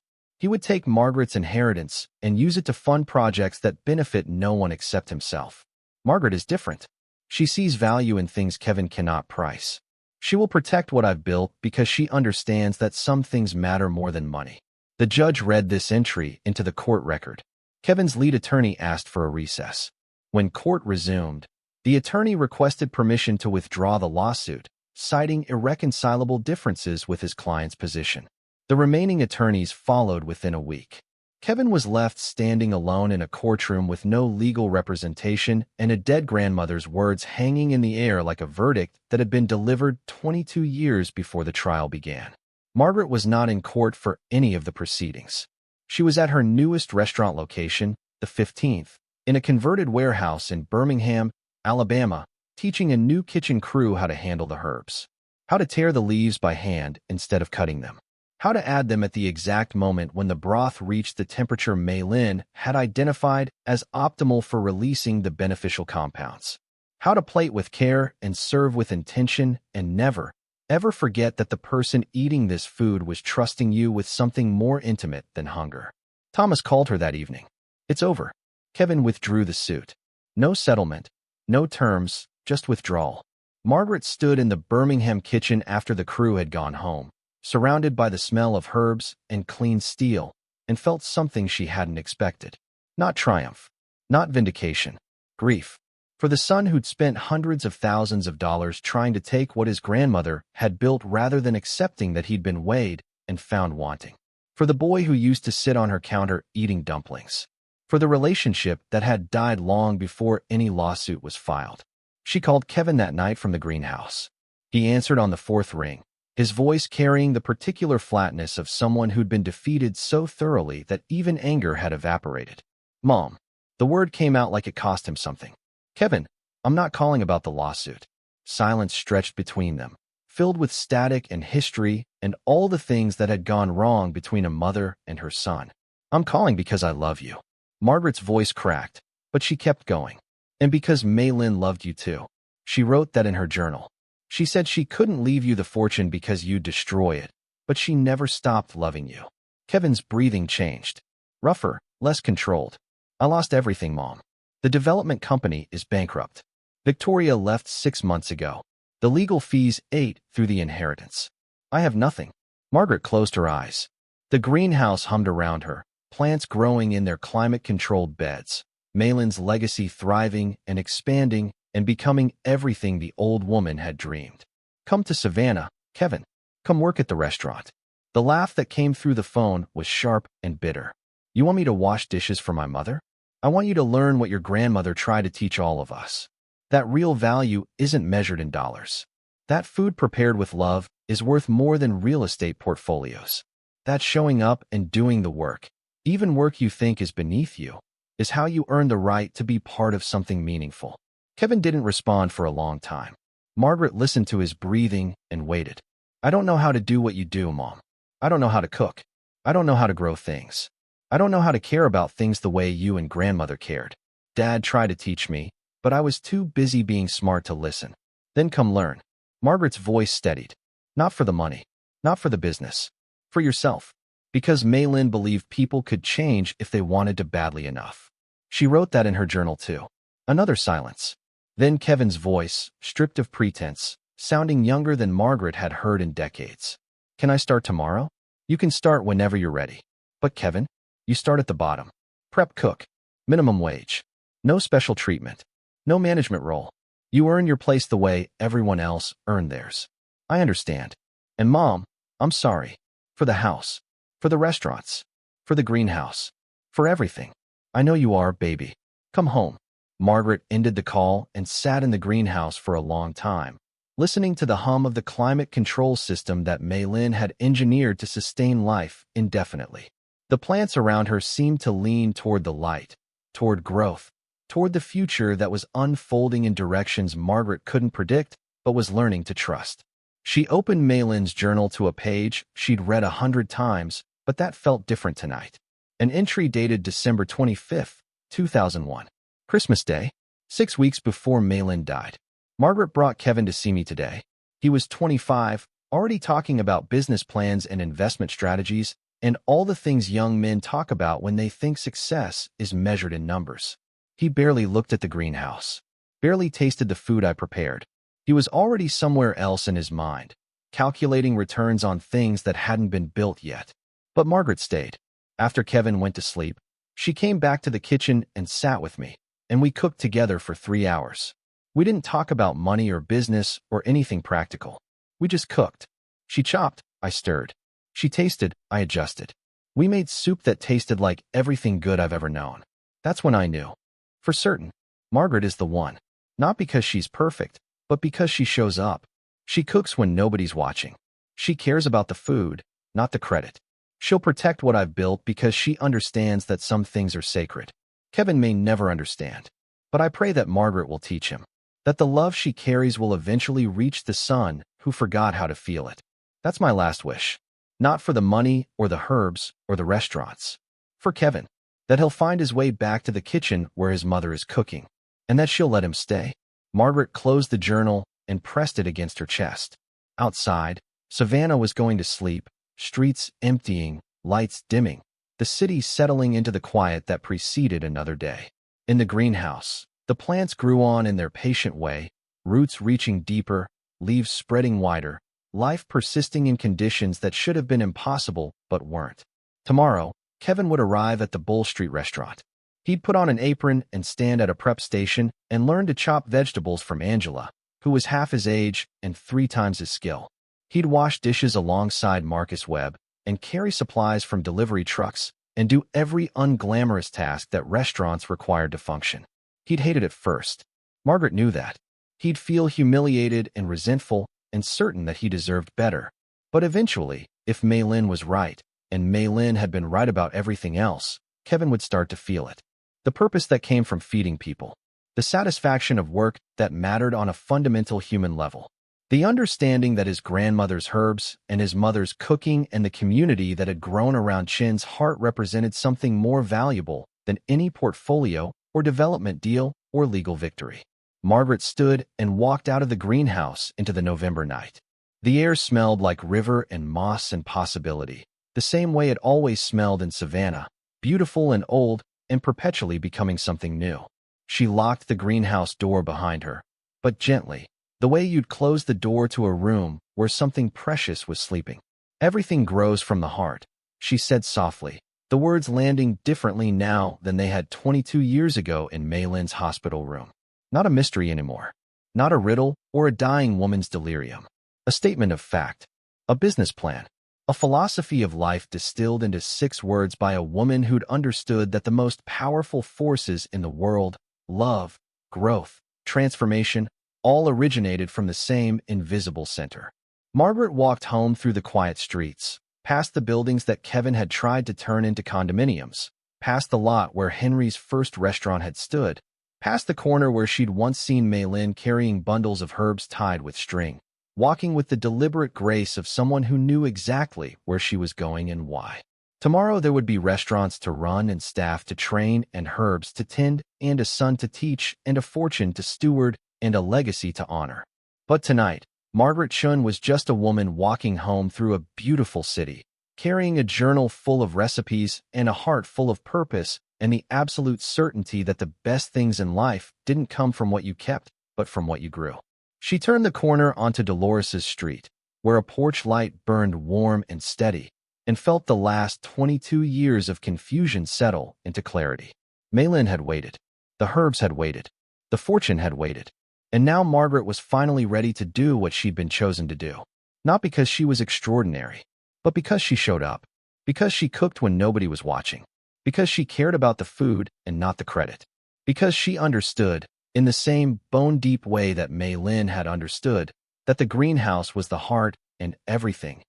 He would take Margaret's inheritance and use it to fund projects that benefit no one except himself. Margaret is different. She sees value in things Kevin cannot price. She will protect what I've built because she understands that some things matter more than money. The judge read this entry into the court record. Kevin's lead attorney asked for a recess. When court resumed, the attorney requested permission to withdraw the lawsuit, citing irreconcilable differences with his client's position. The remaining attorneys followed within a week. Kevin was left standing alone in a courtroom with no legal representation and a dead grandmother's words hanging in the air like a verdict that had been delivered 22 years before the trial began. Margaret was not in court for any of the proceedings. She was at her newest restaurant location, the 15th, in a converted warehouse in Birmingham, Alabama, teaching a new kitchen crew how to handle the herbs, how to tear the leaves by hand instead of cutting them, how to add them at the exact moment when the broth reached the temperature Mei-Lin had identified as optimal for releasing the beneficial compounds, how to plate with care and serve with intention, and never, ever forget that the person eating this food was trusting you with something more intimate than hunger. Thomas called her that evening. It's over. Kevin withdrew the suit. No settlement, no terms, just withdrawal. Margaret stood in the Birmingham kitchen after the crew had gone home, surrounded by the smell of herbs and clean steel, and felt something she hadn't expected. Not triumph, not vindication, grief. For the son who'd spent hundreds of thousands of dollars trying to take what his grandmother had built rather than accepting that he'd been weighed and found wanting. For the boy who used to sit on her counter eating dumplings. For the relationship that had died long before any lawsuit was filed. She called Kevin that night from the greenhouse. He answered on the fourth ring, his voice carrying the particular flatness of someone who'd been defeated so thoroughly that even anger had evaporated. Mom. The word came out like it cost him something. Kevin, I'm not calling about the lawsuit. Silence stretched between them, filled with static and history and all the things that had gone wrong between a mother and her son. I'm calling because I love you. Margaret's voice cracked, but she kept going. And because Mei-Lin loved you too. She wrote that in her journal. She said she couldn't leave you the fortune because you'd destroy it, but she never stopped loving you. Kevin's breathing changed. Rougher, less controlled. I lost everything, Mom. The development company is bankrupt. Victoria left 6 months ago. The legal fees ate through the inheritance. I have nothing. Margaret closed her eyes. The greenhouse hummed around her, plants growing in their climate-controlled beds. Mei-Lin's legacy thriving and expanding and becoming everything the old woman had dreamed. Come to Savannah, Kevin. Come work at the restaurant. The laugh that came through the phone was sharp and bitter. You want me to wash dishes for my mother? I want you to learn what your grandmother tried to teach all of us. That real value isn't measured in dollars. That food prepared with love is worth more than real estate portfolios. That showing up and doing the work, even work you think is beneath you, is how you earn the right to be part of something meaningful. Kevin didn't respond for a long time. Margaret listened to his breathing and waited. I don't know how to do what you do, Mom. I don't know how to cook. I don't know how to grow things. I don't know how to care about things the way you and grandmother cared. Dad tried to teach me, but I was too busy being smart to listen. Then come learn. Margaret's voice steadied. Not for the money. Not for the business. For yourself. Because Mei-Lin believed people could change if they wanted to badly enough. She wrote that in her journal too. Another silence. Then Kevin's voice, stripped of pretense, sounding younger than Margaret had heard in decades. Can I start tomorrow? You can start whenever you're ready. But Kevin, you start at the bottom. Prep cook. Minimum wage. No special treatment. No management role. You earn your place the way everyone else earned theirs. I understand. And Mom, I'm sorry. For the house. For the restaurants. For the greenhouse. For everything. I know you are, baby. Come home. Margaret ended the call and sat in the greenhouse for a long time, listening to the hum of the climate control system that Mei-Lin had engineered to sustain life indefinitely. The plants around her seemed to lean toward the light, toward growth, toward the future that was unfolding in directions Margaret couldn't predict but was learning to trust. She opened Mei-Lin's journal to a page she'd read 100 times, but that felt different tonight. An entry dated December 25th, 2001. Christmas Day, 6 weeks before Mei-Lin died. Margaret brought Kevin to see me today. He was 25, already talking about business plans and investment strategies, and all the things young men talk about when they think success is measured in numbers. He barely looked at the greenhouse, barely tasted the food I prepared. He was already somewhere else in his mind, calculating returns on things that hadn't been built yet. But Margaret stayed. After Kevin went to sleep, she came back to the kitchen and sat with me, and we cooked together for 3 hours. We didn't talk about money or business or anything practical. We just cooked. She chopped, I stirred. She tasted, I adjusted. We made soup that tasted like everything good I've ever known. That's when I knew. For certain, Margaret is the one. Not because she's perfect, but because she shows up. She cooks when nobody's watching. She cares about the food, not the credit. She'll protect what I've built because she understands that some things are sacred. Kevin may never understand, but I pray that Margaret will teach him, that the love she carries will eventually reach the son who forgot how to feel it. That's my last wish. Not for the money or the herbs or the restaurants. For Kevin, that he'll find his way back to the kitchen where his mother is cooking, and that she'll let him stay. Margaret closed the journal and pressed it against her chest. Outside, Savannah was going to sleep, streets emptying, lights dimming, the city settling into the quiet that preceded another day. In the greenhouse, the plants grew on in their patient way, roots reaching deeper, leaves spreading wider, life persisting in conditions that should have been impossible but weren't. Tomorrow, Kevin would arrive at the Bull Street restaurant. He'd put on an apron and stand at a prep station and learn to chop vegetables from Angela, who was half his age and 3 times his skill. He'd wash dishes alongside Marcus Webb and carry supplies from delivery trucks and do every unglamorous task that restaurants required to function. He'd hate it at first. Margaret knew that. He'd feel humiliated and resentful and certain that he deserved better. But eventually, if Mei-Lin was right, and Mei-Lin had been right about everything else, Kevin would start to feel it. The purpose that came from feeding people. The satisfaction of work that mattered on a fundamental human level. The understanding that his grandmother's herbs and his mother's cooking and the community that had grown around Chen's heart represented something more valuable than any portfolio or development deal or legal victory. Margaret stood and walked out of the greenhouse into the November night. The air smelled like river and moss and possibility, the same way it always smelled in Savannah, beautiful and old and perpetually becoming something new. She locked the greenhouse door behind her, but gently, the way you'd close the door to a room where something precious was sleeping. Everything grows from the heart, she said softly, the words landing differently now than they had 22 years ago in Mei-Lin's hospital room. Not a mystery anymore. Not a riddle or a dying woman's delirium. A statement of fact. A business plan. A philosophy of life distilled into 6 words by a woman who'd understood that the most powerful forces in the world, love, growth, transformation, all originated from the same invisible center. Margaret walked home through the quiet streets, past the buildings that Kevin had tried to turn into condominiums, past the lot where Henry's first restaurant had stood, past the corner where she'd once seen Mei-Lin carrying bundles of herbs tied with string, walking with the deliberate grace of someone who knew exactly where she was going and why. Tomorrow there would be restaurants to run and staff to train and herbs to tend and a son to teach and a fortune to steward and a legacy to honor. But tonight, Margaret Chen was just a woman walking home through a beautiful city, carrying a journal full of recipes and a heart full of purpose and the absolute certainty that the best things in life didn't come from what you kept, but from what you grew. She turned the corner onto Dolores's street, where a porch light burned warm and steady, and felt the last 22 years of confusion settle into clarity. Mei-Lin had waited. The herbs had waited. The fortune had waited. And now Margaret was finally ready to do what she'd been chosen to do. Not because she was extraordinary, but because she showed up. Because she cooked when nobody was watching. Because she cared about the food and not the credit. Because she understood, in the same bone-deep way that Mei-Lin had understood, that the greenhouse was the heart and everything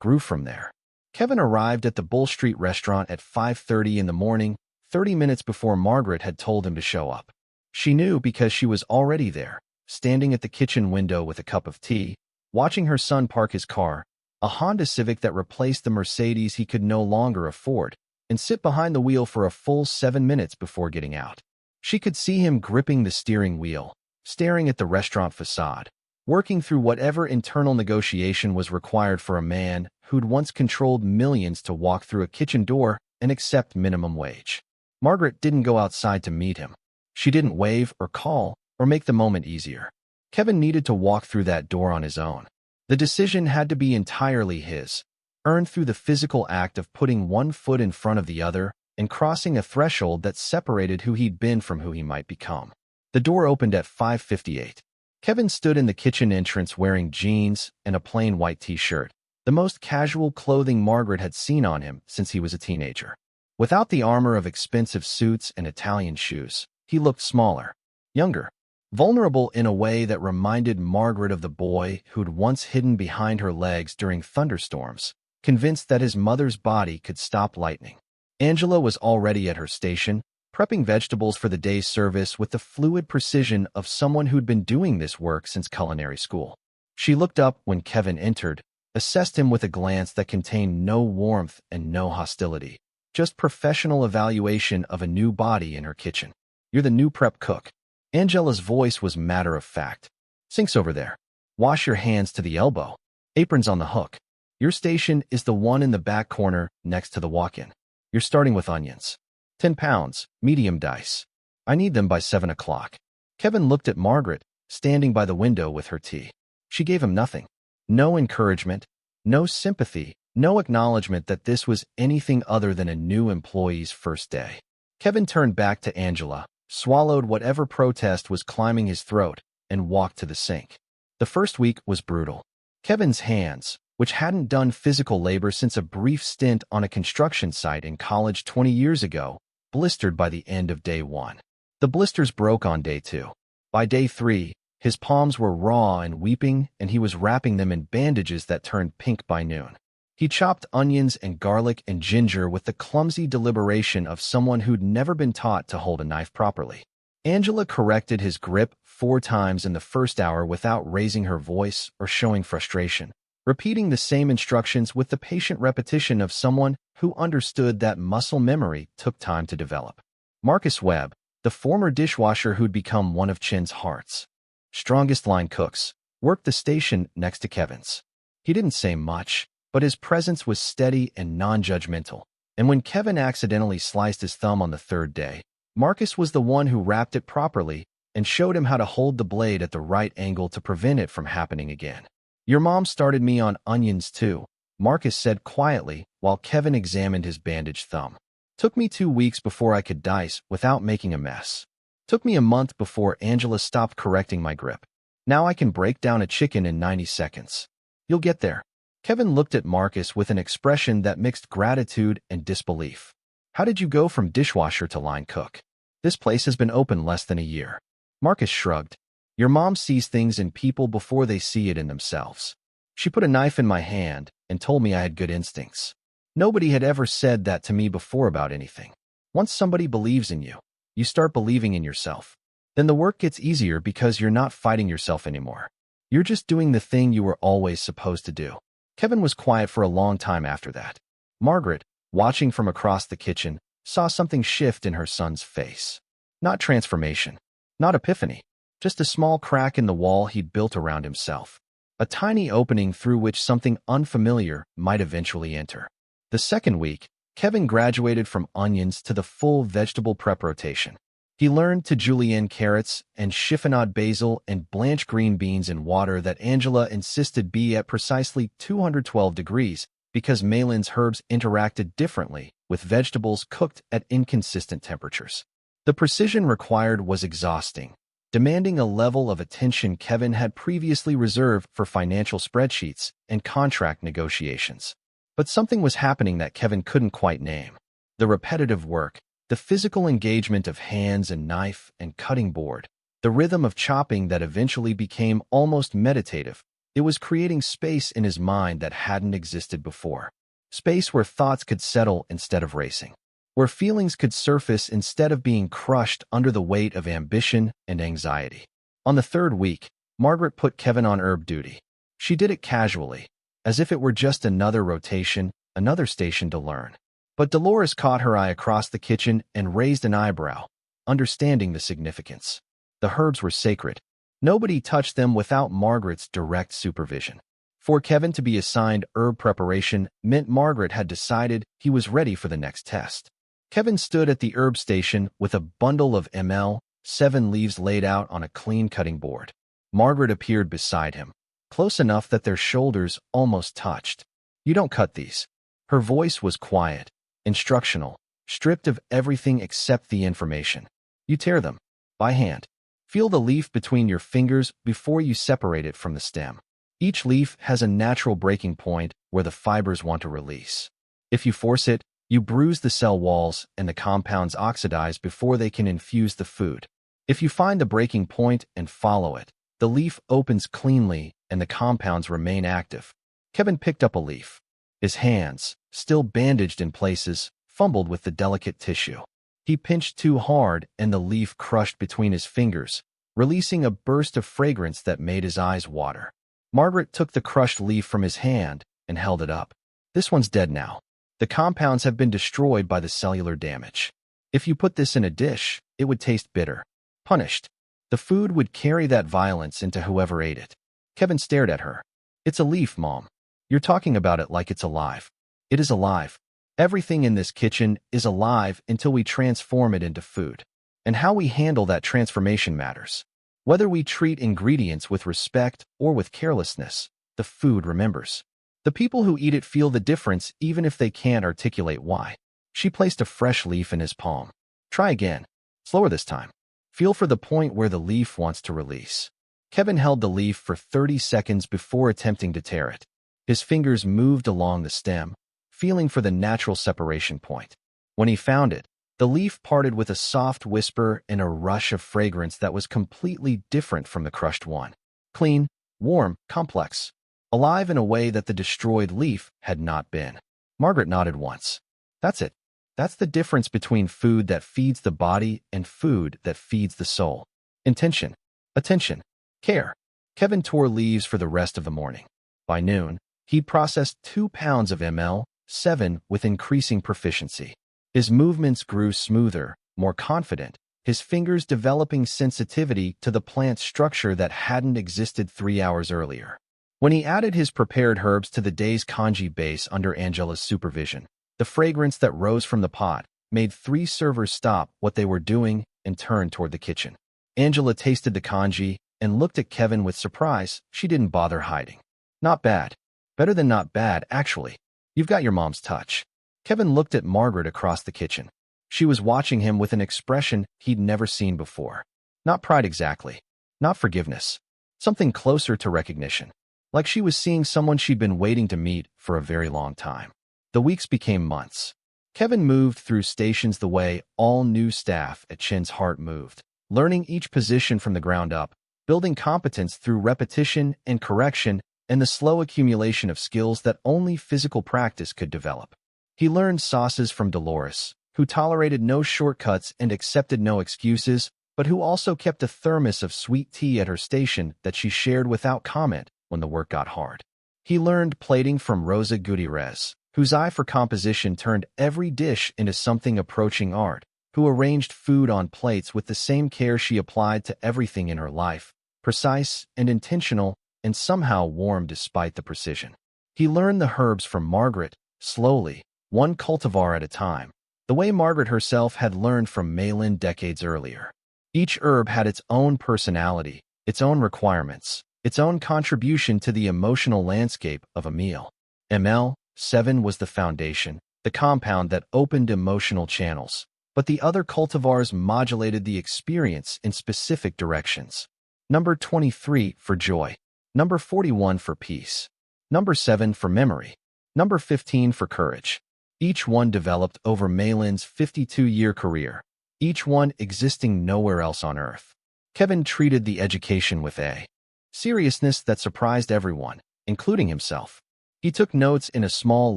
grew from there. Kevin arrived at the Bull Street restaurant at 5:30 in the morning, 30 minutes before Margaret had told him to show up. She knew because she was already there, standing at the kitchen window with a cup of tea, watching her son park his car, a Honda Civic that replaced the Mercedes he could no longer afford, and sit behind the wheel for a full 7 minutes before getting out. She could see him gripping the steering wheel, staring at the restaurant facade, working through whatever internal negotiation was required for a man who'd once controlled millions to walk through a kitchen door and accept minimum wage. Margaret didn't go outside to meet him. She didn't wave or call or make the moment easier. Kevin needed to walk through that door on his own. The decision had to be entirely his, earned through the physical act of putting one foot in front of the other and crossing a threshold that separated who he'd been from who he might become. The door opened at 5:58. Kevin stood in the kitchen entrance wearing jeans and a plain white t-shirt, the most casual clothing Margaret had seen on him since he was a teenager. Without the armor of expensive suits and Italian shoes, he looked smaller, younger, vulnerable in a way that reminded Margaret of the boy who'd once hidden behind her legs during thunderstorms, convinced that his mother's body could stop lightning. Angela was already at her station, prepping vegetables for the day's service with the fluid precision of someone who'd been doing this work since culinary school. She looked up when Kevin entered, assessed him with a glance that contained no warmth and no hostility, just professional evaluation of a new body in her kitchen. "You're the new prep cook." Angela's voice was matter-of-fact. "Sink's over there. Wash your hands to the elbow. Apron's on the hook. Your station is the one in the back corner next to the walk-in. You're starting with onions. 10 pounds, medium dice. I need them by 7 o'clock. Kevin looked at Margaret, standing by the window with her tea. She gave him nothing. No encouragement, no sympathy, no acknowledgement that this was anything other than a new employee's first day. Kevin turned back to Angela, swallowed whatever protest was climbing his throat, and walked to the sink. The first week was brutal. Kevin's hands, which hadn't done physical labor since a brief stint on a construction site in college 20 years ago, blistered by the end of day 1. The blisters broke on day 2. By day 3, his palms were raw and weeping, and he was wrapping them in bandages that turned pink by noon. He chopped onions and garlic and ginger with the clumsy deliberation of someone who'd never been taught to hold a knife properly. Angela corrected his grip 4 times in the first hour without raising her voice or showing frustration, repeating the same instructions with the patient repetition of someone who understood that muscle memory took time to develop. Marcus Webb, the former dishwasher who'd become one of Chen's heart's strongest line cooks, worked the station next to Kevin's. He didn't say much, but his presence was steady and non-judgmental, and when Kevin accidentally sliced his thumb on the 3rd day, Marcus was the one who wrapped it properly and showed him how to hold the blade at the right angle to prevent it from happening again. "Your mom started me on onions too," Marcus said quietly while Kevin examined his bandaged thumb. "Took me 2 weeks before I could dice without making a mess. Took me a month before Angela stopped correcting my grip. Now I can break down a chicken in 90 seconds. You'll get there." Kevin looked at Marcus with an expression that mixed gratitude and disbelief. "How did you go from dishwasher to line cook? This place has been open less than a year." Marcus shrugged. "Your mom sees things in people before they see it in themselves. She put a knife in my hand and told me I had good instincts. Nobody had ever said that to me before about anything. Once somebody believes in you, you start believing in yourself. Then the work gets easier because you're not fighting yourself anymore. You're just doing the thing you were always supposed to do." Kevin was quiet for a long time after that. Margaret, watching from across the kitchen, saw something shift in her son's face. Not transformation, not epiphany, just a small crack in the wall he'd built around himself. A tiny opening through which something unfamiliar might eventually enter. The second week, Kevin graduated from onions to the full vegetable prep rotation. He learned to julienne carrots and chiffonade basil and blanch green beans in water that Angela insisted be at precisely 212 degrees because Mei-Lin's herbs interacted differently with vegetables cooked at inconsistent temperatures. The precision required was exhausting, demanding a level of attention Kevin had previously reserved for financial spreadsheets and contract negotiations. But something was happening that Kevin couldn't quite name. The repetitive work, the physical engagement of hands and knife and cutting board, the rhythm of chopping that eventually became almost meditative. It was creating space in his mind that hadn't existed before. Space where thoughts could settle instead of racing, where feelings could surface instead of being crushed under the weight of ambition and anxiety. On the third week, Margaret put Kevin on herb duty. She did it casually, as if it were just another rotation, another station to learn. But Dolores caught her eye across the kitchen and raised an eyebrow, understanding the significance. The herbs were sacred. Nobody touched them without Margaret's direct supervision. For Kevin to be assigned herb preparation meant Margaret had decided he was ready for the next test. Kevin stood at the herb station with a bundle of ML7 leaves laid out on a clean cutting board. Margaret appeared beside him, close enough that their shoulders almost touched. "You don't cut these." Her voice was quiet, instructional, stripped of everything except the information. "You tear them, by hand. Feel the leaf between your fingers before you separate it from the stem. Each leaf has a natural breaking point where the fibers want to release. If you force it, you bruise the cell walls and the compounds oxidize before they can infuse the food. If you find the breaking point and follow it, the leaf opens cleanly and the compounds remain active." Kevin picked up a leaf. His hands, still bandaged in places, fumbled with the delicate tissue. He pinched too hard and the leaf crushed between his fingers, releasing a burst of fragrance that made his eyes water. Margaret took the crushed leaf from his hand and held it up. "This one's dead now. The compounds have been destroyed by the cellular damage. If you put this in a dish, it would taste bitter, punished. The food would carry that violence into whoever ate it." Kevin stared at her. "It's a leaf, Mom. You're talking about it like it's alive." "It is alive. Everything in this kitchen is alive until we transform it into food. And how we handle that transformation matters. Whether we treat ingredients with respect or with carelessness, the food remembers. The people who eat it feel the difference even if they can't articulate why." She placed a fresh leaf in his palm. "Try again. Slower this time. Feel for the point where the leaf wants to release." Kevin held the leaf for 30 seconds before attempting to tear it. His fingers moved along the stem, feeling for the natural separation point. When he found it, the leaf parted with a soft whisper and a rush of fragrance that was completely different from the crushed one. Clean, warm, complex, alive in a way that the destroyed leaf had not been. Margaret nodded once. "That's it. That's the difference between food that feeds the body and food that feeds the soul. Intention, attention, care." Kevin tore leaves for the rest of the morning. By noon, he processed 2 pounds of ML7 with increasing proficiency. His movements grew smoother, more confident, his fingers developing sensitivity to the plant's structure that hadn't existed 3 hours earlier. When he added his prepared herbs to the day's congee base under Angela's supervision, the fragrance that rose from the pot made 3 servers stop what they were doing and turn toward the kitchen. Angela tasted the congee and looked at Kevin with surprise. She didn't bother hiding. "Not bad. Better than not bad, actually. You've got your mom's touch." Kevin looked at Margaret across the kitchen. She was watching him with an expression he'd never seen before. Not pride exactly. Not forgiveness. Something closer to recognition. Like she was seeing someone she'd been waiting to meet for a very long time. The weeks became months. Kevin moved through stations the way all new staff at Chen's heart moved, learning each position from the ground up, building competence through repetition and correction, and the slow accumulation of skills that only physical practice could develop. He learned sauces from Dolores, who tolerated no shortcuts and accepted no excuses, but who also kept a thermos of sweet tea at her station that she shared without comment when the work got hard. He learned plating from Rosa Gutierrez, whose eye for composition turned every dish into something approaching art, who arranged food on plates with the same care she applied to everything in her life, precise and intentional, and somehow warm despite the precision. He learned the herbs from Margaret, slowly, one cultivar at a time, the way Margaret herself had learned from Mei-Lin decades earlier. Each herb had its own personality, its own requirements, its own contribution to the emotional landscape of a meal. ML7 was the foundation, the compound that opened emotional channels, but the other cultivars modulated the experience in specific directions. Number 23 for joy. Number 41 for peace. Number 7 for memory. Number 15 for courage. Each one developed over Mei-Lin's 52-year career, each one existing nowhere else on Earth. Kevin treated the education with a seriousness that surprised everyone, including himself. He took notes in a small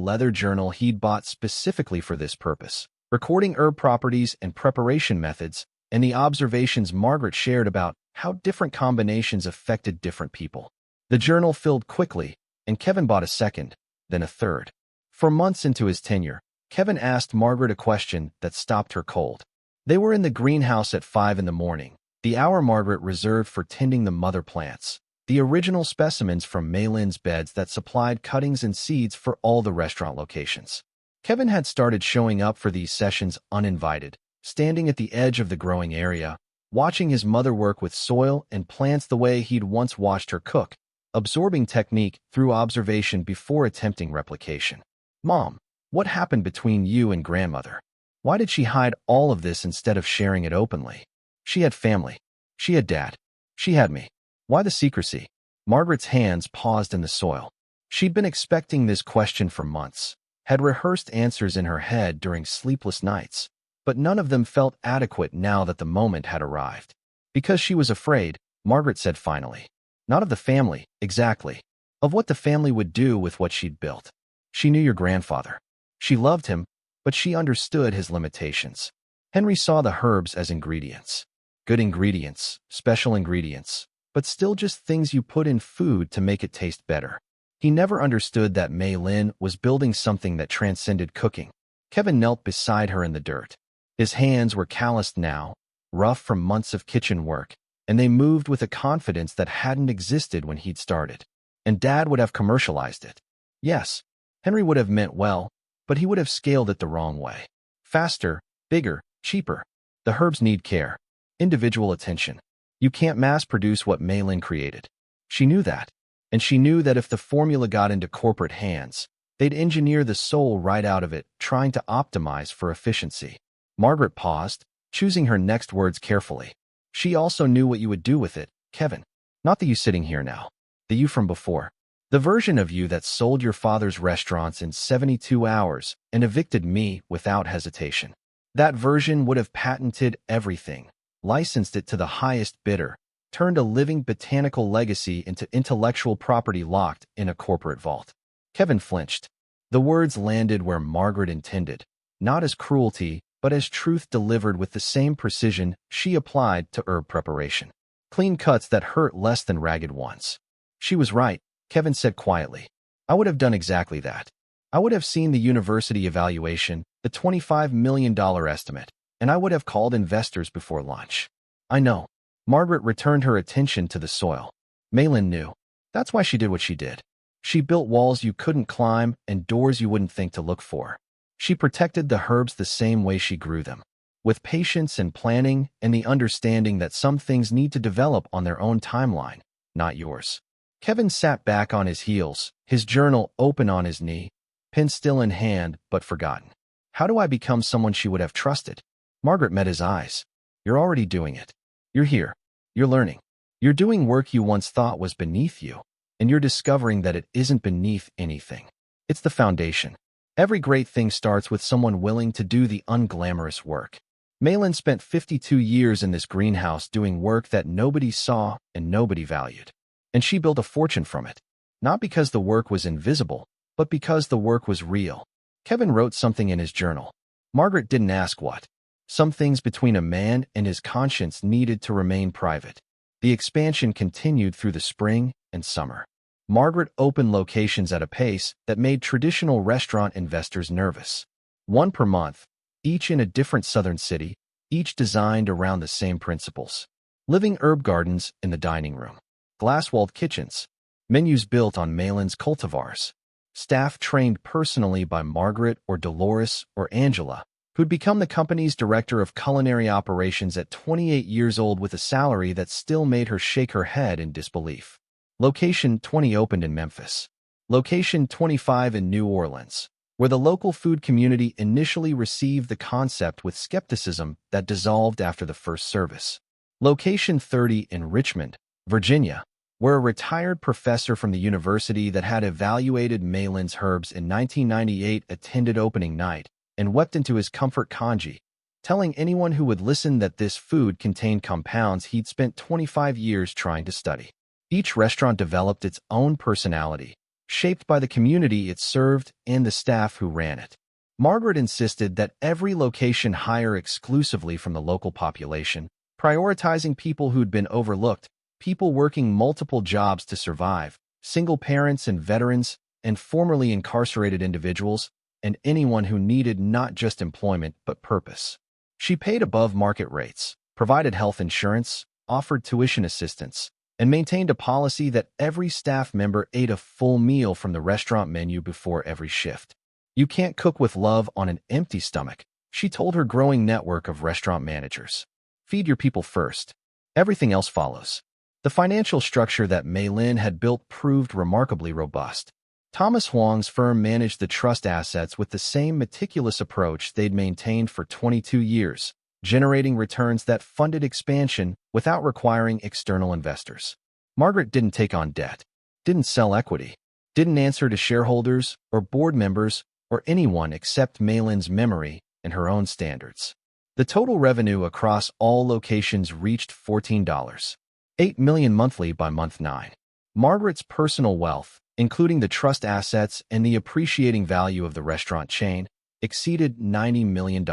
leather journal he'd bought specifically for this purpose, recording herb properties and preparation methods, and the observations Margaret shared about how different combinations affected different people. The journal filled quickly, and Kevin bought a second, then a third. For months into his tenure, Kevin asked Margaret a question that stopped her cold. They were in the greenhouse at 5 in the morning, the hour Margaret reserved for tending the mother plants, the original specimens from Mei-Lin's beds that supplied cuttings and seeds for all the restaurant locations. Kevin had started showing up for these sessions uninvited, standing at the edge of the growing area, watching his mother work with soil and plants the way he'd once watched her cook, absorbing technique through observation before attempting replication. "Mom, what happened between you and grandmother? Why did she hide all of this instead of sharing it openly? She had family. She had dad. She had me. Why the secrecy?" Margaret's hands paused in the soil. She'd been expecting this question for months, had rehearsed answers in her head during sleepless nights, but none of them felt adequate now that the moment had arrived. "Because she was afraid," Margaret said finally. "Not of the family, exactly. Of what the family would do with what she'd built. She knew your grandfather. She loved him, but she understood his limitations. Henry saw the herbs as ingredients. Good ingredients, special ingredients, but still just things you put in food to make it taste better. He never understood that Mei-Lin was building something that transcended cooking." Kevin knelt beside her in the dirt. His hands were calloused now, rough from months of kitchen work, and they moved with a confidence that hadn't existed when he'd started. And Dad would have commercialized it. Yes, Henry would have meant well, but he would have scaled it the wrong way. Faster, bigger, cheaper. The herbs need care, individual attention. You can't mass-produce what Mei-Lin created. She knew that, and she knew that if the formula got into corporate hands, they'd engineer the soul right out of it, trying to optimize for efficiency. Margaret paused, choosing her next words carefully. "She also knew what you would do with it, Kevin. Not the you sitting here now. The you from before. The version of you that sold your father's restaurants in 72 hours and evicted me without hesitation. That version would have patented everything, licensed it to the highest bidder, turned a living botanical legacy into intellectual property locked in a corporate vault." Kevin flinched. The words landed where Margaret intended, not as cruelty, but as truth delivered with the same precision she applied to herb preparation. Clean cuts that hurt less than ragged ones. "She was right," Kevin said quietly. "I would have done exactly that. I would have seen the university evaluation, the $25 million estimate, and I would have called investors before lunch." "I know." Margaret returned her attention to the soil. Mei-Lin knew. That's why she did what she did. She built walls you couldn't climb and doors you wouldn't think to look for. She protected the herbs the same way she grew them, with patience and planning and the understanding that some things need to develop on their own timeline, not yours. Kevin sat back on his heels, his journal open on his knee, pen still in hand but forgotten. How do I become someone she would have trusted? Margaret met his eyes. "You're already doing it. You're here. You're learning. You're doing work you once thought was beneath you, and you're discovering that it isn't beneath anything. It's the foundation. Every great thing starts with someone willing to do the unglamorous work." Mei-Lin spent 52 years in this greenhouse doing work that nobody saw and nobody valued. And she built a fortune from it. Not because the work was invisible, but because the work was real. Kevin wrote something in his journal. Margaret didn't ask what. Some things between a man and his conscience needed to remain private. The expansion continued through the spring and summer. Margaret opened locations at a pace that made traditional restaurant investors nervous. One per month, each in a different southern city, each designed around the same principles. Living herb gardens in the dining room. Glass-walled kitchens. Menus built on Mei-Lin's cultivars. Staff trained personally by Margaret or Dolores or Angela, who'd become the company's director of culinary operations at 28 years old with a salary that still made her shake her head in disbelief. Location 20 opened in Memphis. Location 25 in New Orleans. where the local food community initially received the concept with skepticism that dissolved after the first service. Location 30 in Richmond, Virginia, where a retired professor from the university that had evaluated Mei-Lin's herbs in 1998 attended opening night and wept into his comfort kanji, telling anyone who would listen that this food contained compounds he'd spent 25 years trying to study. Each restaurant developed its own personality, shaped by the community it served and the staff who ran it. Margaret insisted that every location hire exclusively from the local population, prioritizing people who'd been overlooked, people working multiple jobs to survive, single parents and veterans, and formerly incarcerated individuals, and anyone who needed not just employment but purpose. She paid above market rates, provided health insurance, offered tuition assistance, and maintained a policy that every staff member ate a full meal from the restaurant menu before every shift. "You can't cook with love on an empty stomach," she told her growing network of restaurant managers. "Feed your people first. Everything else follows." The financial structure that Mei-Lin had built proved remarkably robust. Thomas Huang's firm managed the trust assets with the same meticulous approach they'd maintained for 22 years, generating returns that funded expansion without requiring external investors. Margaret didn't take on debt, didn't sell equity, didn't answer to shareholders or board members or anyone except Mei-Lin's memory and her own standards. The total revenue across all locations reached $14.8 million monthly by month 9. Margaret's personal wealth, including the trust assets and the appreciating value of the restaurant chain, exceeded $90 million.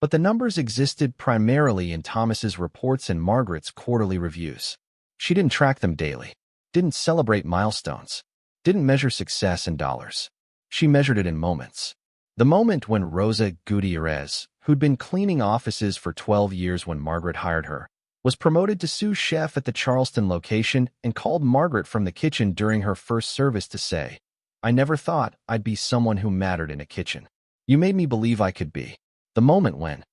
But the numbers existed primarily in Thomas's reports and Margaret's quarterly reviews. She didn't track them daily, didn't celebrate milestones, didn't measure success in dollars. She measured it in moments. The moment when Rosa Gutierrez, who'd been cleaning offices for 12 years when Margaret hired her, was promoted to sous chef at the Charleston location and called Margaret from the kitchen during her first service to say, "I never thought I'd be someone who mattered in a kitchen. You made me believe I could be." The moment when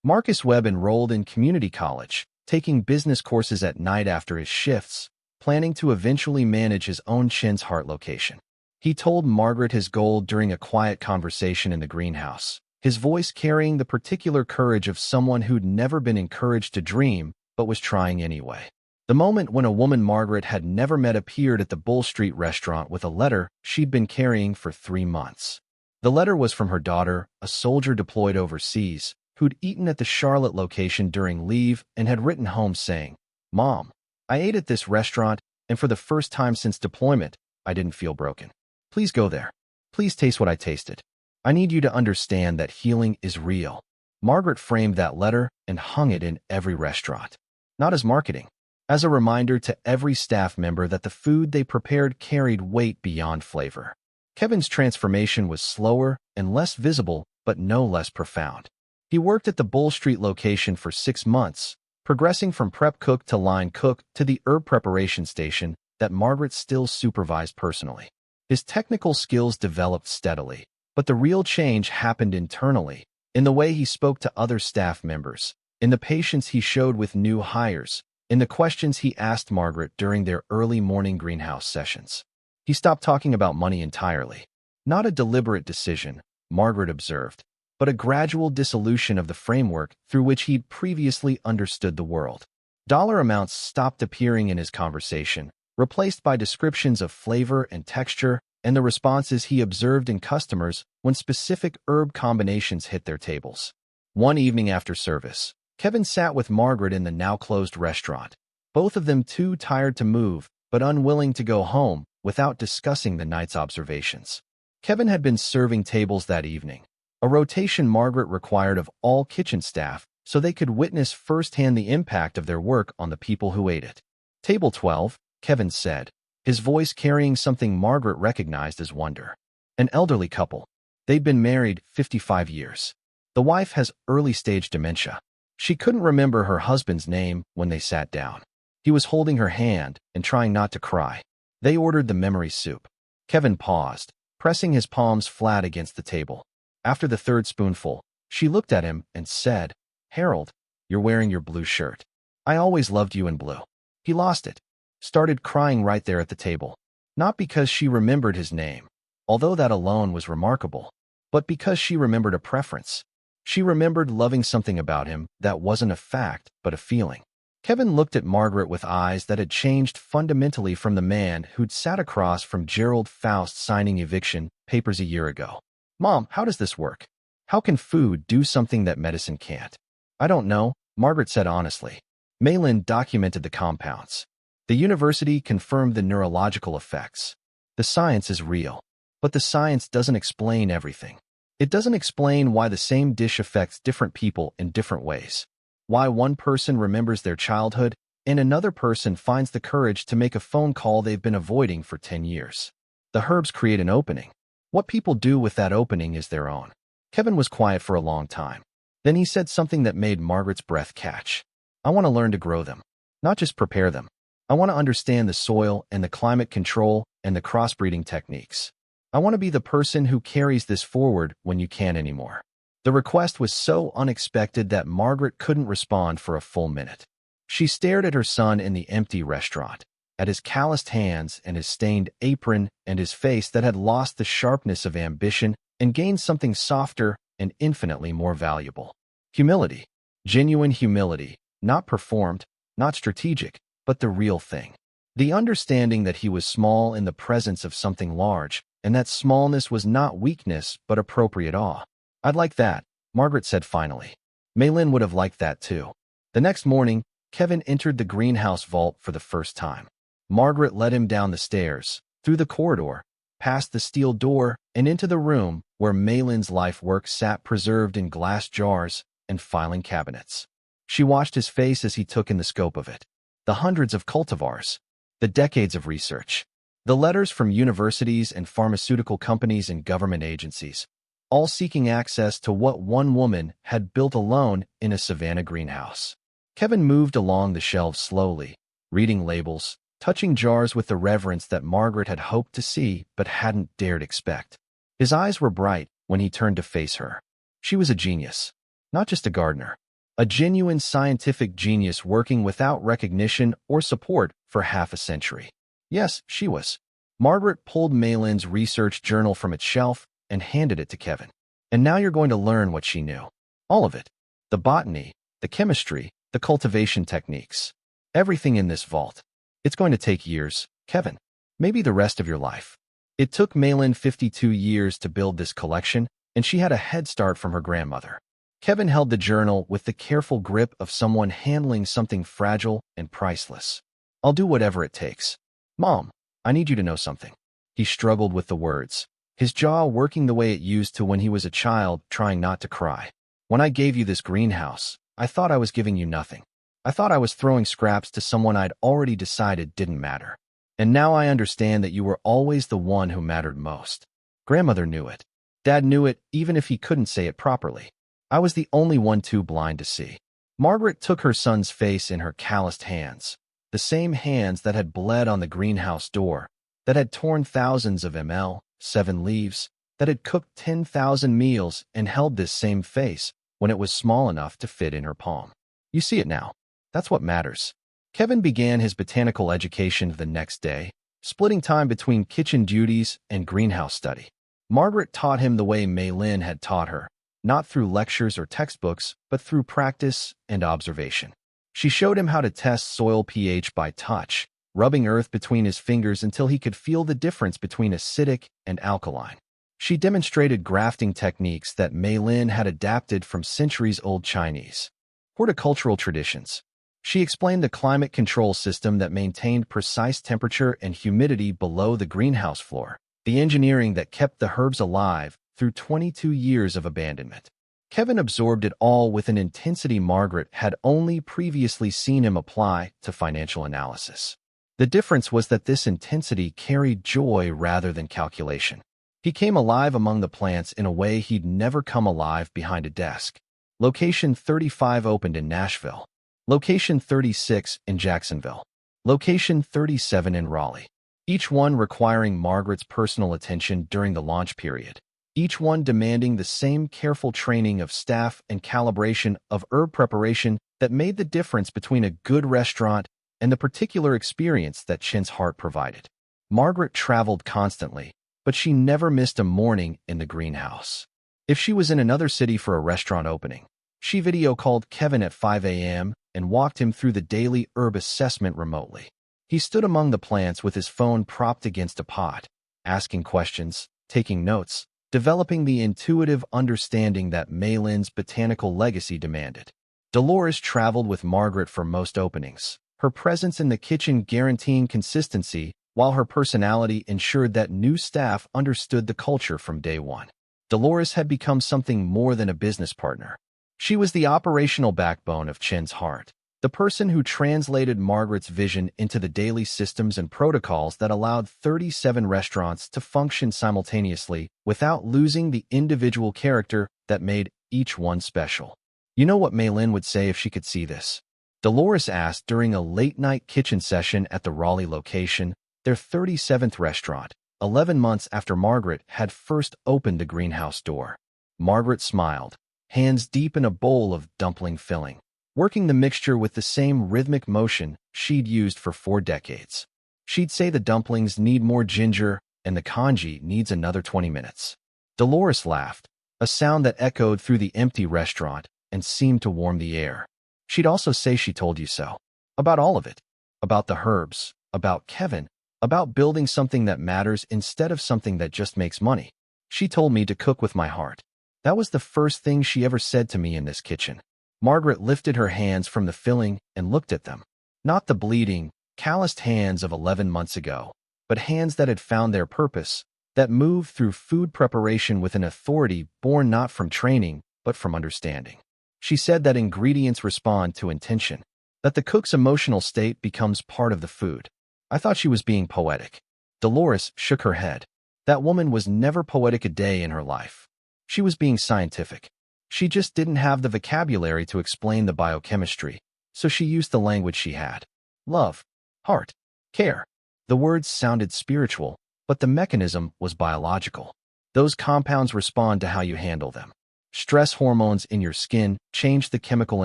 Marcus Webb enrolled in community college, taking business courses at night after his shifts, planning to eventually manage his own Chen's Heart location. He told Margaret his goal during a quiet conversation in the greenhouse, his voice carrying the particular courage of someone who'd never been encouraged to dream but was trying anyway. The moment when a woman Margaret had never met appeared at the Bull Street restaurant with a letter she'd been carrying for 3 months. The letter was from her daughter, a soldier deployed overseas, who'd eaten at the Charlotte location during leave and had written home saying, "Mom, I ate at this restaurant, and for the first time since deployment, I didn't feel broken. Please go there. Please taste what I tasted. I need you to understand that healing is real." Margaret framed that letter and hung it in every restaurant. Not as marketing, as a reminder to every staff member that the food they prepared carried weight beyond flavor. Kevin's transformation was slower and less visible, but no less profound. He worked at the Bull Street location for 6 months, progressing from prep cook to line cook to the herb preparation station that Margaret still supervised personally. His technical skills developed steadily, but the real change happened internally, in the way he spoke to other staff members, in the patience he showed with new hires, in the questions he asked Margaret during their early morning greenhouse sessions. He stopped talking about money entirely. Not a deliberate decision, Margaret observed, but a gradual dissolution of the framework through which he'd previously understood the world. Dollar amounts stopped appearing in his conversation, replaced by descriptions of flavor and texture and the responses he observed in customers when specific herb combinations hit their tables. One evening after service, Kevin sat with Margaret in the now-closed restaurant, both of them too tired to move but unwilling to go home without discussing the night's observations. Kevin had been serving tables that evening, a rotation Margaret required of all kitchen staff so they could witness firsthand the impact of their work on the people who ate it. "Table 12, Kevin said, his voice carrying something Margaret recognized as wonder. An elderly couple. They'd been married 55 years. The wife has early-stage dementia. She couldn't remember her husband's name when they sat down. He was holding her hand and trying not to cry. They ordered the memory soup." Kevin paused, pressing his palms flat against the table. After the 3rd spoonful, she looked at him and said, "Harold, you're wearing your blue shirt. I always loved you in blue." He lost it. Started crying right there at the table. Not because she remembered his name, although that alone was remarkable. But because she remembered a preference. She remembered loving something about him that wasn't a fact, but a feeling. Kevin looked at Margaret with eyes that had changed fundamentally from the man who'd sat across from Gerald Faust signing eviction papers a year ago. "Mom, how does this work? How can food do something that medicine can't?" "I don't know," Margaret said honestly. Mei-Lin documented the compounds. The university confirmed the neurological effects. The science is real. But the science doesn't explain everything. It doesn't explain why the same dish affects different people in different ways. Why one person remembers their childhood and another person finds the courage to make a phone call they've been avoiding for 10 years. The herbs create an opening. What people do with that opening is their own. Kevin was quiet for a long time. Then he said something that made Margaret's breath catch. "I want to learn to grow them, not just prepare them. I want to understand the soil and the climate control and the crossbreeding techniques. I want to be the person who carries this forward when you can't anymore." The request was so unexpected that Margaret couldn't respond for a full minute. She stared at her son in the empty restaurant, at his calloused hands and his stained apron and his face that had lost the sharpness of ambition and gained something softer and infinitely more valuable. Humility. Genuine humility, not performed, not strategic, but the real thing. The understanding that he was small in the presence of something large, and that smallness was not weakness but appropriate awe. "I'd like that," Margaret said finally. Mei-Lin would have liked that too. The next morning, Kevin entered the greenhouse vault for the first time. Margaret led him down the stairs, through the corridor, past the steel door, and into the room where Mei-Lin's life work sat preserved in glass jars and filing cabinets. She watched his face as he took in the scope of it. The hundreds of cultivars, the decades of research, the letters from universities and pharmaceutical companies and government agencies, all seeking access to what one woman had built alone in a savanna greenhouse. Kevin moved along the shelves slowly, reading labels, touching jars with the reverence that Margaret had hoped to see but hadn't dared expect. His eyes were bright when he turned to face her. She was a genius, not just a gardener. A genuine scientific genius working without recognition or support for half a century. Yes, she was. Margaret pulled Mei-Lin's research journal from its shelf and handed it to Kevin. "And now you're going to learn what she knew. All of it. The botany, the chemistry, the cultivation techniques. Everything in this vault. It's going to take years, Kevin. Maybe the rest of your life." It took Mei-Lin 52 years to build this collection, and she had a head start from her grandmother. Kevin held the journal with the careful grip of someone handling something fragile and priceless. "I'll do whatever it takes. Mom, I need you to know something." He struggled with the words, his jaw working the way it used to when he was a child, trying not to cry. "When I gave you this greenhouse, I thought I was giving you nothing. I thought I was throwing scraps to someone I'd already decided didn't matter. And now I understand that you were always the one who mattered most." Grandmother knew it. Dad knew it, even if he couldn't say it properly. I was the only one too blind to see. Margaret took her son's face in her calloused hands, the same hands that had bled on the greenhouse door, that had torn thousands of ml, 7 leaves, that had cooked 10,000 meals and held this same face when it was small enough to fit in her palm. "You see it now. That's what matters." Kevin began his botanical education the next day, splitting time between kitchen duties and greenhouse study. Margaret taught him the way Mei-Lin had taught her, not through lectures or textbooks, but through practice and observation. She showed him how to test soil pH by touch, rubbing earth between his fingers until he could feel the difference between acidic and alkaline. She demonstrated grafting techniques that Mei-Lin had adapted from centuries-old Chinese horticultural traditions. She explained the climate control system that maintained precise temperature and humidity below the greenhouse floor, the engineering that kept the herbs alive through 22 years of abandonment. Kevin absorbed it all with an intensity Margaret had only previously seen him apply to financial analysis. The difference was that this intensity carried joy rather than calculation. He came alive among the plants in a way he'd never come alive behind a desk. Location 35 opened in Nashville. Location 36 in Jacksonville. Location 37 in Raleigh. Each one requiring Margaret's personal attention during the launch period. Each one demanding the same careful training of staff and calibration of herb preparation that made the difference between a good restaurant and the particular experience that Chen's heart provided. Margaret traveled constantly, but she never missed a morning in the greenhouse. If she was in another city for a restaurant opening, she video called Kevin at 5 a.m. and walked him through the daily herb assessment remotely. He stood among the plants with his phone propped against a pot, asking questions, taking notes, developing the intuitive understanding that Mei-Lin's botanical legacy demanded. Dolores traveled with Margaret for most openings, her presence in the kitchen guaranteeing consistency, while her personality ensured that new staff understood the culture from day one. Dolores had become something more than a business partner. She was the operational backbone of Chen's heart, the person who translated Margaret's vision into the daily systems and protocols that allowed 37 restaurants to function simultaneously without losing the individual character that made each one special. You know what Mei-Lin would say if she could see this? Dolores asked during a late-night kitchen session at the Raleigh location, their 37th restaurant, 11 months after Margaret had first opened the greenhouse door. Margaret smiled, hands deep in a bowl of dumpling filling, working the mixture with the same rhythmic motion she'd used for 4 decades. She'd say the dumplings need more ginger and the congee needs another 20 minutes. Dolores laughed, a sound that echoed through the empty restaurant and seemed to warm the air. She'd also say she told you so. About all of it. About the herbs, about Kevin, about building something that matters instead of something that just makes money. She told me to cook with my heart. That was the first thing she ever said to me in this kitchen. Margaret lifted her hands from the filling and looked at them. Not the bleeding, calloused hands of 11 months ago, but hands that had found their purpose, that moved through food preparation with an authority born not from training, but from understanding. She said that ingredients respond to intention, that the cook's emotional state becomes part of the food. I thought she was being poetic. Dolores shook her head. That woman was never poetic a day in her life. She was being scientific. She just didn't have the vocabulary to explain the biochemistry, so she used the language she had. Love, heart, care. The words sounded spiritual, but the mechanism was biological. Those compounds respond to how you handle them. Stress hormones in your skin change the chemical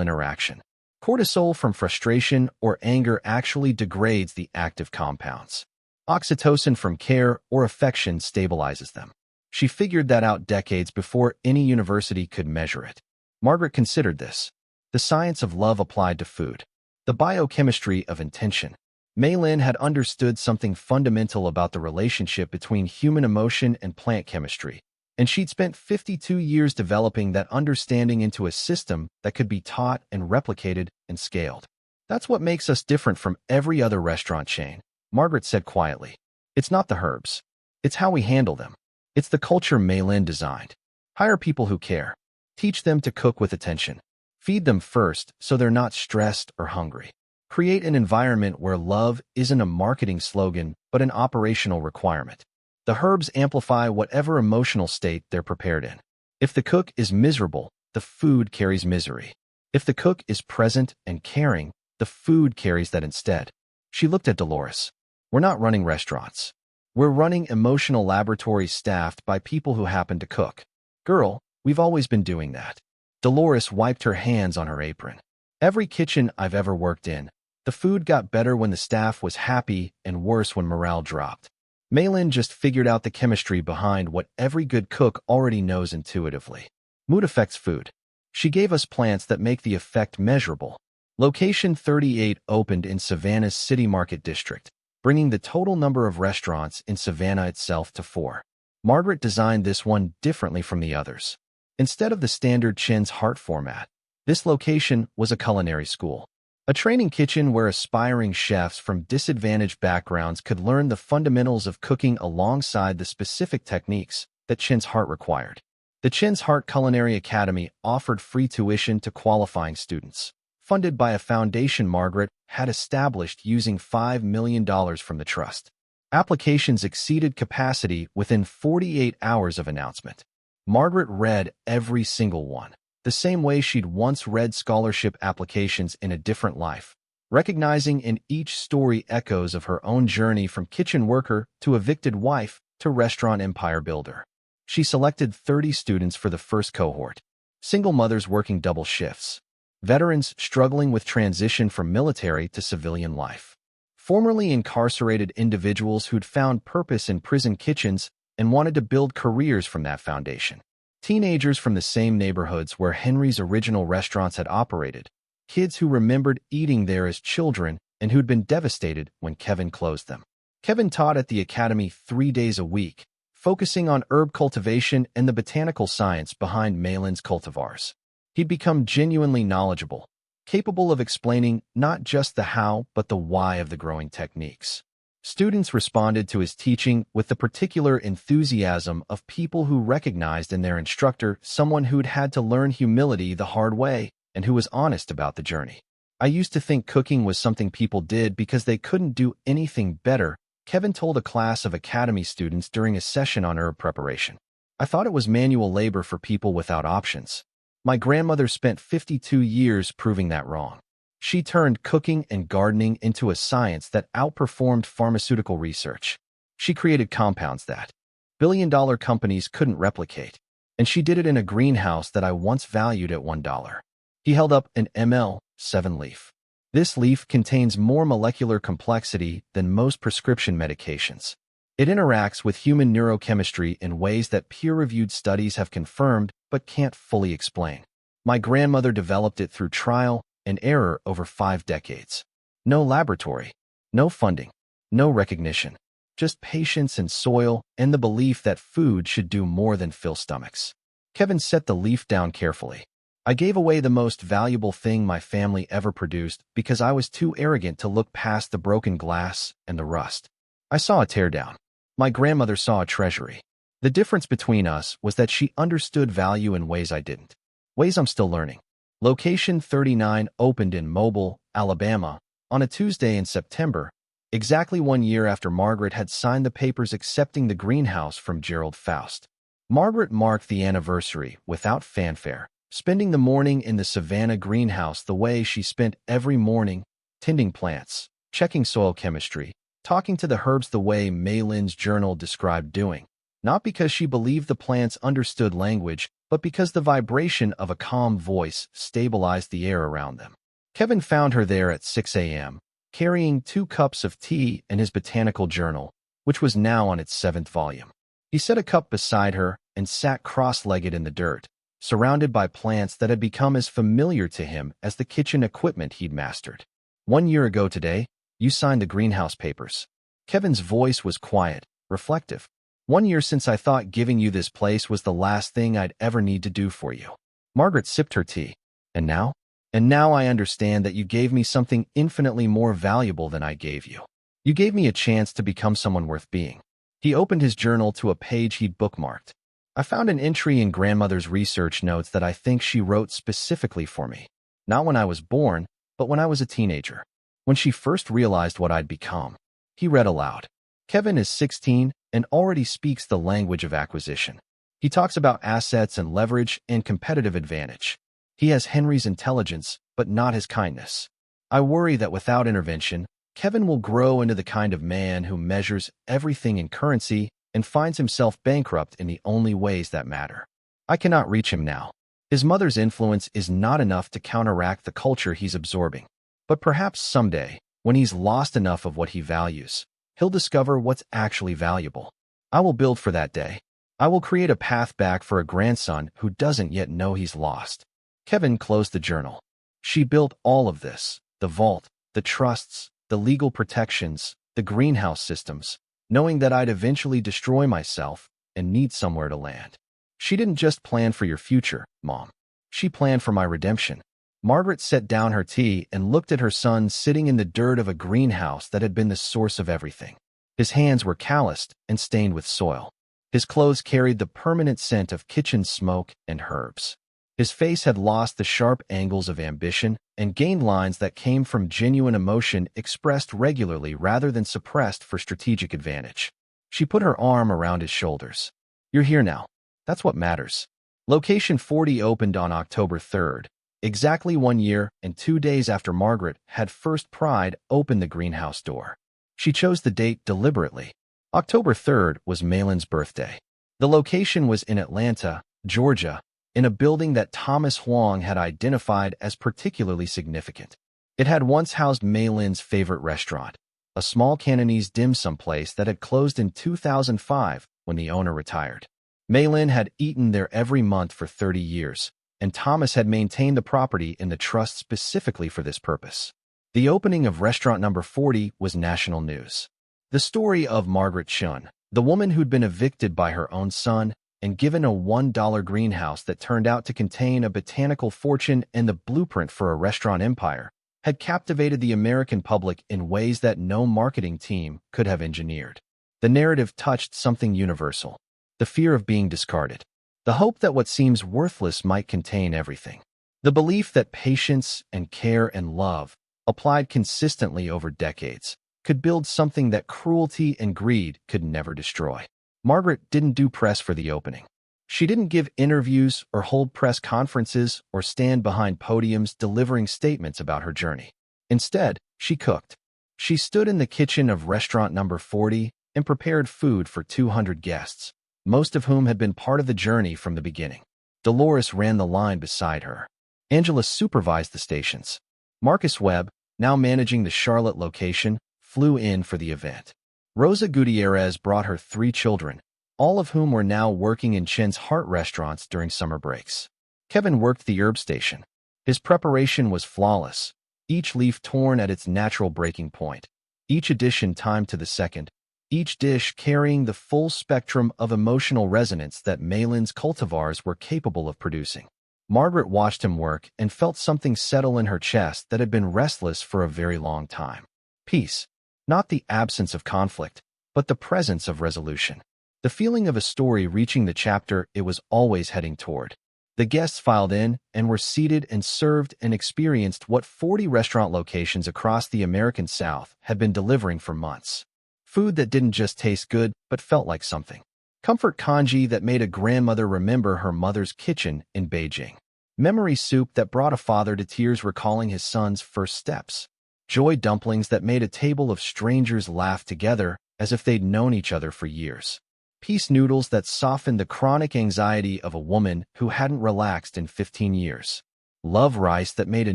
interaction. Cortisol from frustration or anger actually degrades the active compounds. Oxytocin from care or affection stabilizes them. She figured that out decades before any university could measure it. Margaret considered this. The science of love applied to food. The biochemistry of intention. Mei-Lin had understood something fundamental about the relationship between human emotion and plant chemistry, and she'd spent 52 years developing that understanding into a system that could be taught and replicated and scaled. That's what makes us different from every other restaurant chain, Margaret said quietly. It's not the herbs. It's how we handle them. It's the culture Mei-Lin designed. Hire people who care. Teach them to cook with attention. Feed them first so they're not stressed or hungry. Create an environment where love isn't a marketing slogan but an operational requirement. The herbs amplify whatever emotional state they're prepared in. If the cook is miserable, the food carries misery. If the cook is present and caring, the food carries that instead. She looked at Dolores. We're not running restaurants. We're running emotional laboratories staffed by people who happen to cook. Girl, we've always been doing that. Dolores wiped her hands on her apron. Every kitchen I've ever worked in, the food got better when the staff was happy and worse when morale dropped. Mei-Lin just figured out the chemistry behind what every good cook already knows intuitively. Mood affects food. She gave us plants that make the effect measurable. Location 38 opened in Savannah's City Market District, bringing the total number of restaurants in Savannah itself to 4. Margaret designed this one differently from the others. Instead of the standard Chen's Heart format, this location was a culinary school. A training kitchen where aspiring chefs from disadvantaged backgrounds could learn the fundamentals of cooking alongside the specific techniques that Chen's Heart required. The Chen's Heart Culinary Academy offered free tuition to qualifying students, funded by a foundation Margaret had established using $5 million from the trust. Applications exceeded capacity within 48 hours of announcement. Margaret read every single one, the same way she'd once read scholarship applications in a different life, recognizing in each story echoes of her own journey from kitchen worker to evicted wife to restaurant empire builder. She selected 30 students for the first cohort, single mothers working double shifts, veterans struggling with transition from military to civilian life, formerly incarcerated individuals who'd found purpose in prison kitchens and wanted to build careers from that foundation. Teenagers from the same neighborhoods where Henry's original restaurants had operated, kids who remembered eating there as children and who'd been devastated when Kevin closed them. Kevin taught at the academy 3 days a week, focusing on herb cultivation and the botanical science behind Mei-Lin's cultivars. He'd become genuinely knowledgeable, capable of explaining not just the how but the why of the growing techniques. Students responded to his teaching with the particular enthusiasm of people who recognized in their instructor someone who'd had to learn humility the hard way and who was honest about the journey. I used to think cooking was something people did because they couldn't do anything better, Kevin told a class of academy students during a session on herb preparation. I thought it was manual labor for people without options. My grandmother spent 52 years proving that wrong. She turned cooking and gardening into a science that outperformed pharmaceutical research. She created compounds that billion-dollar companies couldn't replicate, and she did it in a greenhouse that I once valued at $1. He held up an ML7 leaf. This leaf contains more molecular complexity than most prescription medications. It interacts with human neurochemistry in ways that peer-reviewed studies have confirmed but can't fully explain. My grandmother developed it through trial and error over 5 decades. No laboratory, no funding, no recognition, just patience and soil and the belief that food should do more than fill stomachs. Kevin set the leaf down carefully. I gave away the most valuable thing my family ever produced because I was too arrogant to look past the broken glass and the rust. I saw a teardown. My grandmother saw a treasury. The difference between us was that she understood value in ways I didn't. Ways I'm still learning. Location 39 opened in Mobile, Alabama, on a Tuesday in September, exactly 1 year after Margaret had signed the papers accepting the greenhouse from Gerald Faust. Margaret marked the anniversary without fanfare, spending the morning in the Savannah greenhouse the way she spent every morning, tending plants, checking soil chemistry, talking to the herbs the way Mei-Lin's journal described doing, not because she believed the plants understood language, but because the vibration of a calm voice stabilized the air around them. Kevin found her there at 6 a.m., carrying 2 cups of tea and his botanical journal, which was now on its 7th volume. He set a cup beside her and sat cross-legged in the dirt, surrounded by plants that had become as familiar to him as the kitchen equipment he'd mastered. 1 year ago today, you signed the greenhouse papers. Kevin's voice was quiet, reflective. 1 year since I thought giving you this place was the last thing I'd ever need to do for you. Margaret sipped her tea. And now? And now I understand that you gave me something infinitely more valuable than I gave you. You gave me a chance to become someone worth being. He opened his journal to a page he'd bookmarked. I found an entry in grandmother's research notes that I think she wrote specifically for me. Not when I was born, but when I was a teenager. When she first realized what I'd become. He read aloud. Kevin is 16 and already speaks the language of acquisition. He talks about assets and leverage and competitive advantage. He has Henry's intelligence, but not his kindness. I worry that without intervention, Kevin will grow into the kind of man who measures everything in currency and finds himself bankrupt in the only ways that matter. I cannot reach him now. His mother's influence is not enough to counteract the culture he's absorbing. But perhaps someday, when he's lost enough of what he values, he'll discover what's actually valuable. I will build for that day. I will create a path back for a grandson who doesn't yet know he's lost. Kevin closed the journal. She built all of this, the vault, the trusts, the legal protections, the greenhouse systems, knowing that I'd eventually destroy myself and need somewhere to land. She didn't just plan for your future, Mom. She planned for my redemption. Margaret set down her tea and looked at her son sitting in the dirt of a greenhouse that had been the source of everything. His hands were calloused and stained with soil. His clothes carried the permanent scent of kitchen smoke and herbs. His face had lost the sharp angles of ambition and gained lines that came from genuine emotion expressed regularly rather than suppressed for strategic advantage. She put her arm around his shoulders. You're here now. That's what matters. Location 40 opened on October 3rd. Exactly 1 year and 2 days after Margaret had first pried open the greenhouse door. She chose the date deliberately. October 3rd was Mei-Lin's birthday. The location was in Atlanta, Georgia, in a building that Thomas Huang had identified as particularly significant. It had once housed Mei-Lin's favorite restaurant, a small Cantonese dim sum place that had closed in 2005 when the owner retired. Mei-Lin had eaten there every month for 30 years, and Thomas had maintained the property in the trust specifically for this purpose. The opening of restaurant number 40 was national news. The story of Margaret Chen, the woman who'd been evicted by her own son and given a $1 greenhouse that turned out to contain a botanical fortune and the blueprint for a restaurant empire, had captivated the American public in ways that no marketing team could have engineered. The narrative touched something universal: the fear of being discarded, the hope that what seems worthless might contain everything, the belief that patience and care and love, applied consistently over decades, could build something that cruelty and greed could never destroy. Margaret didn't do press for the opening. She didn't give interviews or hold press conferences or stand behind podiums delivering statements about her journey. Instead, she cooked. She stood in the kitchen of restaurant number 40 and prepared food for 200 guests, most of whom had been part of the journey from the beginning. Dolores ran the line beside her. Angela supervised the stations. Marcus Webb, now managing the Charlotte location, flew in for the event. Rosa Gutierrez brought her 3 children, all of whom were now working in Chen's Heart restaurants during summer breaks. Kevin worked the herb station. His preparation was flawless, each leaf torn at its natural breaking point, each addition timed to the second, each dish carrying the full spectrum of emotional resonance that Mei-Lin's cultivars were capable of producing. Margaret watched him work and felt something settle in her chest that had been restless for a very long time. Peace. Not the absence of conflict, but the presence of resolution. The feeling of a story reaching the chapter it was always heading toward. The guests filed in and were seated and served and experienced what 40 restaurant locations across the American South had been delivering for months. Food that didn't just taste good, but felt like something. Comfort congee that made a grandmother remember her mother's kitchen in Beijing. Memory soup that brought a father to tears recalling his son's first steps. Joy dumplings that made a table of strangers laugh together as if they'd known each other for years. Peace noodles that softened the chronic anxiety of a woman who hadn't relaxed in 15 years. Love rice that made a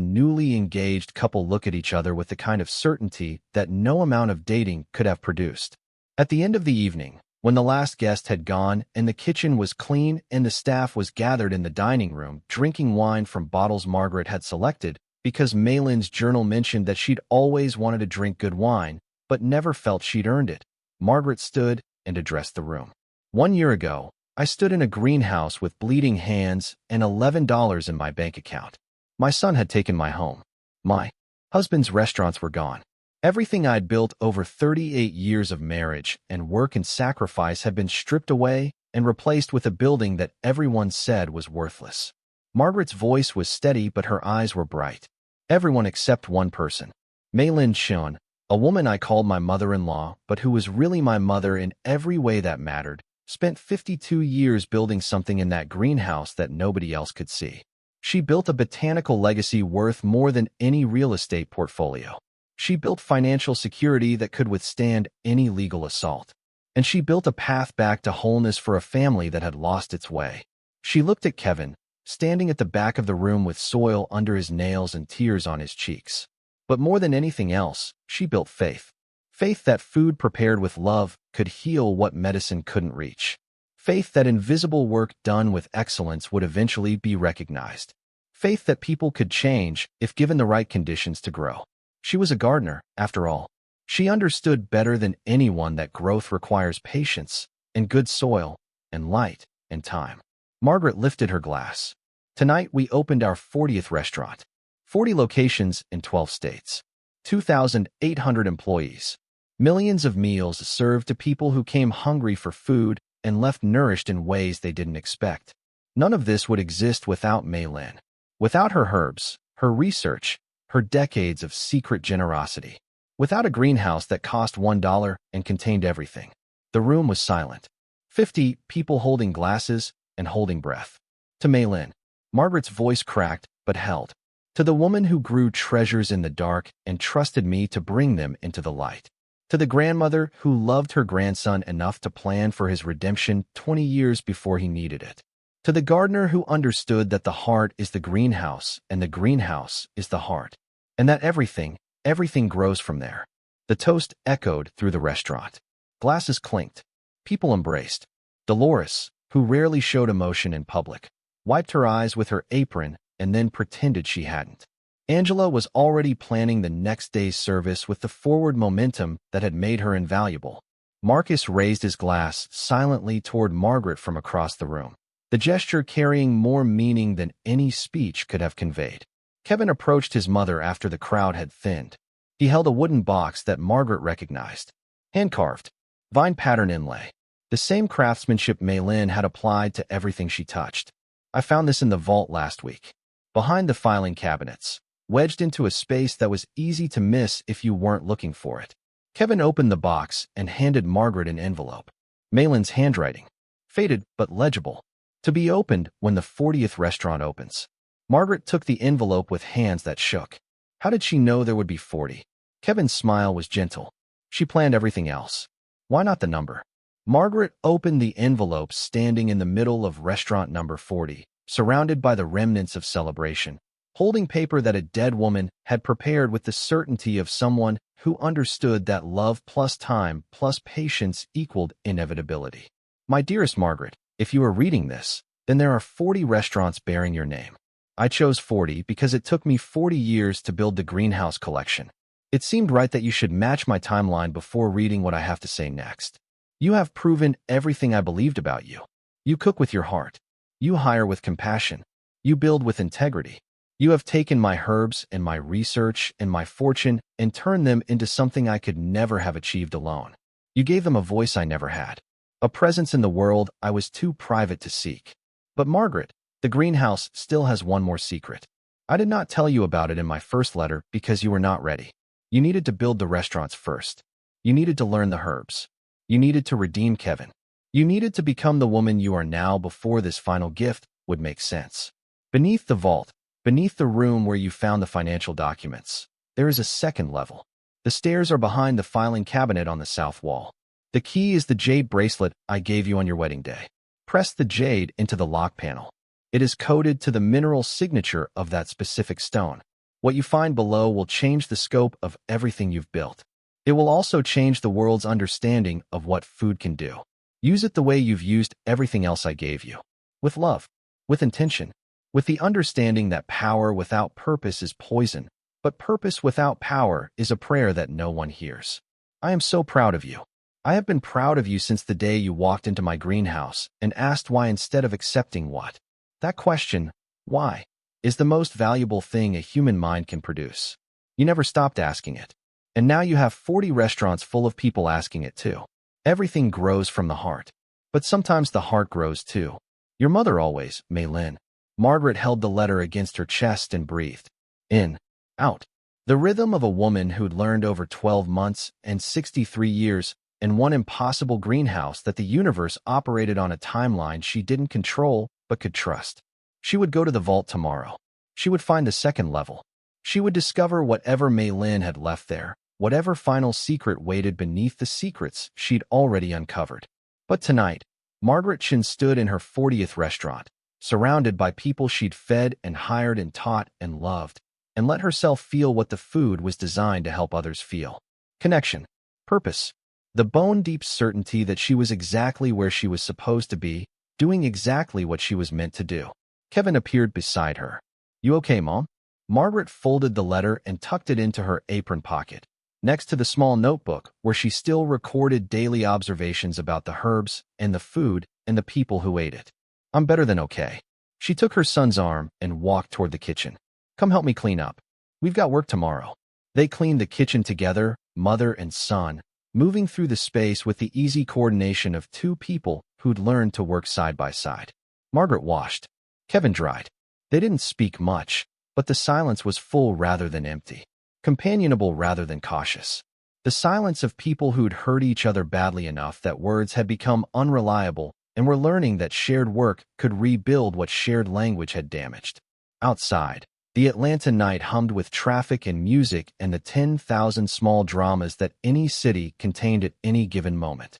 newly engaged couple look at each other with the kind of certainty that no amount of dating could have produced. At the end of the evening, when the last guest had gone and the kitchen was clean and the staff was gathered in the dining room drinking wine from bottles Margaret had selected, because Mei-Lin's journal mentioned that she'd always wanted to drink good wine, but never felt she'd earned it, Margaret stood and addressed the room. 1 year ago, I stood in a greenhouse with bleeding hands and $11 in my bank account. My son had taken my home. My husband's restaurants were gone. Everything I'd built over 38 years of marriage and work and sacrifice had been stripped away and replaced with a building that everyone said was worthless. Margaret's voice was steady, but her eyes were bright. Everyone except one person. Mei-Lin Chen, a woman I called my mother-in-law, but who was really my mother in every way that mattered, spent 52 years building something in that greenhouse that nobody else could see. She built a botanical legacy worth more than any real estate portfolio. She built financial security that could withstand any legal assault. And she built a path back to wholeness for a family that had lost its way. She looked at Kevin, standing at the back of the room with soil under his nails and tears on his cheeks. But more than anything else, she built faith. Faith that food prepared with love could heal what medicine couldn't reach. Faith that invisible work done with excellence would eventually be recognized. Faith that people could change if given the right conditions to grow. She was a gardener, after all. She understood better than anyone that growth requires patience, and good soil, and light, and time. Margaret lifted her glass. Tonight we opened our 40th restaurant. 40 locations in 12 states. 2,800 employees. Millions of meals served to people who came hungry for food and left nourished in ways they didn't expect. None of this would exist without Mei-Lin. Without her herbs, her research, her decades of secret generosity. Without a greenhouse that cost $1 and contained everything. The room was silent. 50 people holding glasses and holding breath. To Mei-Lin, Margaret's voice cracked but held. To the woman who grew treasures in the dark and trusted me to bring them into the light. To the grandmother who loved her grandson enough to plan for his redemption 20 years before he needed it. To the gardener who understood that the heart is the greenhouse and the greenhouse is the heart. And that everything grows from there. The toast echoed through the restaurant. Glasses clinked. People embraced. Dolores, who rarely showed emotion in public, wiped her eyes with her apron and then pretended she hadn't. Angela was already planning the next day's service with the forward momentum that had made her invaluable. Marcus raised his glass silently toward Margaret from across the room, the gesture carrying more meaning than any speech could have conveyed. Kevin approached his mother after the crowd had thinned. He held a wooden box that Margaret recognized. Hand-carved, vine pattern inlay. The same craftsmanship Mei-Lin had applied to everything she touched. I found this in the vault last week, behind the filing cabinets, wedged into a space that was easy to miss if you weren't looking for it. Kevin opened the box and handed Margaret an envelope. Mei-Lin's handwriting, faded but legible, to be opened when the 40th restaurant opens. Margaret took the envelope with hands that shook. How did she know there would be 40? Kevin's smile was gentle. She planned everything else. Why not the number? Margaret opened the envelope standing in the middle of restaurant number 40, surrounded by the remnants of celebration, holding paper that a dead woman had prepared with the certainty of someone who understood that love plus time plus patience equaled inevitability. My dearest Margaret, if you are reading this, then there are 40 restaurants bearing your name. I chose 40 because it took me 40 years to build the greenhouse collection. It seemed right that you should match my timeline before reading what I have to say next. You have proven everything I believed about you. You cook with your heart. You hire with compassion. You build with integrity. You have taken my herbs and my research and my fortune and turned them into something I could never have achieved alone. You gave them a voice I never had, a presence in the world I was too private to seek. But Margaret, the greenhouse still has one more secret. I did not tell you about it in my first letter because you were not ready. You needed to build the restaurants first. You needed to learn the herbs. You needed to redeem Kevin. You needed to become the woman you are now before this final gift would make sense. Beneath the vault, beneath the room where you found the financial documents, there is a second level. The stairs are behind the filing cabinet on the south wall. The key is the jade bracelet I gave you on your wedding day. Press the jade into the lock panel. It is coded to the mineral signature of that specific stone. What you find below will change the scope of everything you've built. It will also change the world's understanding of what food can do. Use it the way you've used everything else I gave you. With love, with intention, with the understanding that power without purpose is poison, but purpose without power is a prayer that no one hears. I am so proud of you. I have been proud of you since the day you walked into my greenhouse and asked why instead of accepting what. That question, why, is the most valuable thing a human mind can produce. You never stopped asking it. And now you have 40 restaurants full of people asking it too. Everything grows from the heart. But sometimes the heart grows too. Your mother always, Mei-Lin. Margaret held the letter against her chest and breathed. In, out. The rhythm of a woman who'd learned over 12 months and 63 years in one impossible greenhouse that the universe operated on a timeline she didn't control but could trust. She would go to the vault tomorrow. She would find the second level. She would discover whatever Mei-Lin had left there, whatever final secret waited beneath the secrets she'd already uncovered. But tonight, Margaret Chen stood in her 40th restaurant, surrounded by people she'd fed and hired and taught and loved, and let herself feel what the food was designed to help others feel. Connection, purpose, the bone-deep certainty that she was exactly where she was supposed to be, doing exactly what she was meant to do. Kevin appeared beside her. You okay, Mom? Margaret folded the letter and tucked it into her apron pocket, next to the small notebook where she still recorded daily observations about the herbs and the food and the people who ate it. I'm better than okay. She took her son's arm and walked toward the kitchen. Come help me clean up. We've got work tomorrow. They cleaned the kitchen together, mother and son, moving through the space with the easy coordination of two people who'd learned to work side by side. Margaret washed. Kevin dried. They didn't speak much, but the silence was full rather than empty, companionable rather than cautious. The silence of people who'd hurt each other badly enough that words had become unreliable and were learning that shared work could rebuild what shared language had damaged. Outside, the Atlanta night hummed with traffic and music and the 10,000 small dramas that any city contained at any given moment.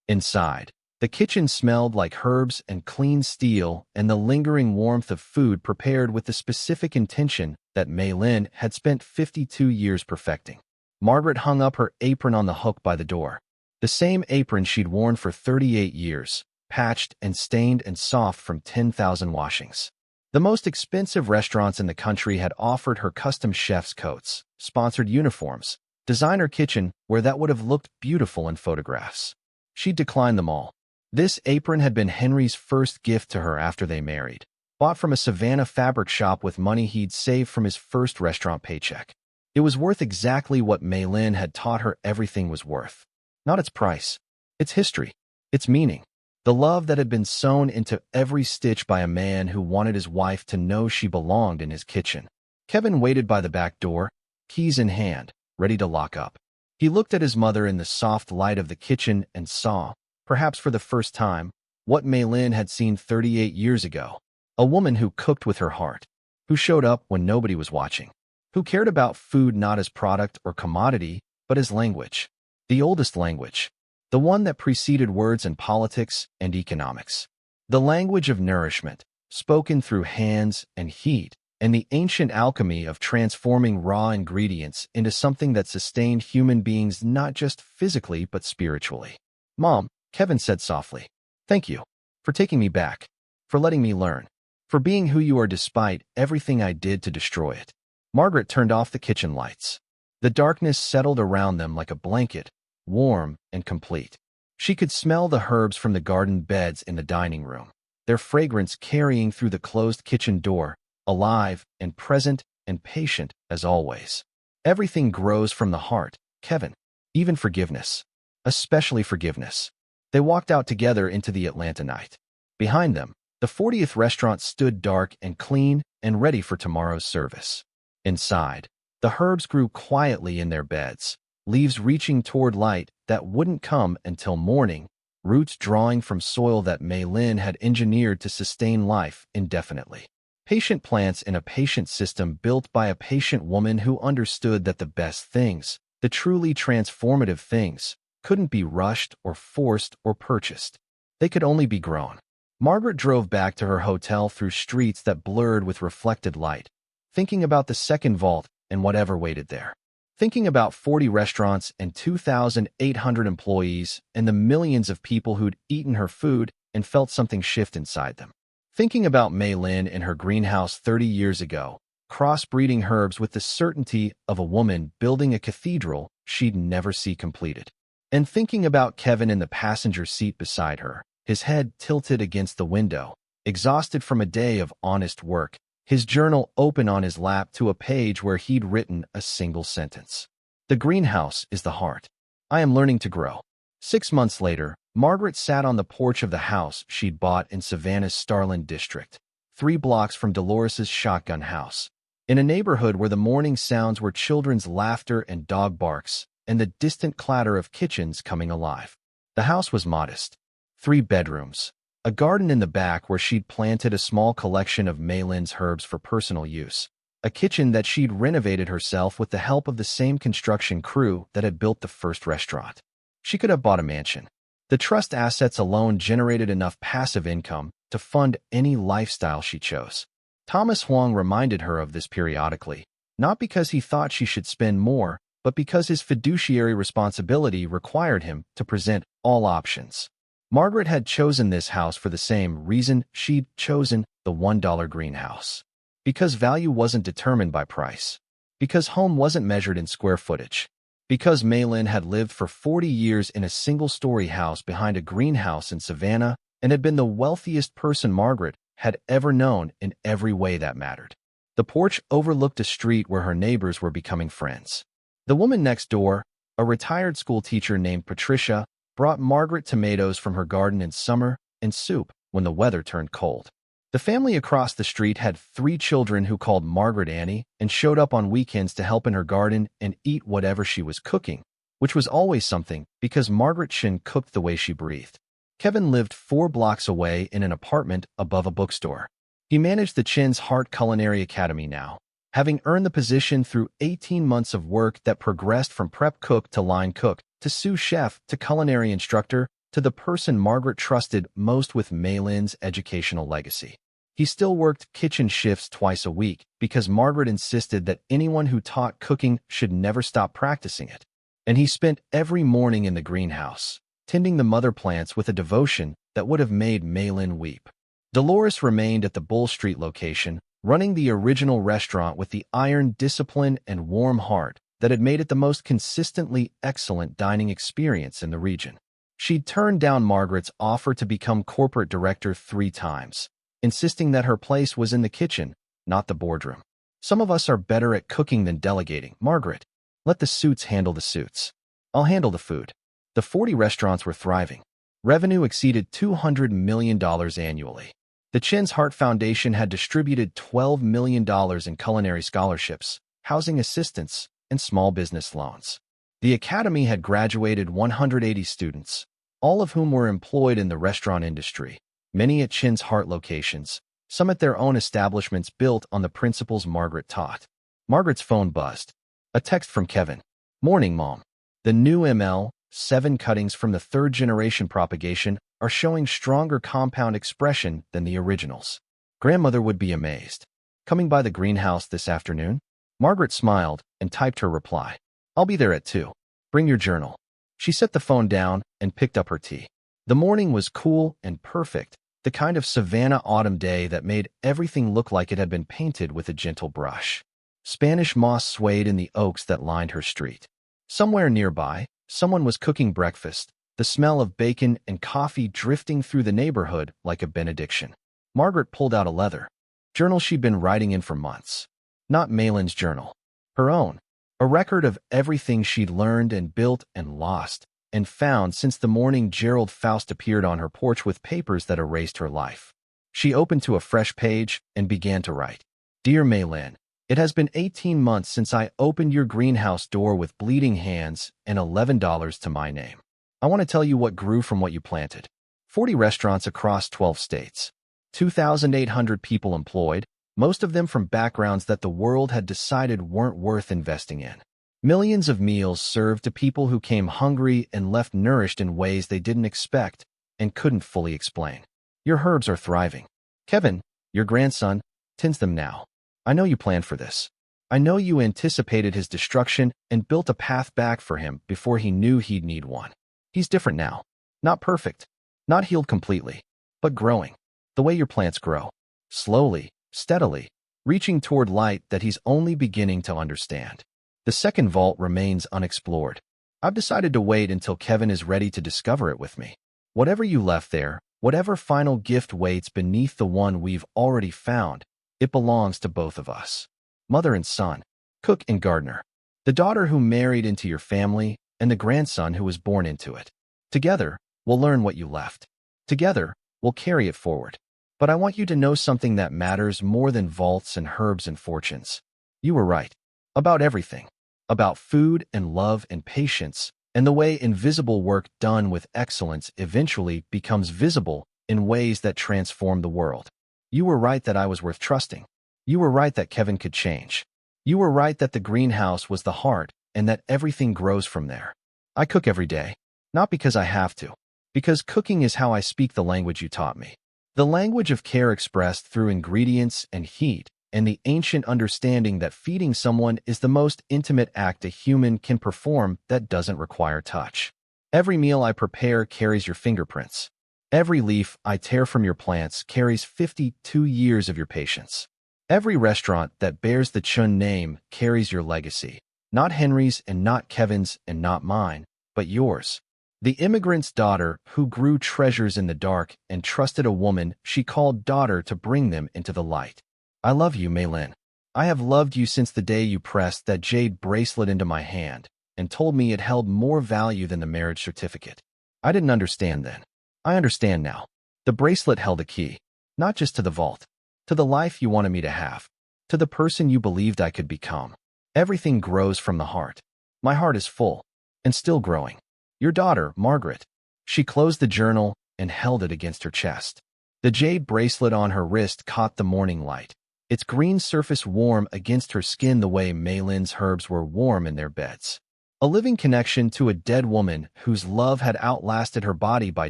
Inside, the kitchen smelled like herbs and clean steel and the lingering warmth of food prepared with the specific intention that Mei-Lin had spent 52 years perfecting. Margaret hung up her apron on the hook by the door, the same apron she'd worn for 38 years, patched and stained and soft from 10,000 washings. The most expensive restaurants in the country had offered her custom chef's coats, sponsored uniforms, designer kitchen where that would have looked beautiful in photographs. She declined them all. This apron had been Henry's first gift to her after they married, bought from a Savannah fabric shop with money he'd saved from his first restaurant paycheck. It was worth exactly what Mei-Lin had taught her everything was worth. Not its price, its history, its meaning. The love that had been sewn into every stitch by a man who wanted his wife to know she belonged in his kitchen. Kevin waited by the back door, keys in hand, ready to lock up. He looked at his mother in the soft light of the kitchen and saw, perhaps for the first time, what Mei-Lin had seen 38 years ago. A woman who cooked with her heart, who showed up when nobody was watching, who cared about food not as product or commodity, but as language. The oldest language. The one that preceded words in politics and economics. The language of nourishment, spoken through hands and heat, and the ancient alchemy of transforming raw ingredients into something that sustained human beings not just physically but spiritually. "Mom," Kevin said softly, "thank you for taking me back, for letting me learn, for being who you are despite everything I did to destroy it." Margaret turned off the kitchen lights. The darkness settled around them like a blanket, warm and complete. She could smell the herbs from the garden beds in the dining room, their fragrance carrying through the closed kitchen door, alive and present and patient as always. Everything grows from the heart, Kevin. Even forgiveness. Especially forgiveness. They walked out together into the Atlanta night. Behind them, the 40th restaurant stood dark and clean and ready for tomorrow's service. Inside, the herbs grew quietly in their beds, leaves reaching toward light that wouldn't come until morning, roots drawing from soil that Mei-Lin had engineered to sustain life indefinitely. Patient plants in a patient system built by a patient woman who understood that the best things, the truly transformative things, couldn't be rushed or forced or purchased. They could only be grown. Margaret drove back to her hotel through streets that blurred with reflected light, thinking about the second vault and whatever waited there. Thinking about 40 restaurants and 2,800 employees and the millions of people who'd eaten her food and felt something shift inside them. Thinking about Mei-Lin in her greenhouse 30 years ago, crossbreeding herbs with the certainty of a woman building a cathedral she'd never see completed. And thinking about Kevin in the passenger seat beside her, his head tilted against the window, exhausted from a day of honest work, his journal open on his lap to a page where he'd written a single sentence. "The greenhouse is the heart. I am learning to grow." 6 months later, Margaret sat on the porch of the house she'd bought in Savannah's Starland district, 3 blocks from Dolores's shotgun house, in a neighborhood where the morning sounds were children's laughter and dog barks, and the distant clatter of kitchens coming alive. The house was modest. 3 bedrooms. A garden in the back where she'd planted a small collection of Mei-Lin's herbs for personal use. A kitchen that she'd renovated herself with the help of the same construction crew that had built the first restaurant. She could have bought a mansion. The trust assets alone generated enough passive income to fund any lifestyle she chose. Thomas Huang reminded her of this periodically, not because he thought she should spend more, but because his fiduciary responsibility required him to present all options. Margaret had chosen this house for the same reason she'd chosen the $1 greenhouse. Because value wasn't determined by price. Because home wasn't measured in square footage. Because Mei-Lin had lived for 40 years in a single-story house behind a greenhouse in Savannah and had been the wealthiest person Margaret had ever known in every way that mattered. The porch overlooked a street where her neighbors were becoming friends. The woman next door, a retired school teacher named Patricia, brought Margaret tomatoes from her garden in summer and soup when the weather turned cold. The family across the street had 3 children who called Margaret Annie and showed up on weekends to help in her garden and eat whatever she was cooking, which was always something because Margaret Chen cooked the way she breathed. Kevin lived 4 blocks away in an apartment above a bookstore. He managed the Chen's Heart Culinary Academy now, having earned the position through 18 months of work that progressed from prep cook to line cook, to sous chef, to culinary instructor, to the person Margaret trusted most with Mei-Lin's educational legacy. He still worked kitchen shifts twice a week because Margaret insisted that anyone who taught cooking should never stop practicing it. And he spent every morning in the greenhouse, tending the mother plants with a devotion that would have made Mei-Lin weep. Dolores remained at the Bull Street location, running the original restaurant with the iron discipline and warm heart that had made it the most consistently excellent dining experience in the region. She'd turned down Margaret's offer to become corporate director 3 times, insisting that her place was in the kitchen, not the boardroom. Some of us are better at cooking than delegating. Margaret, let the suits handle the suits. I'll handle the food. The 40 restaurants were thriving. Revenue exceeded $200 million annually. The Chen's Heart Foundation had distributed $12 million in culinary scholarships, housing assistance, and small business loans. The academy had graduated 180 students, all of whom were employed in the restaurant industry, many at Chen's Heart locations, some at their own establishments built on the principles Margaret taught. Margaret's phone buzzed. A text from Kevin. Morning, Mom. The new ML7 cuttings from the 3rd generation propagation are showing stronger compound expression than the originals. Grandmother would be amazed. Coming by the greenhouse this afternoon? Margaret smiled and typed her reply. I'll be there at 2. Bring your journal. She set the phone down and picked up her tea. The morning was cool and perfect, the kind of Savannah autumn day that made everything look like it had been painted with a gentle brush. Spanish moss swayed in the oaks that lined her street. Somewhere nearby, someone was cooking breakfast, the smell of bacon and coffee drifting through the neighborhood like a benediction. Margaret pulled out a leather journal she'd been writing in for months. Not Mei-Lin's journal. Her own. A record of everything she'd learned and built and lost and found since the morning Gerald Faust appeared on her porch with papers that erased her life. She opened to a fresh page and began to write. Dear Mei-Lin, it has been 18 months since I opened your greenhouse door with bleeding hands and $11 to my name. I want to tell you what grew from what you planted. 40 restaurants across 12 states. 2,800 people employed, most of them from backgrounds that the world had decided weren't worth investing in. Millions of meals served to people who came hungry and left nourished in ways they didn't expect and couldn't fully explain. Your herbs are thriving. Kevin, your grandson, tends them now. I know you planned for this. I know you anticipated his destruction and built a path back for him before he knew he'd need one. He's different now. Not perfect. Not healed completely. But growing. The way your plants grow. Slowly, steadily, reaching toward light that he's only beginning to understand. The second vault remains unexplored. I've decided to wait until Kevin is ready to discover it with me. Whatever you left there, whatever final gift waits beneath the one we've already found, it belongs to both of us. Mother and son, cook and gardener. The daughter who married into your family and the grandson who was born into it. Together, we'll learn what you left. Together, we'll carry it forward. But I want you to know something that matters more than vaults and herbs and fortunes. You were right. About everything. About food and love and patience, and the way invisible work done with excellence eventually becomes visible in ways that transform the world. You were right that I was worth trusting. You were right that Kevin could change. You were right that the greenhouse was the heart and that everything grows from there. I cook every day, not because I have to, because cooking is how I speak the language you taught me. The language of care expressed through ingredients and heat, and the ancient understanding that feeding someone is the most intimate act a human can perform that doesn't require touch. Every meal I prepare carries your fingerprints. Every leaf I tear from your plants carries 52 years of your patience. Every restaurant that bears the Chen name carries your legacy. Not Henry's and not Kevin's and not mine, but yours. The immigrant's daughter who grew treasures in the dark and trusted a woman she called daughter to bring them into the light. I love you, Mei-Lin. I have loved you since the day you pressed that jade bracelet into my hand and told me it held more value than the marriage certificate. I didn't understand then. I understand now. The bracelet held a key, not just to the vault, to the life you wanted me to have, to the person you believed I could become. Everything grows from the heart. My heart is full and still growing. Your daughter, Margaret. She closed the journal and held it against her chest. The jade bracelet on her wrist caught the morning light, its green surface warm against her skin the way Mei-Lin's herbs were warm in their beds. A living connection to a dead woman whose love had outlasted her body by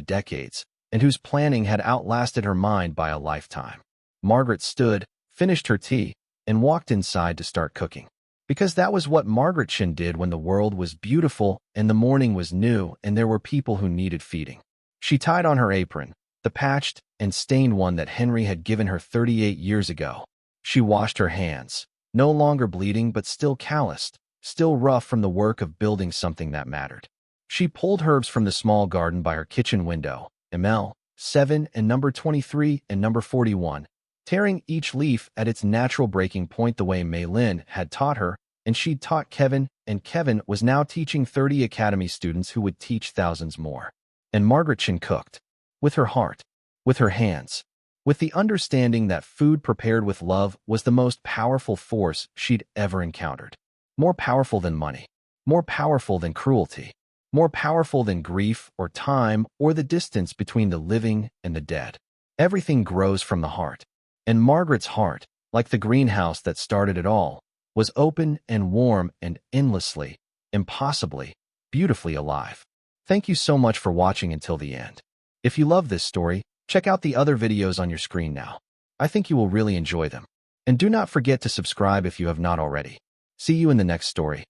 decades and whose planning had outlasted her mind by a lifetime. Margaret stood, finished her tea, and walked inside to start cooking. Because that was what Margaret Chen did when the world was beautiful and the morning was new and there were people who needed feeding. She tied on her apron, the patched and stained one that Henry had given her 38 years ago. She washed her hands, no longer bleeding but still calloused, still rough from the work of building something that mattered. She pulled herbs from the small garden by her kitchen window, ML 7 and number 23 and number 41, tearing each leaf at its natural breaking point the way Mei-Lin had taught her, and she'd taught Kevin, and Kevin was now teaching 30 academy students who would teach thousands more. And Margaret Chen cooked. With her heart, with her hands, with the understanding that food prepared with love was the most powerful force she'd ever encountered. More powerful than money, more powerful than cruelty, more powerful than grief or time or the distance between the living and the dead. Everything grows from the heart. And Margaret's heart, like the greenhouse that started it all, was open and warm and endlessly, impossibly, beautifully alive. Thank you so much for watching until the end. If you love this story, check out the other videos on your screen now. I think you will really enjoy them. And do not forget to subscribe if you have not already. See you in the next story.